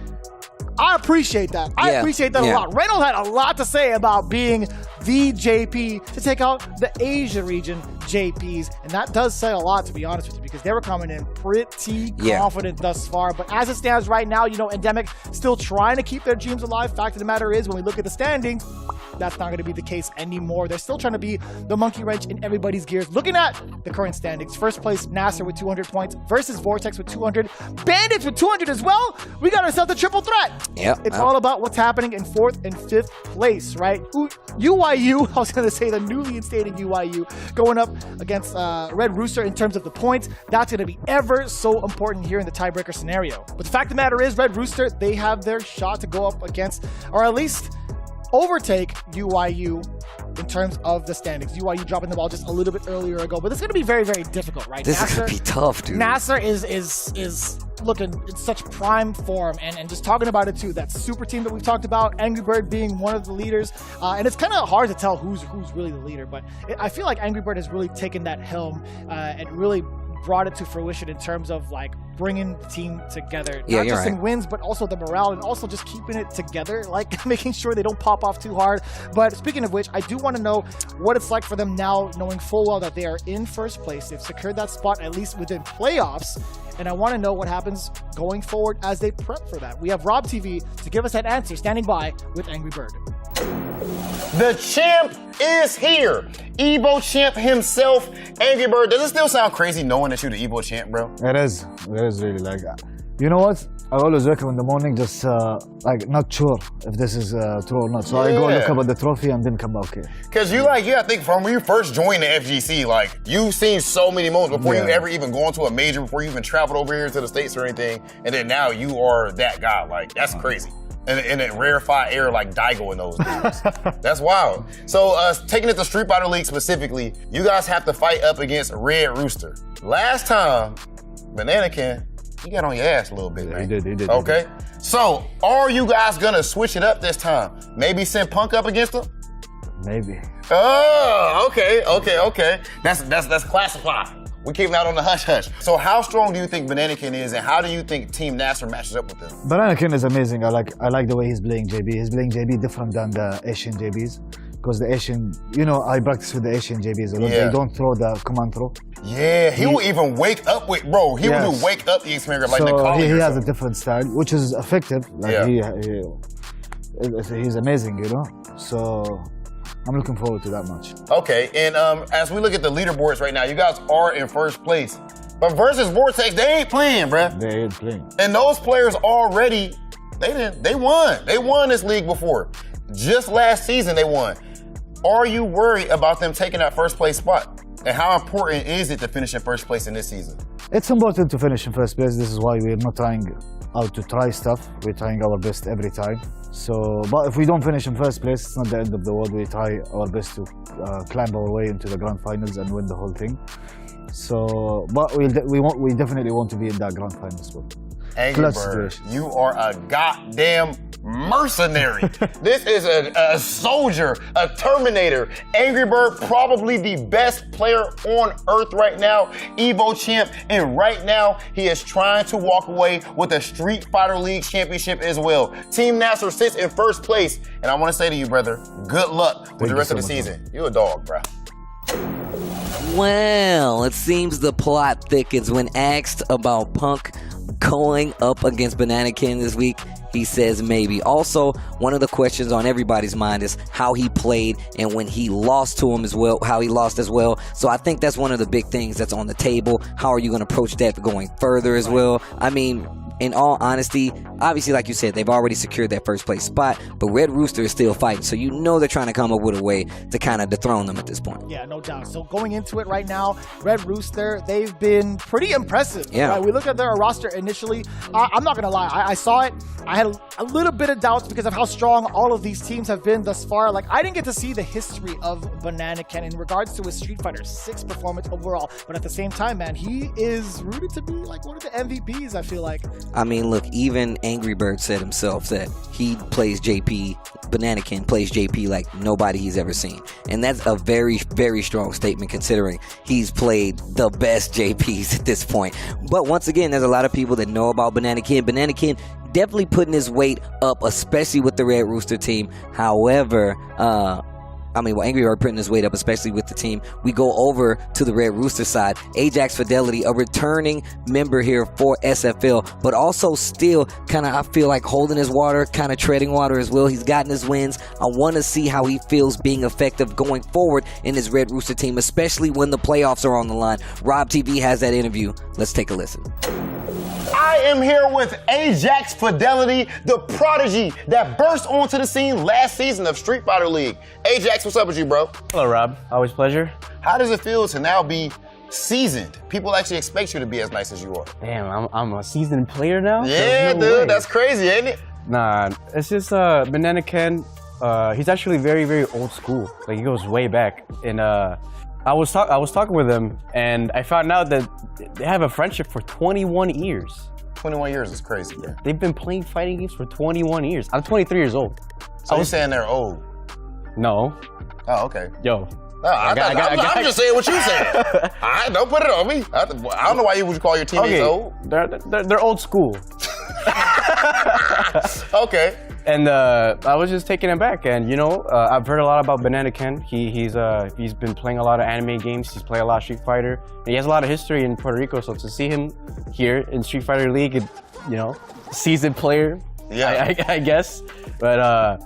I appreciate that. I appreciate that a lot. Reynold had a lot to say about being the JP to take out the Asia region JPs, and that does say a lot, to be honest with you, because they were coming in pretty confident thus far. But as it stands right now, you know, Endemic still trying to keep their dreams alive. Fact of the matter is, when we look at the standings, that's not going to be the case anymore. They're still trying to be the monkey wrench in everybody's gears. Looking at the current standings, first place NasR with 200 points versus Vortex with 200, Bandits with 200 as well. We got ourselves a triple threat. It's all about what's happening in 4th and 5th place, right? UYU, I was going to say the newly instated UYU, going up against Red Rooster in terms of the points. That's going to be ever so important here in the tiebreaker scenario. But the fact of the matter is, Red Rooster, they have their shot to go up against, or at least overtake UYU in terms of the standings. UYU dropping the ball just a little bit earlier ago, but it's going to be very, very difficult, right? This is going to be tough, dude. NasR is looking in such prime form, and just talking about it too, that super team that we've talked about, Angry Bird being one of the leaders, and it's kind of hard to tell who's really the leader, but I feel like Angry Bird has really taken that helm and really brought it to fruition in terms of like bringing the team together, not just in wins, but also the morale, and also just keeping it together, like making sure they don't pop off too hard. But speaking of which, I do want to know what it's like for them now, knowing full well that they are in first place. They've secured that spot at least within playoffs, and I want to know what happens going forward as they prep for that. We have RobTV to give us that answer, standing by with Angry Bird. The champ is here. Evo champ himself, Angry Bird. Does it still sound crazy knowing that you're the Evo champ, bro? It is really like, you know what? I always wake up in the morning just like not sure if this is true or not. So I go look up at the trophy and then come back here. Cause you like, I think from when you first joined the FGC, like you've seen so many moments before you ever even gone to a major, before you even traveled over here to the States or anything. And then now you are that guy. Like that's crazy. In a rarefied air like Daigo in those days. That's wild. So taking it to Street Fighter League specifically, you guys have to fight up against Red Rooster. Last time, Bananakin, he got on your ass a little bit, man. He did. Okay. So are you guys gonna switch it up this time? Maybe send Punk up against him? Maybe. Oh, okay. That's classified. We keep that on the hush-hush. So how strong do you think Bananakin is, and how do you think Team NasR matches up with them? Bananakin is amazing. I like the way he's playing JB. He's playing JB different than the Asian JBs. Because the Asian, you know, I practice with the Asian JBs a lot. They don't throw the command throw. Yeah, he will even wake up with, bro, he will do wake up the experience like so he has a different style, which is effective. Like he's amazing, you know? So I'm looking forward to that match. Okay, and as we look at the leaderboards right now, you guys are in first place. But versus Vortex, they ain't playing, bruh. They ain't playing. And those players already, they won. They won this league before. Just last season they won. Are you worried about them taking that first place spot? And how important is it to finish in first place in this season? It's important to finish in first place. This is why we're not trying out to try stuff. We're trying our best every time. So, but if we don't finish in first place, it's not the end of the world. We try our best to climb our way into the grand finals and win the whole thing. So, but we definitely want to be in that grand final spot. Angry Bird, you are a goddamn mercenary. This is a soldier, a Terminator. Angry Bird, probably the best player on earth right now, Evo champ, and right now he is trying to walk away with a Street Fighter League championship as well. Team NasR sits in first place, and I want to say to you, brother, good luck with the rest of the season. You a dog, bro. Well, it seems the plot thickens. When asked about Punk going up against Bananakin this week, he says maybe. Also, one of the questions on everybody's mind is how he played and when he lost to him as well, how he lost as well. So I think that's one of the big things that's on the table. How are you going to approach that going further as well? I mean, in all honesty, obviously, like you said, they've already secured that first place spot, but Red Rooster is still fighting, so you know they're trying to come up with a way to kind of dethrone them at this point. Yeah, no doubt. So going into it right now, Red Rooster, they've been pretty impressive. Yeah. Right? We looked at their roster initially. I'm not going to lie. I saw it. I had a little bit of doubts because of how strong all of these teams have been thus far. Like, I didn't get to see the history of Bananakin in regards to his Street Fighter 6 performance overall, but at the same time, man, he is rooted to be like one of the MVPs, I feel like. I mean, look, even Angry Bird said himself that he plays JP, Bananakin plays JP like nobody he's ever seen. And that's a very, very strong statement considering he's played the best JPs at this point. But once again, there's a lot of people that know about Bananakin. Bananakin definitely putting his weight up, especially with the Red Rooster team. However, Angry Bird putting his weight up, especially with the team. We go over to the Red Rooster side. Ajax Fidelity, a returning member here for SFL, but also still kind of, I feel like, holding his water, kind of treading water as well. He's gotten his wins. I want to see how he feels being effective going forward in his Red Rooster team, especially when the playoffs are on the line. RobTV has that interview. Let's take a listen. I am here with Ajax Fidelity, the prodigy that burst onto the scene last season of Street Fighter League. Ajax, what's up with you, bro? Hello, Rob. Always a pleasure. How does it feel to now be seasoned? People actually expect you to be as nice as you are. Damn, I'm a seasoned player now? Yeah, no dude, way. that's crazy, ain't it? Nah, it's just Bananakin. He's actually very, very old school. Like, he goes way back. And I was talking with him, and I found out that they have a friendship for 21 years. 21 years is crazy, bro. They've been playing fighting games for 21 years. I'm 23 years old. So you're saying they're old? No. Oh, okay. Yo. No, I'm just saying what you saying. All right, don't put it on me. I don't know why you would call your teammates old. They're old school. Okay. And I was just taking him back, and I've heard a lot about Bananakin. He's been playing a lot of anime games. He's played a lot of Street Fighter. He has a lot of history in Puerto Rico, so to see him here in Street Fighter League, seasoned player, yeah, I guess. But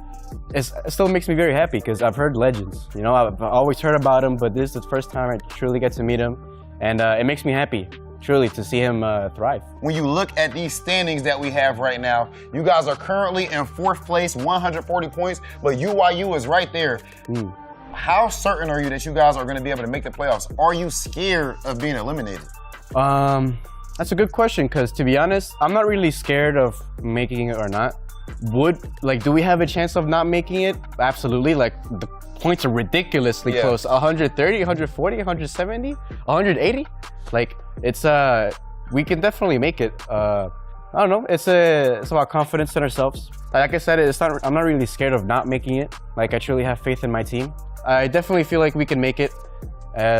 it still makes me very happy because I've heard legends. I've always heard about him, but this is the first time I truly get to meet him, and it makes me happy. Truly, to see him thrive. When you look at these standings that we have right now, you guys are currently in 4th place, 140 points, but UYU is right there. How certain are you that you guys are going to be able to make the playoffs? Are you scared of being eliminated? That's a good question, because to be honest, I'm not really scared of making it or not. Do we have a chance of not making it? Absolutely. Like, the points are ridiculously close. 130, 140, 170, 180. Like, it's we can definitely make it. I don't know. It's about confidence in ourselves. Like I said, I'm not really scared of not making it. Like, I truly have faith in my team. I definitely feel like we can make it.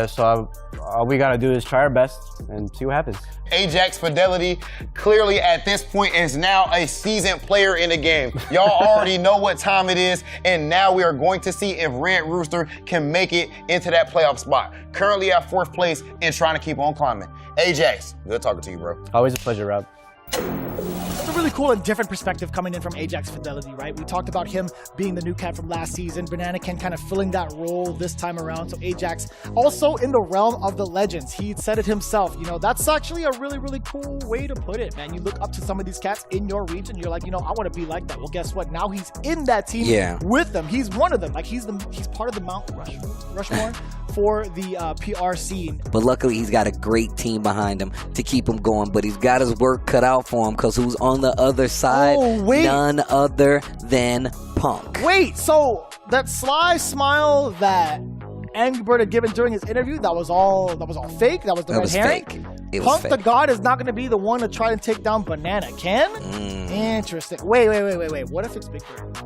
So all we gotta do is try our best and see what happens. Ajax Fidelity clearly at this point is now a seasoned player in the game. Y'all already know what time it is, and now we are going to see if Red Rooster can make it into that playoff spot. Currently at 4th place and trying to keep on climbing. Ajax, good talking to you, bro. Always a pleasure, Rob. It's a really cool and different perspective coming in from Ajax Fidelity, right? We talked about him being the new cat from last season, Bananakin kind of filling that role this time around. So Ajax also in the realm of the legends. He said it himself, that's actually a really, really cool way to put it, man. You look up to some of these cats in your region, you're like, I want to be like that. Well, guess what? Now he's in that team with them. He's one of them. Like, he's part of the Mount Rushmore for the PR scene. But luckily, he's got a great team behind him to keep him going. But he's got his work cut out for him because who's on the other side? None other than Punk. Wait, so that sly smile that Angry Bird had given during his interview, that was all fake? That was the red herring? Fake. Punk the God is not going to be the one to try and take down Banana. Can? Interesting. Wait. What if it's Big Bird?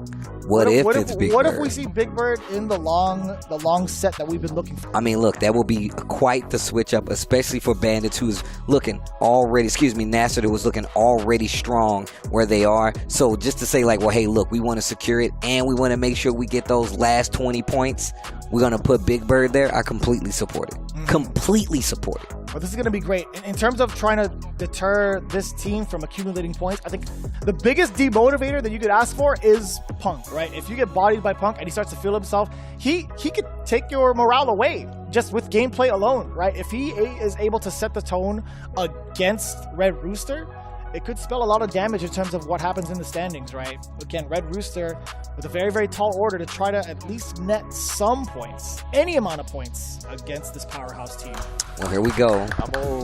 What if it's Big Bird? What if we see Big Bird in the long set that we've been looking for? I mean, look, that will be quite the switch up, especially for Bandits, who's looking already, NasR, that was looking already strong where they are. So just to say like, well, hey, look, we want to secure it and we want to make sure we get those last 20 points. We're going to put Big Bird there. I completely support it. Completely support it. But this is going to be great. In terms of trying to deter this team from accumulating points, I think the biggest demotivator that you could ask for is Punk, right? If you get bodied by Punk and he starts to feel himself, he could take your morale away just with gameplay alone, right? If he is able to set the tone against Red Rooster, it could spell a lot of damage in terms of what happens in the standings, right? Again, Red Rooster with a very, very tall order to try to at least net some points, any amount of points against this powerhouse team. Well, here we go.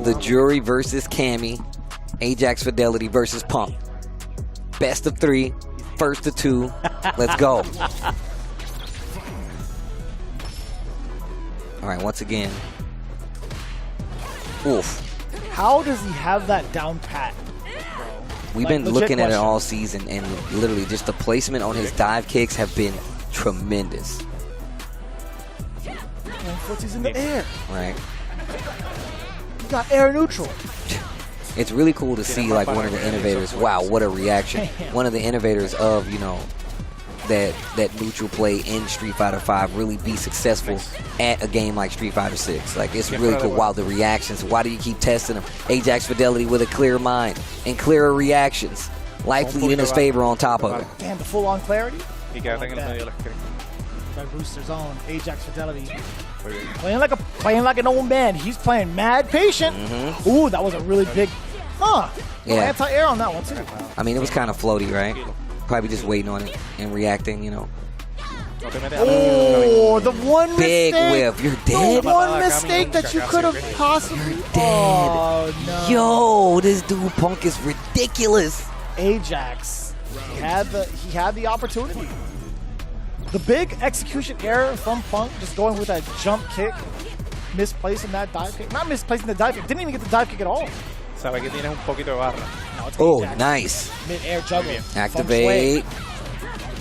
The Jury versus Cammy. Ajax Fidelity versus Punk. Best of 3, first of 2. Let's go. All right, once again. Oof. How does he have that down pat? We've been looking at it all season, and literally just the placement on his dive kicks have been tremendous. And footy's in the air. Right. You got air neutral. It's really cool to see like one of the innovators. Wow, what a reaction! One of the innovators of that neutral play in Street Fighter V really be successful at a game like Street Fighter 6. Like, it's really cool. Wow, the reactions. Why do you keep testing them? Ajax Fidelity with a clear mind and clearer reactions. Likely in his favor on top of it. Damn, the full-on clarity. Red Rooster's own Ajax Fidelity. Playing like an old man. He's playing mad patient. Ooh, that was a really big, yeah. Anti-air on that one too. I mean, it was kind of floaty, right? Probably just waiting on it and reacting, Oh, the one big mistake. whiff. You're dead. The one mistake that you could have possibly. Dead. Oh, no. Yo, this dude Punk is ridiculous. Ajax. He had the opportunity. The big execution error from Punk, just going with that jump kick, misplacing that dive kick. Not misplacing the dive kick. Didn't even get the dive kick at all. Sabe que tienes un poquito de barra. Oh, nice. Mid-air juggle. Activate.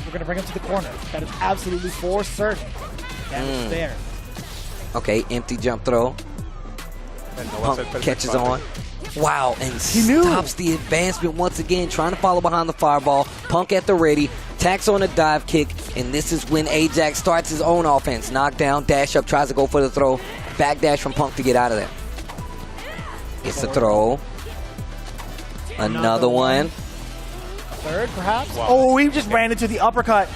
We're going to bring him to the corner. That is absolutely for certain. Damage there. Okay, empty jump throw. Punk catches on. Wow, and stops the advancement once again, trying to follow behind the fireball. Punk at the ready, tacks on a dive kick, and this is when Ajax starts his own offense. Knockdown, dash up, tries to go for the throw. Backdash from Punk to get out of there. It's a throw. Another one. Third, perhaps? Wow. Oh, we just ran into the uppercut.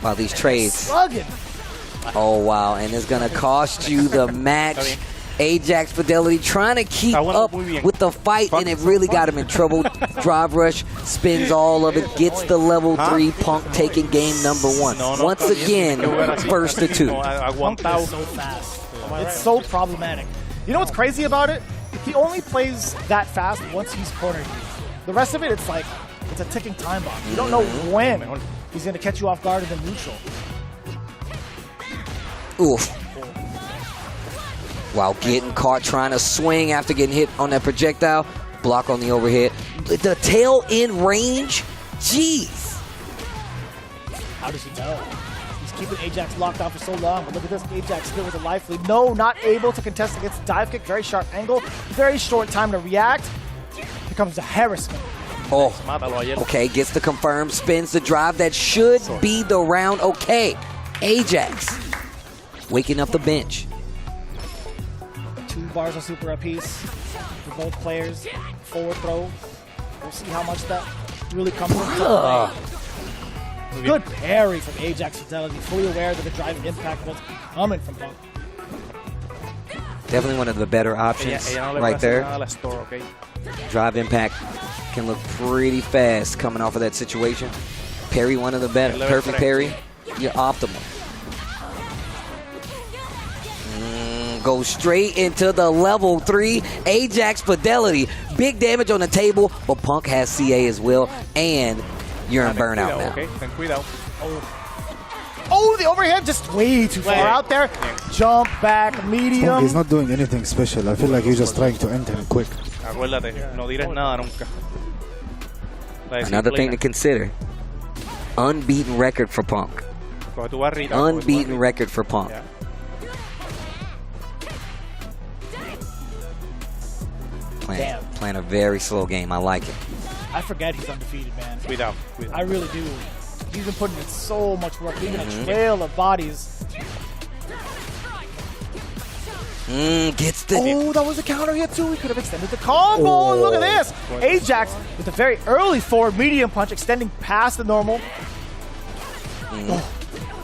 Wow, these trades. Slugging. Oh, wow, and it's going to cost you the match. Ajax Fidelity trying to keep up with the fight, and it really got him in trouble. Drive rush, spins all of it, gets the level 3. Punk taking game number 1. Once again, first to 2. Punk is so fast. It's so problematic. You know what's crazy about it? He only plays that fast once he's cornered you. The rest of it, it's like, it's a ticking time bomb. You don't know when he's going to catch you off guard in the neutral. Oof. Wow, getting caught trying to swing after getting hit on that projectile. Block on the overhead. The tail in range? Jeez. How does he know? He's keeping Ajax locked down for so long, but look at this. Ajax still with a life lead. No, not able to contest against dive kick. Very sharp angle. Very short time to react. Here comes the harassment. Oh, okay, gets the confirm, spins the drive. That should be the round. Okay, Ajax waking up the bench. 2 bars of super apiece for both players. Forward throw. We'll see how much that really comes into play. Good parry from Ajax Fidelity. Fully aware that the drive impact was coming from Punk. Definitely one of the better options right there. Drive impact can look pretty fast coming off of that situation. Parry, one of the better. Perfect parry. You're optimal. Goes straight into the level 3. Ajax Fidelity. Big damage on the table, but Punk has CA as well. And you're in burnout now. Oh, the overhead just way too far out there. Jump back, medium. He's not doing anything special. I feel like he's just trying to end him quick. Acuérdate, no dirás nada nunca. Another thing to consider. Unbeaten record for Punk. Unbeaten record for Punk. Playing a very slow game. I like it. I forget he's undefeated, man. Cuidado. I really do. He's been putting in so much work, leaving a trail of bodies. Gets the... Oh, that was a counter hit too. We could have extended the combo. Look at this. Ajax with a very early forward medium punch, extending past the normal.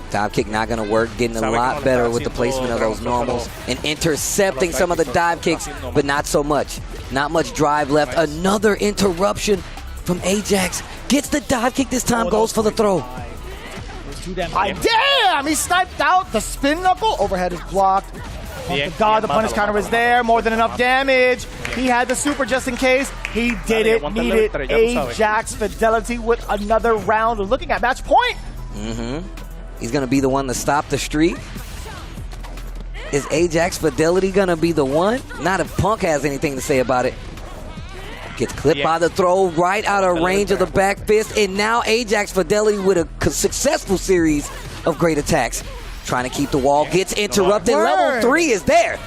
Dive kick not going to work. Getting a lot better with the placement of those normals and intercepting some of the dive kicks, but not so much. Not much drive left. Another interruption from Ajax. Gets the dive kick this time, goes for the throw. Too damn high. Damn! He sniped out the spin knuckle. Overhead is blocked. God, the punish counter was there. More than enough damage. He had the super just in case. He didn't need it. Ajax Fidelity with another round. Looking at match point. He's going to be the one to stop the streak. Is Ajax Fidelity going to be the one? Not if Punk has anything to say about it. Gets clipped by the throw right out of range of the back fist. And now Ajax Fidelity with a successful series of great attacks. Trying to keep the wall. Gets interrupted. Level 3 is there.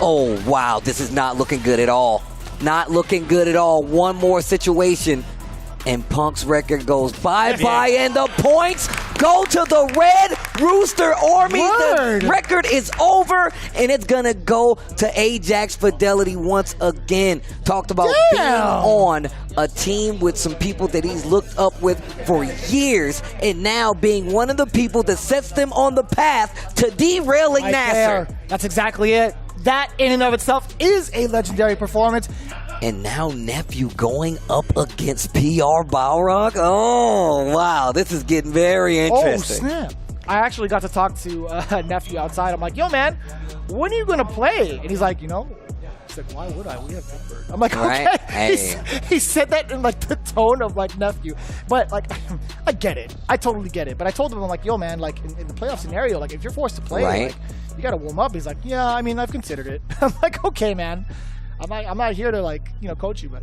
Oh, wow. This is not looking good at all. Not looking good at all. One more situation. And Punk's record goes bye-bye, and the points go to the Red Rooster Army. The record is over, and it's going to go to Ajax Fidelity once again. Talked about being on a team with some people that he's looked up with for years, and now being one of the people that sets them on the path to derailing NasR. That's exactly it. That in and of itself is a legendary performance. And now Nephew going up against PR Balrog. Oh, wow. This is getting very interesting. Oh, snap. I actually got to talk to Nephew outside. I'm like, yo, man, when are you going to play? And he's like, he's like, why would I? We have Pittsburgh. I'm like, okay. Hey. He said that in like the tone of like Nephew. But like, I get it. I totally get it. But I told him, I'm like, yo, man, like in the playoff scenario, like if you're forced to play, like, you got to warm up. He's like, yeah, I mean, I've considered it. I'm like, okay, man. I'm not here to like, coach you, but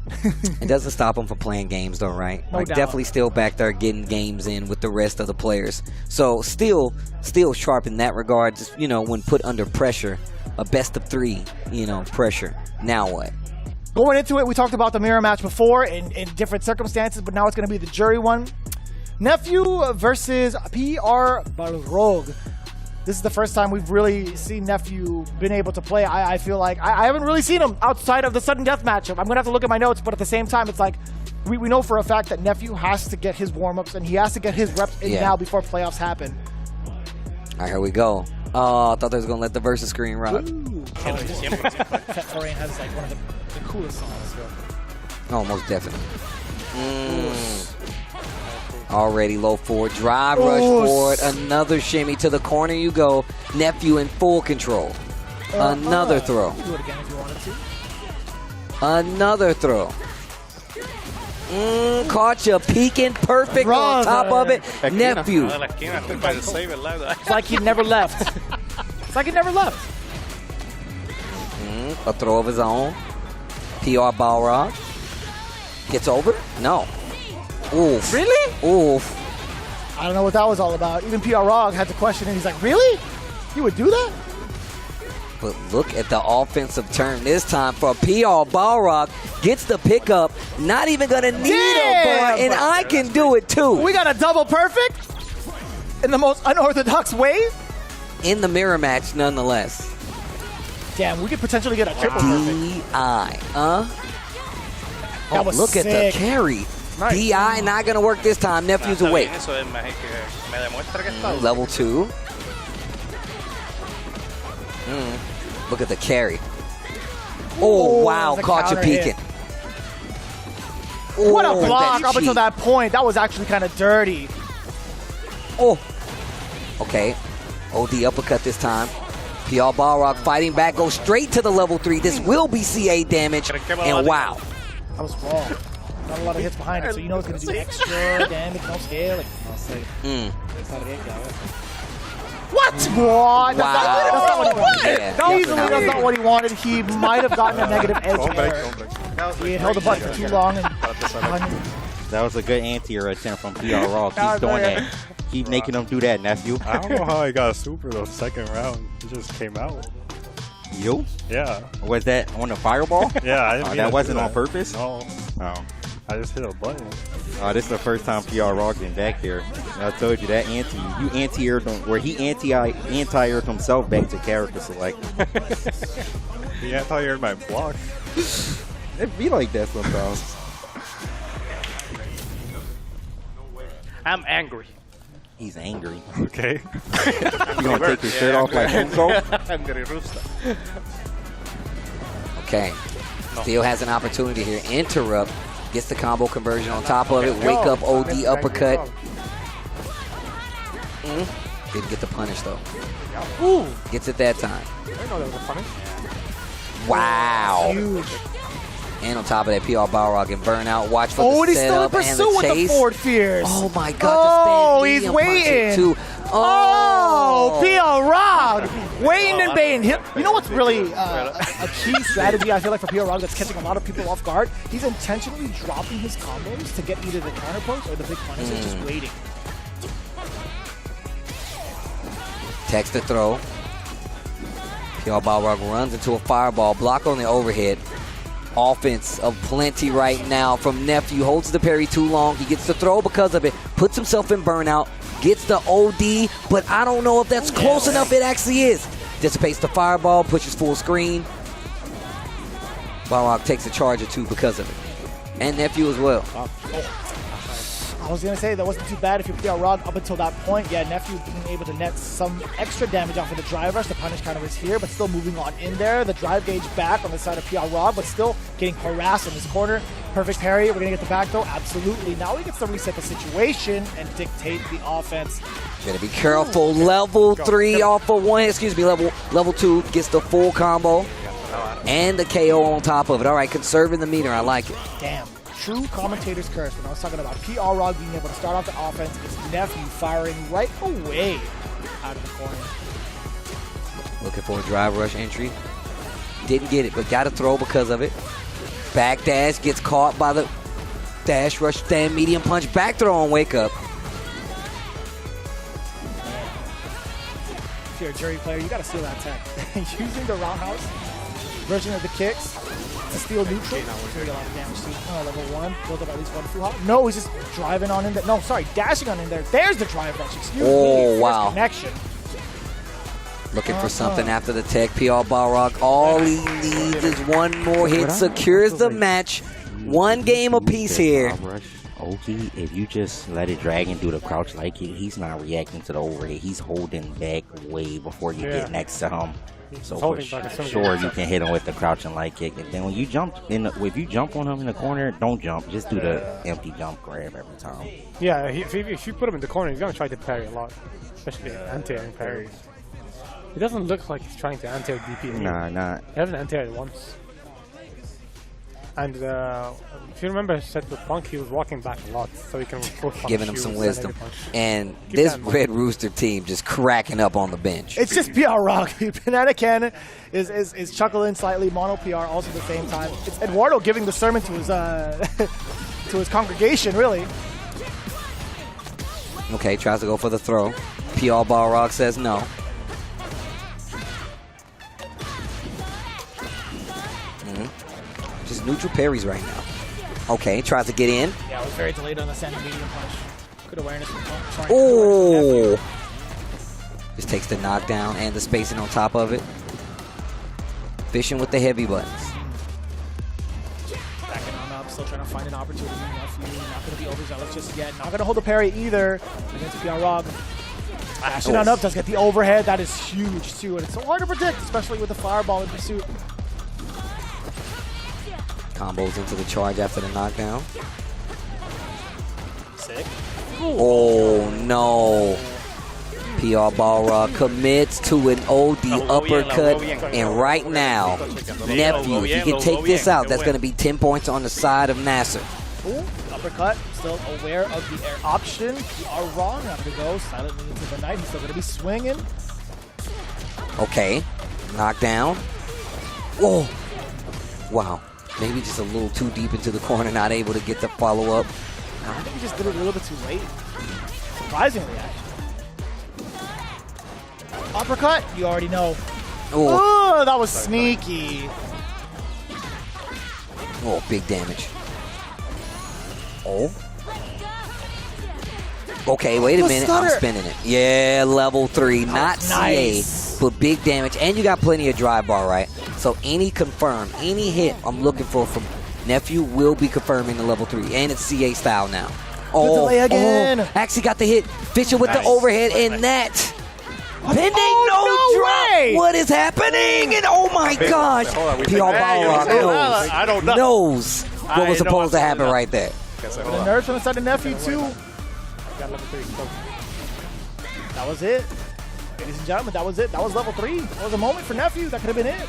it doesn't stop him from playing games though, right? No like doubt. Definitely still back there getting games in with the rest of the players. So still sharp in that regard. Just, when put under pressure, a best of 3, pressure. Now what? Going into it, we talked about the mirror match before in different circumstances, but now it's going to be the jury one. Nephew versus PR Balrog. This is the first time we've really seen Nephew been able to play. I feel like I haven't really seen him outside of the sudden death matchup. I'm going to have to look at my notes, but at the same time, it's like we know for a fact that Nephew has to get his warm-ups and he has to get his reps in now before playoffs happen. All right, here we go. Oh, I thought they was going to let the versus screen rock. Florian has like one of the coolest songs. Oh, most definitely. Already low forward, drive rush forward, another shimmy to the corner you go. Nephew in full control. Another throw. Do it again if you wanted to. Another throw. Caught you peeking perfect on top of it. Nephew. It's like he never left. It's like he never left. A throw of his own. PR Balrog. Gets over? No. Oof. Really? Oof. I don't know what that was all about. Even PR Rog had to question it. He's like, really? You would do that? But look at the offensive turn this time for PR Balrog. Gets the pickup. Not even going to need a bar, and I can do it too. We got a double perfect in the most unorthodox way. In the mirror match, nonetheless. Damn, we could potentially get a triple perfect. DI, That was look sick. at the carry. Nice. DI not going to work this time. Nephew's awake. Level 2. Look at the carry. Oh, wow. Caught you peeking. What a block up until that point. That was actually kind of dirty. Oh. Okay. OD uppercut this time. PR Balrog fighting back. Goes straight to the level 3. This will be CA damage. And wow. That was wrong. Not a lot of hits behind it, so you know it's going to do extra damage, no scale. What? What? That's not what he wanted. Yeah. Easily that's not what he wanted. He might have gotten a negative edge there. He had held the button for too long. That was a good anti-air attempt from PR Raw. Keep doing that. Keep making them do that, Nephew. I don't know how I got a super though. Second round, it just came out. You? Yeah. Was that on the fireball? Yeah, I didn't mean that to wasn't do on purpose? No. Oh. I just hit a button. This is the first time PR Raw getting back here. I told you that you anti-aired him, where he anti-aired himself back to character select. He anti-aired my block. It be like that sometimes. I'm angry. He's angry. Okay. You gonna take your shirt off like Uso? Angry Rooster. Okay. Still has an opportunity here. Interrupt. Gets the combo conversion on top of it. Wake up OD uppercut. Didn't get the punish though. Ooh. Gets it that time. I didn't know that was a punish. Wow. Huge. And on top of that, PR Balrog and burnout. Watch for the And he's still in setup and the pursuit with the chase. forward fierce. Oh my God! Oh, he's waiting. Too. Oh, PR Rog waiting and baiting. You know what's really a key strategy I feel like for PR Rog that's catching a lot of people off guard? He's intentionally dropping his combos to get either the counter post or the big punish. He's just waiting. Text the throw. PR Balrog runs into a fireball. Block on the overhead. Offense of plenty right now from Nephew. Holds the parry too long. He gets the throw because of it. Puts himself in burnout. Gets the OD, but I don't know if that's close enough. It actually is. Dissipates the fireball. Pushes full screen. Balrog takes a charge or two because of it. And Nephew as well. I was going to say that wasn't too bad if you're PR Rog up until that point. Yeah, Nephew being able to net some extra damage off of the drive rush. The punish counter is here, but still moving on in there. The drive gauge back on the side of PR Rog, but still getting harassed in this corner. Perfect parry. We're going to get the back throw. Absolutely. Now he gets to reset the situation and dictate the offense. Gotta be careful. Level 3 off of 1. Excuse me, level 2 gets the full combo and the KO on top of it. All right, conserving the meter. I like it. Damn. True commentator's curse. When I was talking about PR Rog being able to start off the offense, it's Nephew firing right away out of the corner. Looking for a drive rush entry. Didn't get it, but got a throw because of it. Back dash gets caught by the dash rush stand medium punch. Back throw on wake up. If you're a jury player, you got to steal that tech. Using the roundhouse version of the kicks to steal neutral. Doing a lot of damage to level 1. Build up at least 1 full. No, he's just driving on in there. No, sorry, dashing on in there. There's the drive rush. Excuse me. Oh, wow. Connection. Looking for something after the tech. PR Balrog. All he needs is one more hit. Secures the match. One game apiece here. Oki, if you just let it drag and do the crouch like it, he's not reacting to the overhead. He's holding back way before you get next to him. So for sure you can hit him with the crouch and light kick. And then when you jump if you jump on him in the corner, don't jump. Just do the empty jump grab every time. Yeah, if you put him in the corner, he's gonna try to parry a lot, especially anti-air parries. It doesn't look like he's trying to anti-air DP. Nah. He hasn't anti-aired once. And if you remember, set with Punk, he was walking back a lot, so he can giving him some wisdom. And this Red Rooster team just cracking up on the bench. It's just PR Rog. Banana Cannon is chuckling slightly. Mono PR also at the same time. It's Eduardo giving the sermon to his to his congregation, really. Okay, tries to go for the throw. PR Balrog says no. Just neutral parries right now. Okay, tries to get in. Yeah, it was very delayed on the standing medium punch. Good awareness from Punk. Oh! Just takes the knockdown and the spacing on top of it. Fishing with the heavy buttons. Backing on up, still trying to find an opportunity. Nephew not going to be overzealous just yet. Not going to hold the parry either against PR Rog. Bashing on up, does get the overhead. That is huge too, and it's so hard to predict, especially with the fireball in pursuit. Combos into the charge after the knockdown. Sick. Oh no. PR Balrog commits to an OD uppercut, and right now, Nephew, if he can take this out, that's going to be 10 points on the side of NasR. Ooh, uppercut, still aware of the air option. You are wrong. Have to go silently into the night. He's still going to be swinging. Okay, knockdown. Whoa. Wow. Maybe just a little too deep into the corner, not able to get the follow-up. I think he just did it a little bit too late. Surprisingly, actually. Uppercut, you already know. Oh, that was sneaky. Oh, big damage. Oh. Okay, wait a minute. I'm spinning it. Yeah, level 3. Not CA, but big damage. And you got plenty of drive bar, right? So any confirm, any hit I'm looking for from Nephew will be confirming the level 3. And it's CA style now. Oh, delay again. Actually got the hit. Fisher with the overhead and that. Pending no drop. What is happening? And oh my gosh. PR Balrog knows what was supposed to happen right there. The nerves from the side of Nephew too. That was it. Ladies and gentlemen, that was it. That was level 3. That was a moment for Nephew. That could have been it.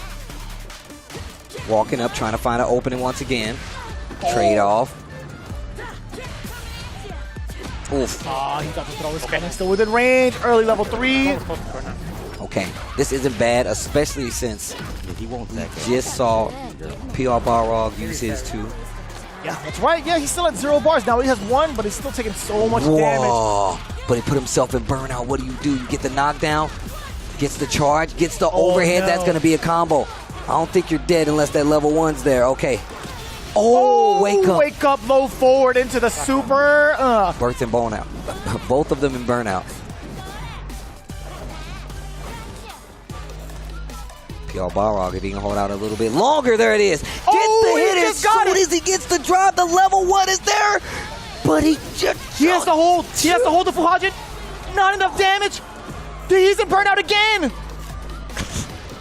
Walking up, trying to find an opening once again. Trade off. Oof. Oh, he got the throw. His coming still within range. Early level 3. Okay, this isn't bad, especially since we just saw PR Balrog use his too. Yeah, that's right. Yeah, he's still at 0 bars. Now he has 1, but he's still taking so much damage. But he put himself in burnout. What do? You get the knockdown, gets the charge, gets the overhead. No. That's going to be a combo. I don't think you're dead unless that level 1's there. Okay. Oh, wake up. Wake up, low forward into the super. Birth and burnout. Both of them in burnout. PR Balrog, if he can hold out a little bit longer, there it is. Gets the hit as soon as he gets the drive. The level 1 is there, but he has to hold. He has to hold the full 100. Not enough damage. He's in burnout again.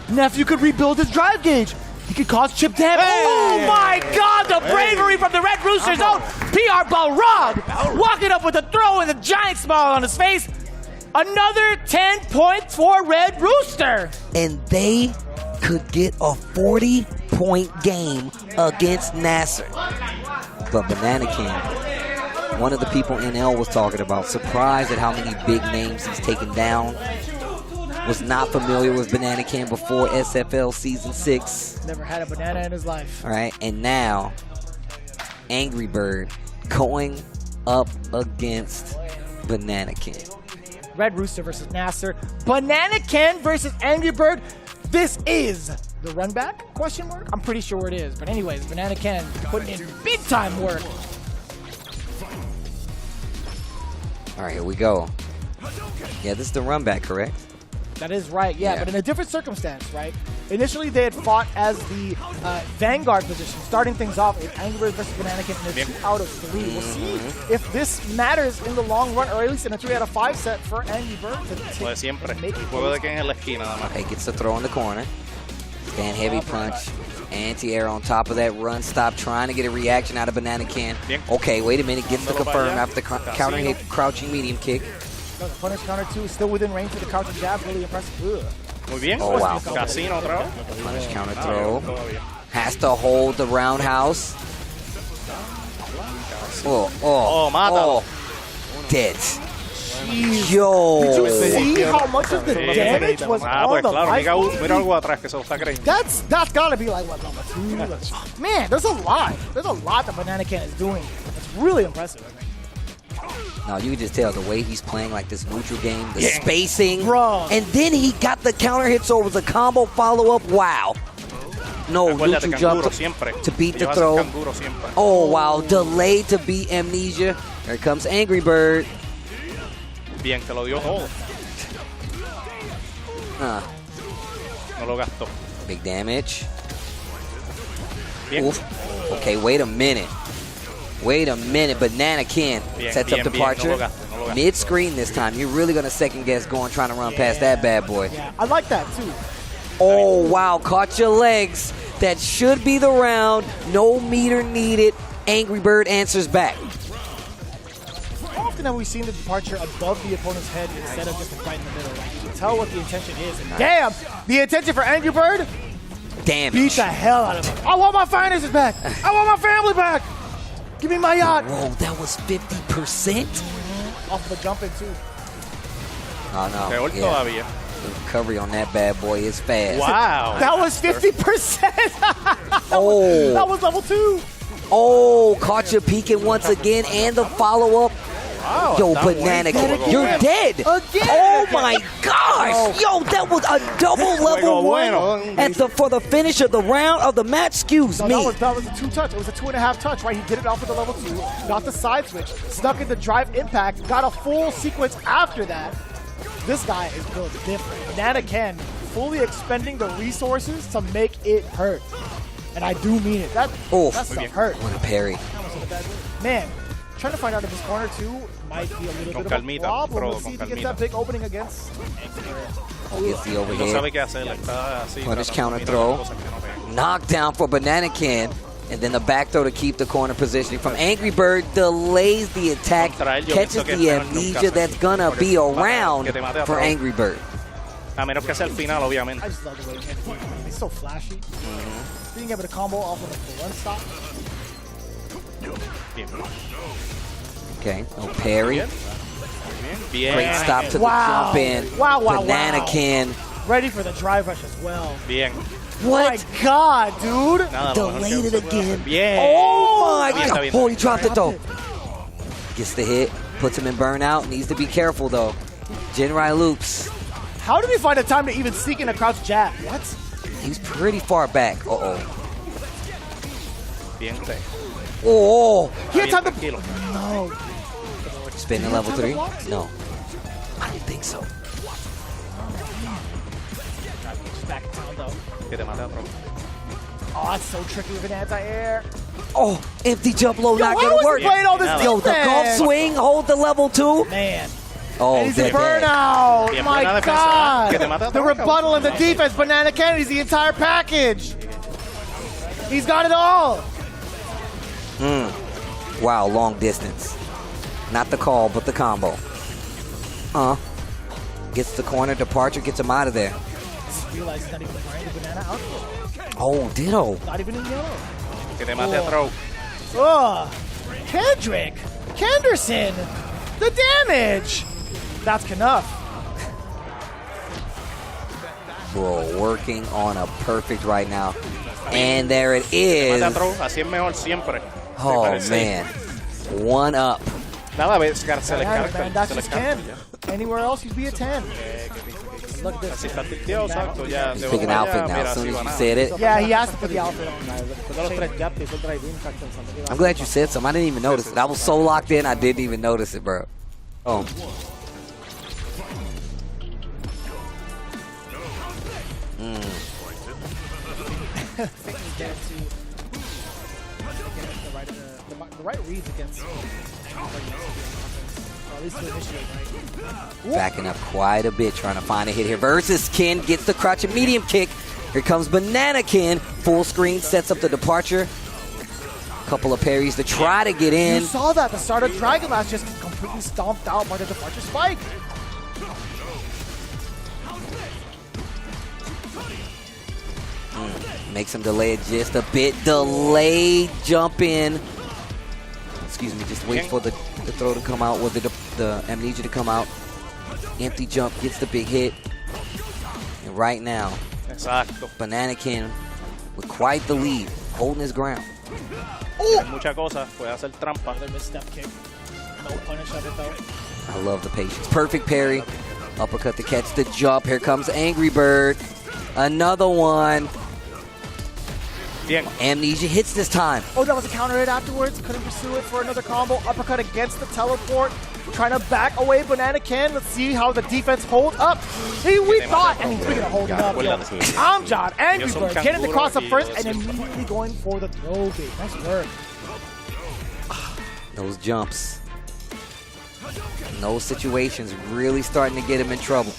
Nephew could rebuild his drive gauge. He could cause chip damage. Oh my God, the bravery from the Red Rooster's own PR Balrog. Walking up with a throw and a giant smile on his face. Another 10 points for Red Rooster. And they could get a 40-point game against NasR. But Banana King, one of the people NL was talking about, surprised at how many big names he's taken down. Was not familiar with Banana Can before SFL Season 6. Never had a banana in his life. All right, and now Angry Bird going up against Banana Can. Red Rooster versus NasR. Banana Can versus Angry Bird. This is the run back? Question mark? I'm pretty sure it is. But anyways, Banana Can putting in big time work. All right, here we go. Yeah, this is the run back, correct? That is right, yeah, but in a different circumstance, right? Initially, they had fought as the Vanguard position, starting things off with Angry Bird versus Banana Can in a 2 out of 3. We'll see if this matters in the long run, or at least in a 3 out of 5 set for Angry Bird. Okay, gets the throw in the corner. Stand heavy punch. Anti-air on top of that run stop, trying to get a reaction out of Banana Can. Okay, wait a minute, gets the confirm after the counter hit, crouching medium kick. The punish counter 2 is still within range for the crouching jab. Really impressive. Muy bien. Oh, wow. Casino otra vez. Punish counter throw. Has to hold the roundhouse. Dead. Jeez. Yo. Did you see how much of the damage was on the life? That's gotta be like what, number 2? Man, there's a lot. There's a lot that Banana Can is doing. It's really impressive. Now you can just tell the way he's playing like this neutral game, the spacing, and then he got the counter hit, so it was a combo follow-up. Wow. No, neutral jump to beat the throw. Oh, wow. Delay to beat Amnesia. Here comes Angry Bird. Bien, te lo dio todo. No lo gastó. Big damage. Oof. Okay, wait a minute. Wait a minute, Banana Can sets up departure. Mid-screen this time. You're really going to second-guess going, trying to run past that bad boy. Yeah, I like that, too. Oh, wow. Caught your legs. That should be the round. No meter needed. Angry Bird answers back. How often have we seen the departure above the opponent's head instead of just right in the middle? Like, you can tell what the intention is. And damn! The intention for Angry Bird? Damn. Beat the hell out of him. I want my finances back. I want my family back. Give me my yacht. Whoa, that was 50%? Off of the jump in, too. Oh, no. Peor todavía. The recovery on that bad boy is fast. Wow. That was 50%. Oh. That was level 2. Oh, caught you peeking once again, and the follow-up. Wow, Yo, Banana King, you're dead. Again. Oh my gosh. Yo, that was a double level one for the finish of the round of the match. Excuse me. That was a 2-touch. It was a 2.5 touch, right? He did it off with the level 2, got the side switch, snuck in the drive impact, got a full sequence after that. This guy is built different. Banana Ken fully expending the resources to make it hurt. And I do mean it. That stuff hurt. What a parry. Man, trying to find out if this corner 2 might be a little bit of a problem. Let's see if he gets that big opening against. Gets the overhead. No sabe qué hacer. Está así, Punish tratando counter de throw. cosas que no pega. Knockdown for Banana Can. And then the back throw to keep the corner positioning from Angry Bird. Delays the attack. Catches the amnesia that's going to be around for Angry Bird. A menos que sea el final, obviamente. I just love the way he's so flashy. Being able to combo off of the one stop. Okay, no parry. Bien. Great stop to the jump in. Wow. Banana Can. Ready for the drive rush as well. Bien. What? My God, dude. Delayed it again. Bien. Oh my Bien, God. bien. Oh, he dropped it though. Gets the hit. Puts him in burnout. Needs to be careful though. Jinrai loops. How did he find the time to even sneak in a crouch jab? What? He's pretty far back. Uh-oh. Bien. Oh. He had time to... Tranquilo. No. Spin to level 3? No. I don't think so. Back in town though. Que te mate, bro. Oh, that's so tricky with an anti-air. Oh, empty jump low, not gonna work. Playing all this Yo, the golf swing, hold the level 2. Man. Oh, and he's a burnout. Bien, My buena defensa, God. que te mate, The rebuttal and the defense. Banana Kennedy's the entire package. He's got it all. Wow, long distance. Not the call, but the combo. Gets the corner departure, gets him out of there. Realize he's not even wearing the banana outfit. Oh, ditto. Not even in yellow. Que te mate, throw. Ugh. Kendrick. Kenderson. The damage. That's enough. Bro, working on a perfect right now. And there it is. Así es mejor siempre. Oh, man. 1 up. Nada, se le Man, carga. that's Se le just carga. 10. Anywhere else, you'd be a 10. Look at this. Así está tilteado, exacto. Ya, He's picking outfit now. As soon as you said it. Yeah, he asked to put the outfit on. I'm glad you said something. I didn't even notice it. I was so locked in, I didn't even notice it, bro. Oh. The right reads against at least to initiate, right? Backing up quite a bit, trying to find a hit here. Versus Ken gets the crotch and medium kick. Here comes Banana Ken. Full screen, sets up the departure. Couple of parries to try to get in. You saw that. The start of Dragon Last just completely stomped out by the departure spike. Makes him delay it just a bit. Delayed jump in. Excuse me, just wait for the throw to come out, or the amnesia to come out. Empty jump, gets the big hit. And right now, Banana Ken with quite the lead, holding his ground. Mucha cosa, puede hacer trampa. Another misstep kick. No punish of it though. I love the patience. Perfect parry. Uppercut to catch the jump. Here comes Angry Bird. Another one. Bien. Amnesia hits this time. Oh, that was a counter hit afterwards. Couldn't pursue it for another combo. Uppercut against the teleport. Trying to back away Banana Ken. Let's see how the defense holds up. We thought, I mean, speaking of holding up, Amjad, Angry Bird, getting the cross up first and immediately going for the throw bait. Nice work. Those jumps. In those situations really starting to get him in trouble.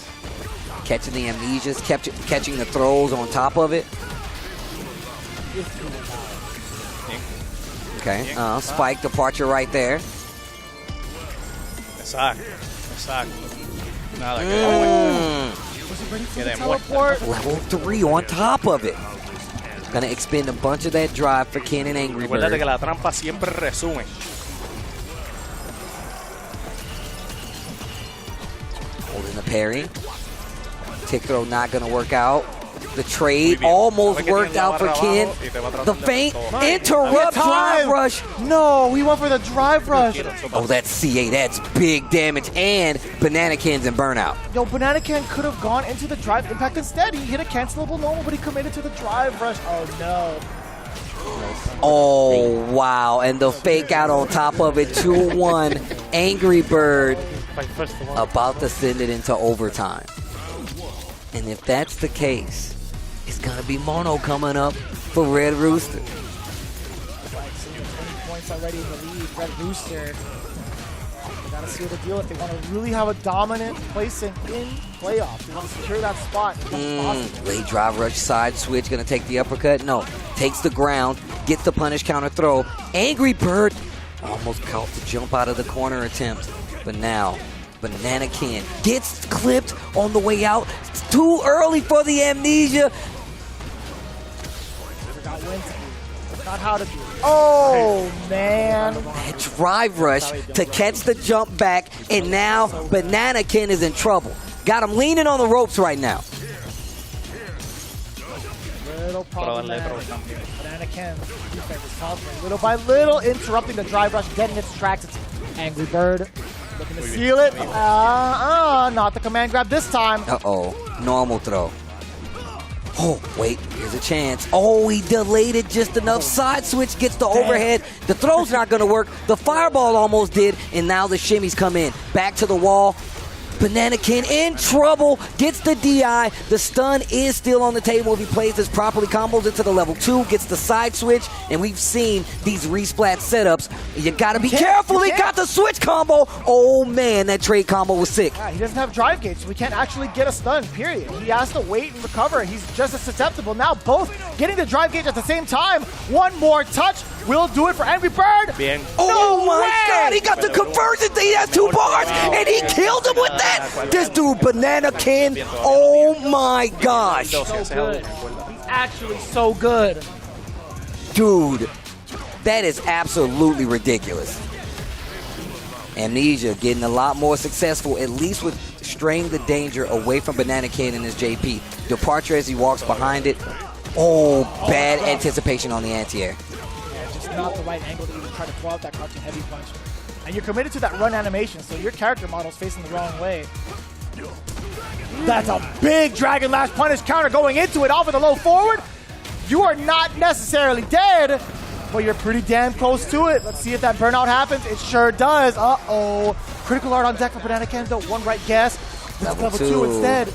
Catching the amnesias, catching the throws on top of it. Okay, spike departure right there. Exacto. Nada, Level 3 on top of it. Gonna expend a bunch of that drive for Ken and Angry Bird. Recuérdate que la trampa siempre resume. Holding the parry. Tick throw not gonna work out. The trade almost worked out for Ken. The feint, interrupt, drive rush. No, we went for the drive rush. Oh, that's CA. That's big damage. And Banana Ken's in burnout. Yo, Banana Ken could have gone into the drive impact instead. He hit a cancelable normal, but he committed to the drive rush. Oh, no. Oh, wow. And the fake out on top of it. 2-1. Angry Bird about to send it into overtime. And if that's the case, it's going to be Mono coming up for Red Rooster. Points already in the lead. Red Rooster. They got to seal the deal if they want to really have a dominant placing in playoffs. They want to secure that spot. Late drive rush, side switch, going to take the uppercut. No, takes the ground, gets the punish counter throw. Angry Bird almost caught the jump out of the corner attempt. But now, Banana Ken gets clipped on the way out. It's too early for the amnesia. Forgot when to do it. Forgot how to do it. Oh, man. That drive rush to catch the jump back, and now Banana Ken is in trouble. Got him leaning on the ropes right now. Little problematic. Banana Ken, defense is confident. Little by little, interrupting the drive rush, getting its tracks. It's Angry Bird looking to seal it. Not the command grab this time. Uh-oh, normal throw. Oh, wait, here's a chance. Oh, he delayed it just enough. Side switch gets the overhead. The throw's not going to work. The fireball almost did, and now the shimmies come in. Back to the wall. Banana Ken in trouble, gets the DI. The stun is still on the table if he plays this properly. Combos into the level 2, gets the side switch, and we've seen these resplat setups. You gotta be careful. He got the switch combo. Oh man, that trade combo was sick. Yeah, he doesn't have drive gauge, so we can't actually get a stun, period. He has to wait and recover. He's just as susceptible. Now both getting the drive gauge at the same time. One more touch will do it for Angry Bird. Bien. Oh my God, he got the conversion. He has 2 bars, and he killed him with that. This dude, Banana Ken, oh my gosh. So good. He's actually so good. Dude, that is absolutely ridiculous. Amnesia getting a lot more successful, at least with straying the danger away from Banana Ken and his JP. Departure as he walks behind it. Oh, bad anticipation on the anti-air. Yeah, just not the right angle to even try to throw out that crouching heavy punch. And you're committed to that run animation, so your character model's facing the wrong way. That's a big Dragon Lash punish counter going into it off of the low forward. You are not necessarily dead, but you're pretty damn close to it. Let's see if that burnout happens. It sure does. Uh-oh. Critical art on deck for Banana Ken, though. One right guess. That's level 2 instead.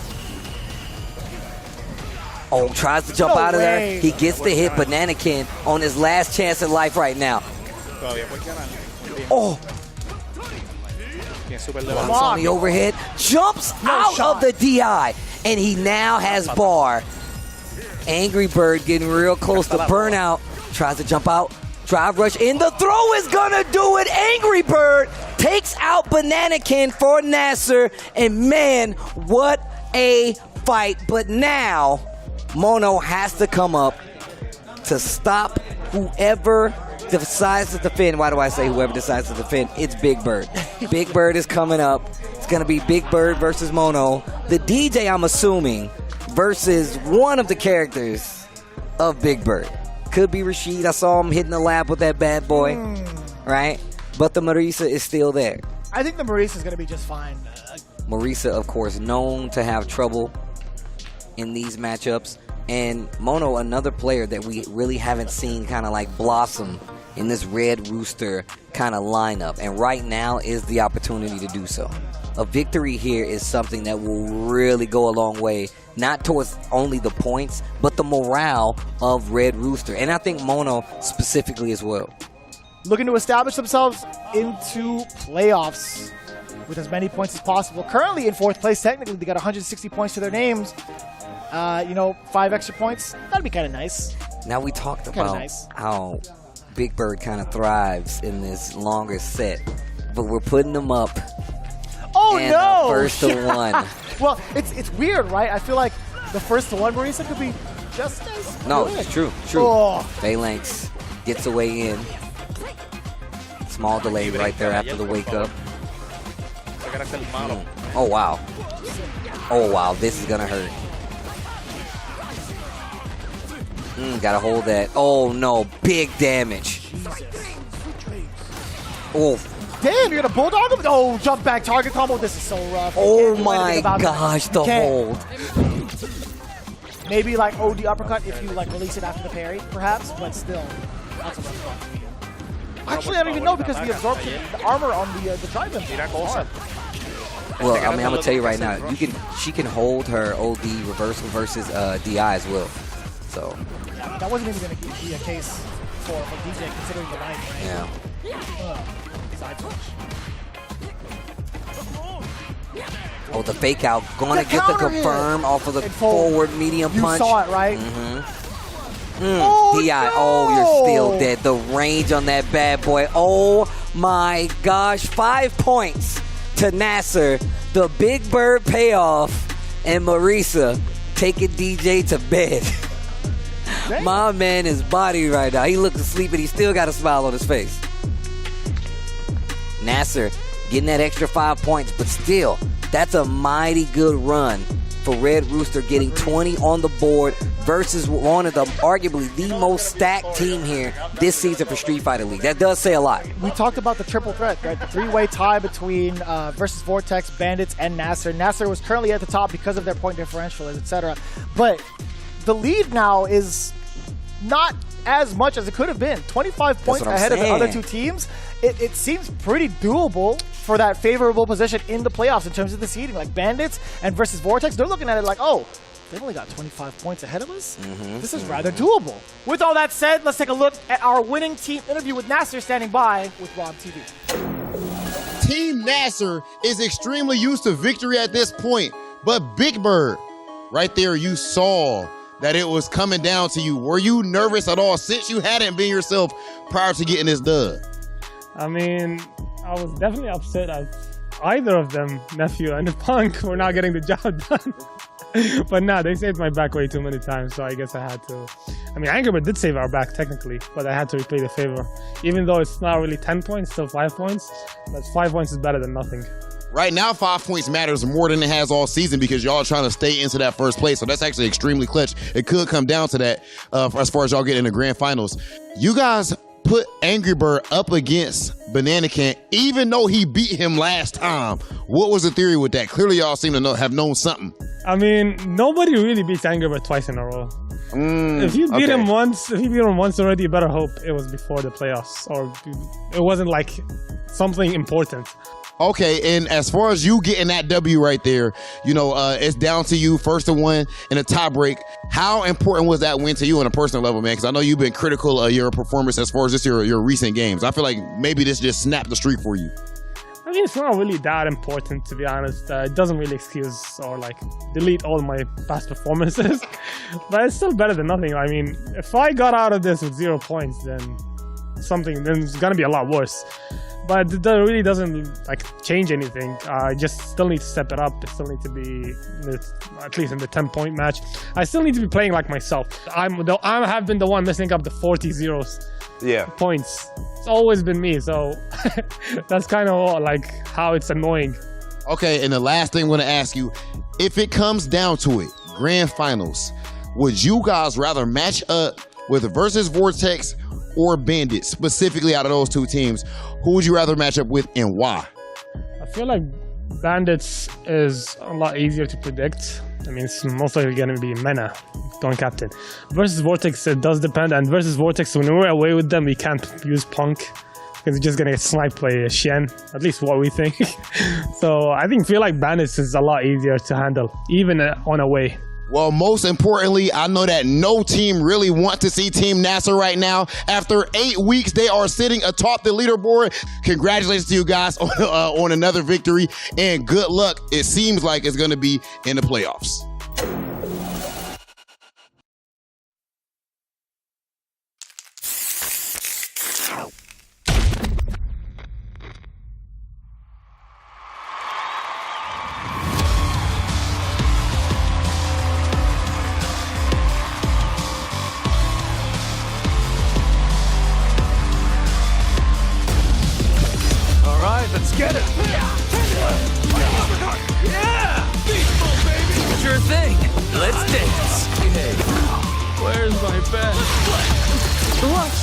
Oh, tries to jump out of there. He gets the hit. Banana Ken on his last chance in life right now. Oh. Blocks on the overhead, jumps out of the DI, and he now has bar. Angry Bird getting real close to burnout. Tries to jump out, drive rush in. The throw is gonna do it. Angry Bird takes out Banana Ken for NasR, and man, what a fight. But now, Mono has to come up to stop whoever decides to defend. Why do I say whoever decides to defend? It's Big Bird. Big Bird is coming up. It's going to be Big Bird versus Mono. The DJ, I'm assuming, versus one of the characters of Big Bird. Could be Rashid. I saw him hitting the lab with that bad boy, right? But the Marisa is still there. I think the Marisa is going to be just fine. Marisa, of course, known to have trouble in these matchups. And Mono, another player that we really haven't seen kind of like blossom in this Red Rooster kind of lineup. And right now is the opportunity to do so. A victory here is something that will really go a long way, not towards only the points, but the morale of Red Rooster. And I think Mono specifically as well. Looking to establish themselves into playoffs with as many points as possible. Currently in 4th place, technically, they got 160 points to their names. 5 extra points, that'd be kind of nice. Now we talked about how Big Bird kind of thrives in this longer set, but we're putting them up. Oh and no! First to one. Well, it's weird, right? I feel like the first to one Marisa could be just as No, good. it's true. True. Oh. Phalanx gets away in. Small delay right there after the wake up. Oh, wow. Oh, wow. This is going to hurt. Got to hold that. Oh, no. Big damage. Oh. Damn, you're going to bulldog him? Oh, jump back target combo. This is so rough. Oh, my gosh. The hold. Maybe like OD uppercut if you like release it after the parry, perhaps, but still. That's a rough spot. Actually, I don't even know because the absorption, the armor on the drive them. Well, I mean, I'm gonna tell you right now, she can hold her OD reversal versus DI as well. So yeah, that wasn't even gonna be a case for DJ considering the line, right? Yeah. Side switch. Oh, the fake out, gonna get the confirm off of the forward medium punch. You saw it, right? Oh, DI, no! Oh, you're still dead. The range on that bad boy. Oh my gosh, 5 points to NasR. The Big Bird payoff, and Marisa taking DJ to bed. My man is body right now. He looks asleep, but he still got a smile on his face. NasR getting that extra 5 points, but still, that's a mighty good run for Red Rooster, getting 20 on the board versus one of the arguably the most stacked team here this season for Street Fighter League. That does say a lot. We talked about the triple threat, right? The three-way tie between versus Vortex, Bandits, and NasR. NasR was currently at the top because of their point differential, etc. But the lead now is not as much as it could have been. 25 points ahead of the other two teams. It seems pretty doable for that favorable position in the playoffs in terms of the seeding. Like Bandits and versus Vortex, they're looking at it like, oh, they've only got 25 points ahead of us? This is rather doable. With all that said, let's take a look at our winning team interview with NasR standing by with RobTV. Team NasR is extremely used to victory at this point, but Big Bird, right there, you saw that it was coming down to you. Were you nervous at all since you hadn't been yourself prior to getting this dub? I mean, I was definitely upset at either of them, Nephew and Punk, were not getting the job done. But nah, they saved my back way too many times, so I guess I had to. I mean, Angry Bird did save our back technically, but I had to replay the favor. Even though it's not really 10 points, still 5 points, but 5 points is better than nothing. Right now, 5 points matters more than it has all season because y'all are trying to stay into that first place, so that's actually extremely clutch. It could come down to that as far as y'all get in the grand finals. You guys put Angry Bird up against Banana Can, even though he beat him last time. What was the theory with that? Clearly, y'all seem to have known something. I mean, nobody really beats Angry Bird twice in a row. If you beat him once, already, you better hope it was before the playoffs, or it wasn't like something important. Okay, and as far as you getting that W right there, you know, it's down to you, first to one in a tie break. How important was that win to you on a personal level, man? Because I know you've been critical of your performance as far as just your recent games. I feel like maybe this just snapped the streak for you. I mean, it's not really that important, to be honest. It doesn't really excuse or like delete all my past performances, but it's still better than nothing. I mean, if I got out of this with 0 points, then it's gonna be a lot worse. But that really doesn't like change anything. I just still need to step it up. I still need to be at least in the 10-point match. I still need to be playing like myself. I have been the one messing up the 40 zeros. Points. It's always been me, so that's kind of like how it's annoying. Okay, and the last thing I want to ask you, if it comes down to it, grand finals, would you guys rather match up with versus Vortex or Bandits, specifically out of those two teams? Who would you rather match up with and why? I feel like Bandits is a lot easier to predict. I mean, it's most likely going to be Mena, Don Captain. Versus Vortex, it does depend. And versus Vortex, when we're away with them, we can't use Punk because he's just going to get sniped by Shen, at least what we think. So I feel like Bandits is a lot easier to handle, even on away. Well, most importantly, I know that no team really wants to see Team NasR right now. After 8 weeks, they are sitting atop the leaderboard. Congratulations to you guys on another victory, and good luck. It seems like it's going to be in the playoffs.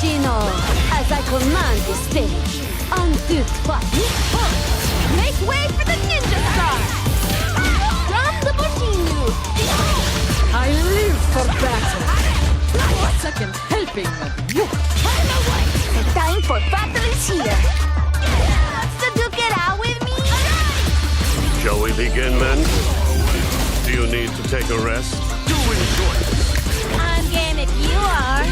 Reynold, as I command the stage. 1, 2, 3. Make way for the ninja star. From the Bushinyu. I live for battle. A second helping of you. The time for battle is here. Wants to duke it out with me? Shall we begin, men? Do you need to take a rest? Do enjoy this. I'm game if you are.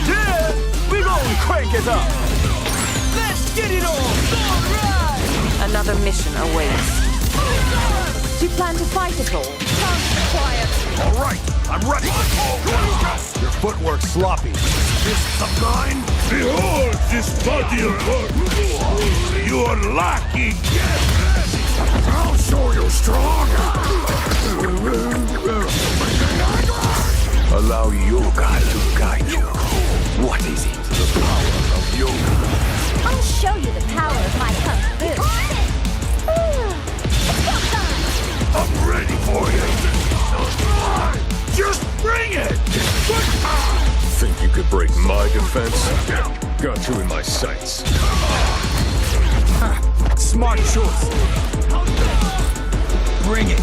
Yeah, we're gonna crank it up. Let's get it on. Another mission awaits. Do you plan to fight at all? Quiet. All right, I'm ready. Your footwork's sloppy. Fists of mine. Behold this body of work. You are lacking. I'll show you stronger. Allow yoga to guide you. What is it? The power of yoga. I'll show you the power of my kung fu. I'm ready for you. Just bring it. Think you could break my defense? Got you in my sights. Smart choice. Bring it.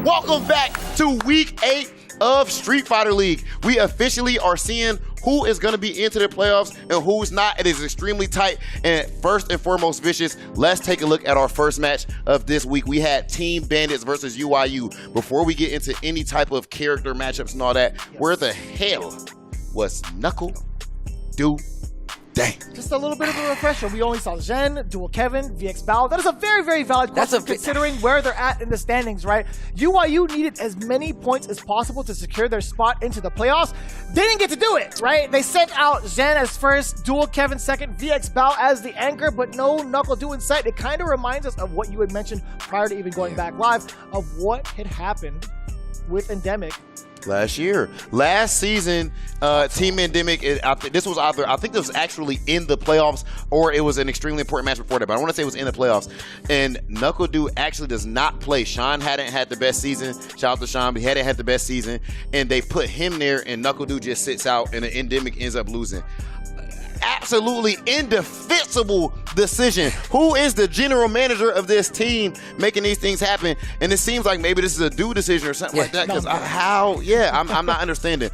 Welcome back to week 8 of Street Fighter League. We officially are seeing who is going to be into the playoffs and who's not. It is extremely tight. And first and foremost, Vicious, let's take a look at our first match of this week. We had Team Bandits versus UIU. Before we get into any type of character matchups and all that, where the hell was Knuckle, Do, Dang. Just a little bit of a refresher. We only saw Zhen, Dual Kevin, Vxbao. That is a very, very valid question considering where they're at in the standings, right? UYU needed as many points as possible to secure their spot into the playoffs. They didn't get to do it, right? They sent out Zhen as first, Dual Kevin second, Vxbao as the anchor, but no NuckleDu in sight. It kind of reminds us of what you had mentioned prior to even going back live of what had happened with Endemic last year. Last season, Team Endemic, I think this was actually in the playoffs, or it was an extremely important match before that, but I want to say it was in the playoffs. And NuckleDu actually does not play. Sean hadn't had the best season. Shout out to Sean, but he hadn't had the best season. And they put him there, and NuckleDu just sits out, and the Endemic ends up losing. Absolutely indefensible decision. Who is the general manager of this team making these things happen? And it seems like maybe this is a due decision or something like that. Because I'm not understanding.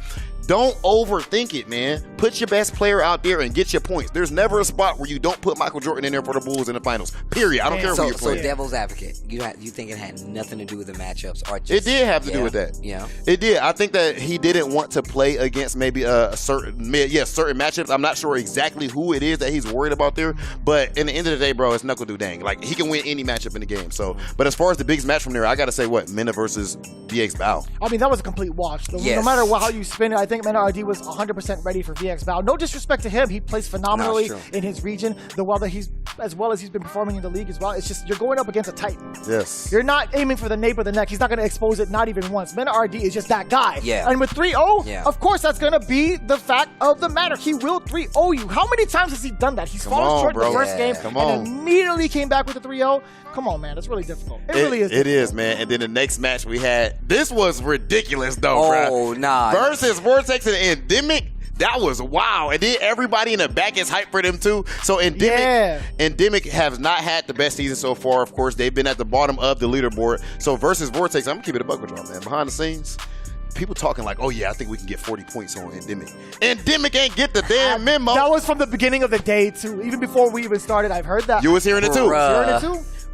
Don't overthink it, man. Put your best player out there and get your points. There's never a spot where you don't put Michael Jordan in there for the Bulls in the finals. Period. I don't care who you play. So devil's advocate, you think it had nothing to do with the matchups, or just, it did have to do with that. Yeah, it did. I think that he didn't want to play against maybe certain matchups. I'm not sure exactly who it is that he's worried about there, but in the end of the day, bro, it's NuckleDu dang. Like, he can win any matchup in the game. So, but as far as the biggest match from there, I got to say Mena versus Vxbao. I mean, that was a complete wash. No matter how you spin it, I think MenaRD was 100% ready for Vxbao. No disrespect to him, he plays phenomenally in his region. As well as he's been performing in the league as well. It's just you're going up against a Titan. Yes. You're not aiming for the nape of the neck. He's not going to expose it, not even once. MenaRD is just that guy. Yeah. And with 3-0, of course that's going to be the fact of the matter. He will 3-0 you. How many times has he done that? He's fallen short in the first game and immediately came back with a 3-0. Come on, man. That's really difficult. It really is. It is, man. And then the next match we had, this was ridiculous, though, bro. Oh, nah. Versus Vortex and Endemic. That was wow. And then everybody in the back is hyped for them, too. So Endemic has not had the best season so far. Of course, they've been at the bottom of the leaderboard. So versus Vortex, I'm going to keep it a buck with y'all, man. Behind the scenes, people talking like, oh, yeah, I think we can get 40 points on Endemic. Endemic ain't get the damn memo. That was from the beginning of the day, too. Even before we even started, I've heard that. You was hearing it, too.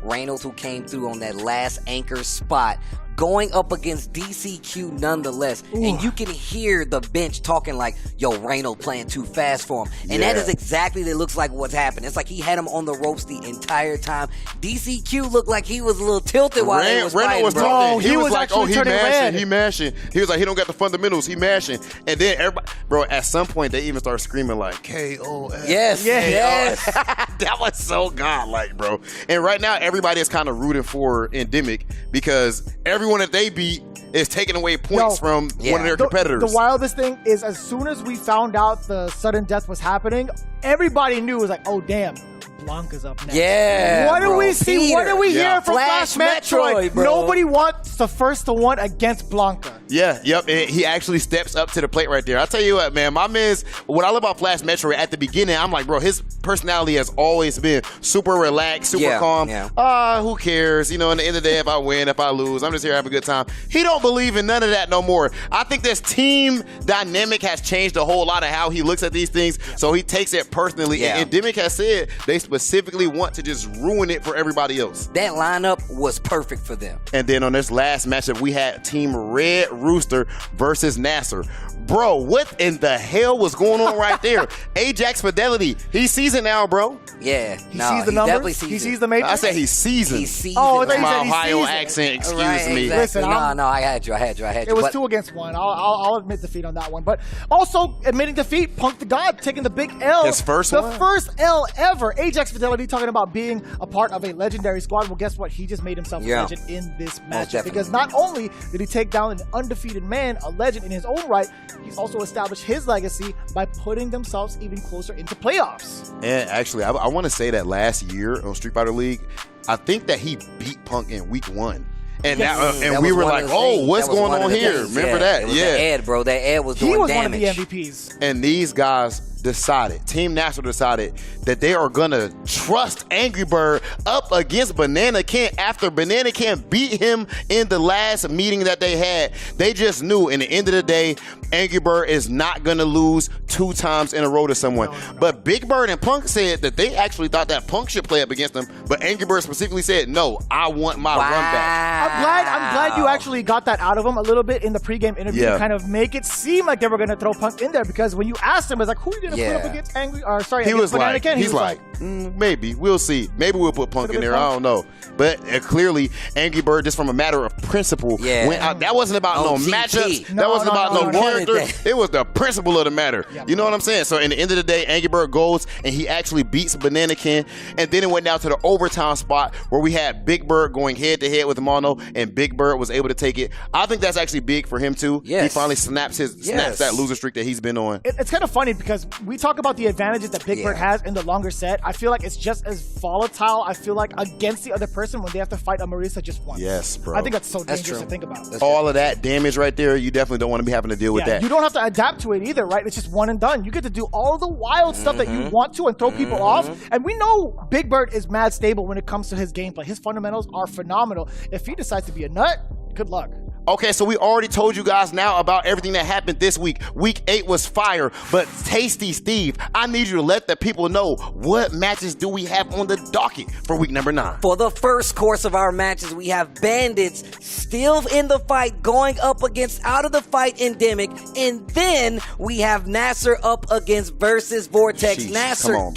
Reynold, who came through on that last anchor spot, going up against DCQ nonetheless. Ooh. And you can hear the bench talking like, yo, Reynold playing too fast for him. And that is exactly what it looks like what's happened. It's like he had him on the ropes the entire time. DCQ looked like he was a little tilted while he was fighting. Was talking. He was like, oh, he mashing. He was like, he don't got the fundamentals. He mashing. And then everybody, bro, at some point, they even started screaming like, KOS. Yes. That was so godlike, bro. And right now, everybody is kind of rooting for Endemic because everyone that they beat is taking away points from one of their competitors. The wildest thing is as soon as we found out the sudden death was happening, everybody knew. It was like, oh, damn. Blanca's up next. Yeah. What do we see? What do we hear from Flash Metroid? Bro. Nobody wants the first to one against Blanca. Yeah, yep. And he actually steps up to the plate right there. I'll tell you what, man, my man's, what I love about Flash Metroid at the beginning, I'm like, bro, his personality has always been super relaxed, super calm. Who cares? You know, in the end of the day, if I win, if I lose, I'm just here to have a good time. He don't believe in none of that no more. I think this team dynamic has changed a whole lot of how he looks at these things, so he takes it personally. And Endemic has said they specifically want to just ruin it for everybody else. That lineup was perfect for them. And then on this last matchup, we had Team Red Rooster versus NasR. Bro, what in the hell was going on right there? Ajax Fidelity. He's seasoned now, bro. Yeah. He sees the numbers? He sees the matrix? I said he's seasoned. He's seasoned. Oh, I thought you my said he's Ohio seasoned. accent, excuse right, me. Exactly. Listen, no, I had you. It was 2 against 1. I'll admit defeat on that one. But also admitting defeat, Punk the God taking the big L. His first one? The first L ever. Ajax Fidelity talking about being a part of a legendary squad. Well, guess what? He just made himself a legend in this matchup. Because not only did he take down an undefeated man, a legend in his own right, he's also established his legacy by putting themselves even closer into playoffs. And actually, I want to say that last year on Street Fighter League, I think that he beat Punk in week 1. And and we were like, oh, what's going on here? Remember that? It was the ad, bro. That ad was doing damage. He was one of the MVPs. And these guys decided, Team NasR decided that they are going to trust Angry Bird up against Banana Can after Banana Can beat him in the last meeting that they had. They just knew in the end of the day, Angry Bird is not going to lose 2 times in a row to someone. But Big Bird and Punk said that they actually thought that Punk should play up against them, but Angry Bird specifically said, no, I want my run back. I'm glad you actually got that out of him a little bit in the pregame interview to kind of make it seem like they were going to throw Punk in there, because when you asked him, it's like, who do gonna put up against Angry? Or sorry, He was Banana like, Ken? he's like, maybe we'll see. Maybe we'll put Punk in there. I don't know. But clearly, Angry Bird, just from a matter of principle, went out. That wasn't about no matchups. That wasn't about no character. It was the principle of the matter. You know what I'm saying? So in the end of the day, Angry Bird goes and he actually beats Banana Ken. And then it went down to the overtime spot where we had Big Bird going head to head with Mono, and Big Bird was able to take it. I think that's actually big for him too. He finally snaps that loser streak that he's been on. It's kind of funny because we talk about the advantages that Big Bird has in the longer set. I feel like it's just as volatile, I feel like, against the other person when they have to fight a Marisa just once. Yes, bro. I think that's so dangerous to think about. All of that damage right there, you definitely don't want to be having to deal with that. You don't have to adapt to it either, right? It's just one and done. You get to do all the wild stuff that you want to and throw people off. And we know Big Bird is mad stable when it comes to his gameplay. His fundamentals are phenomenal. If he decides to be a nut, good luck. Okay, so we already told you guys now about everything that happened this week. Week 8 was fire, but Tasty Steve, I need you to let the people know what matches do we have on the docket for week number 9. For the first course of our matches, we have Bandits still in the fight, going up against out of the fight Endemic, and then we have NasR up against versus Vortex. NasR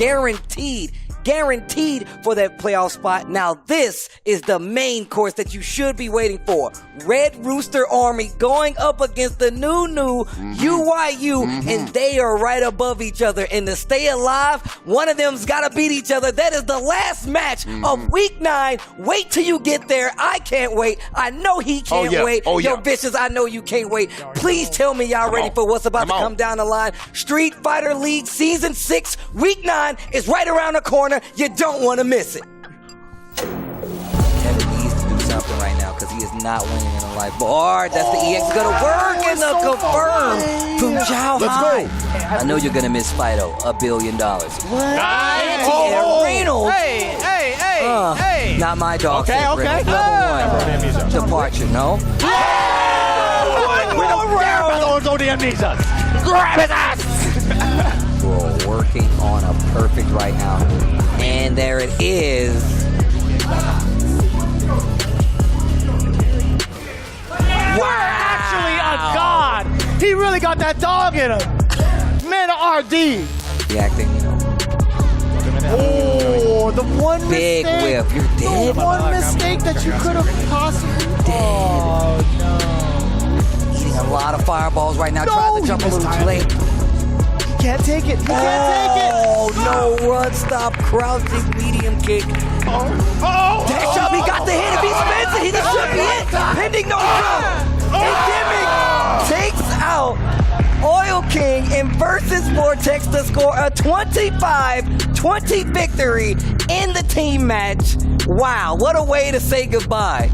guaranteed for that playoff spot. Now this is the main course that you should be waiting for. Red Rooster Army going up against the new UYU, and they are right above each other. And to stay alive, one of them's got to beat each other. That is the last match of week 9. Wait till you get there. I can't wait. I know he can't wait. Yo, Vicious, I know you can't wait. Please tell me y'all ready for what's about to come down the line. Street Fighter League Season 6, Week 9 is right around the corner. You don't want to miss it. Kevin needs to do something right now because he is not winning in a life board. That's the EX going to work and the confirm from Xiaohai. I know you're going to miss Fido $1 billion. What? Reynold. Hey. Not my dog. Okay. Level 1. Departure, no? We don't care about those ODM visas. Grab his ass! We're working on a perfect right now. And there it is. Actually a god. He really got that dog in him. MenaRD. The acting, Oh, the one big mistake. whip. You're dead. The one mistake that you could have possibly. Oh no. Eating a lot of fireballs right now. Trying to jump a little too late. Can't take it. He can't take it. Oh, no. Run, stop, crouching, medium kick. That shot, he got the hit. If he spins it, he should be it. Pending no jump. Endemic takes out Oil King and versus Vortex to score a 25-20 victory in the team match. Wow, what a way to say goodbye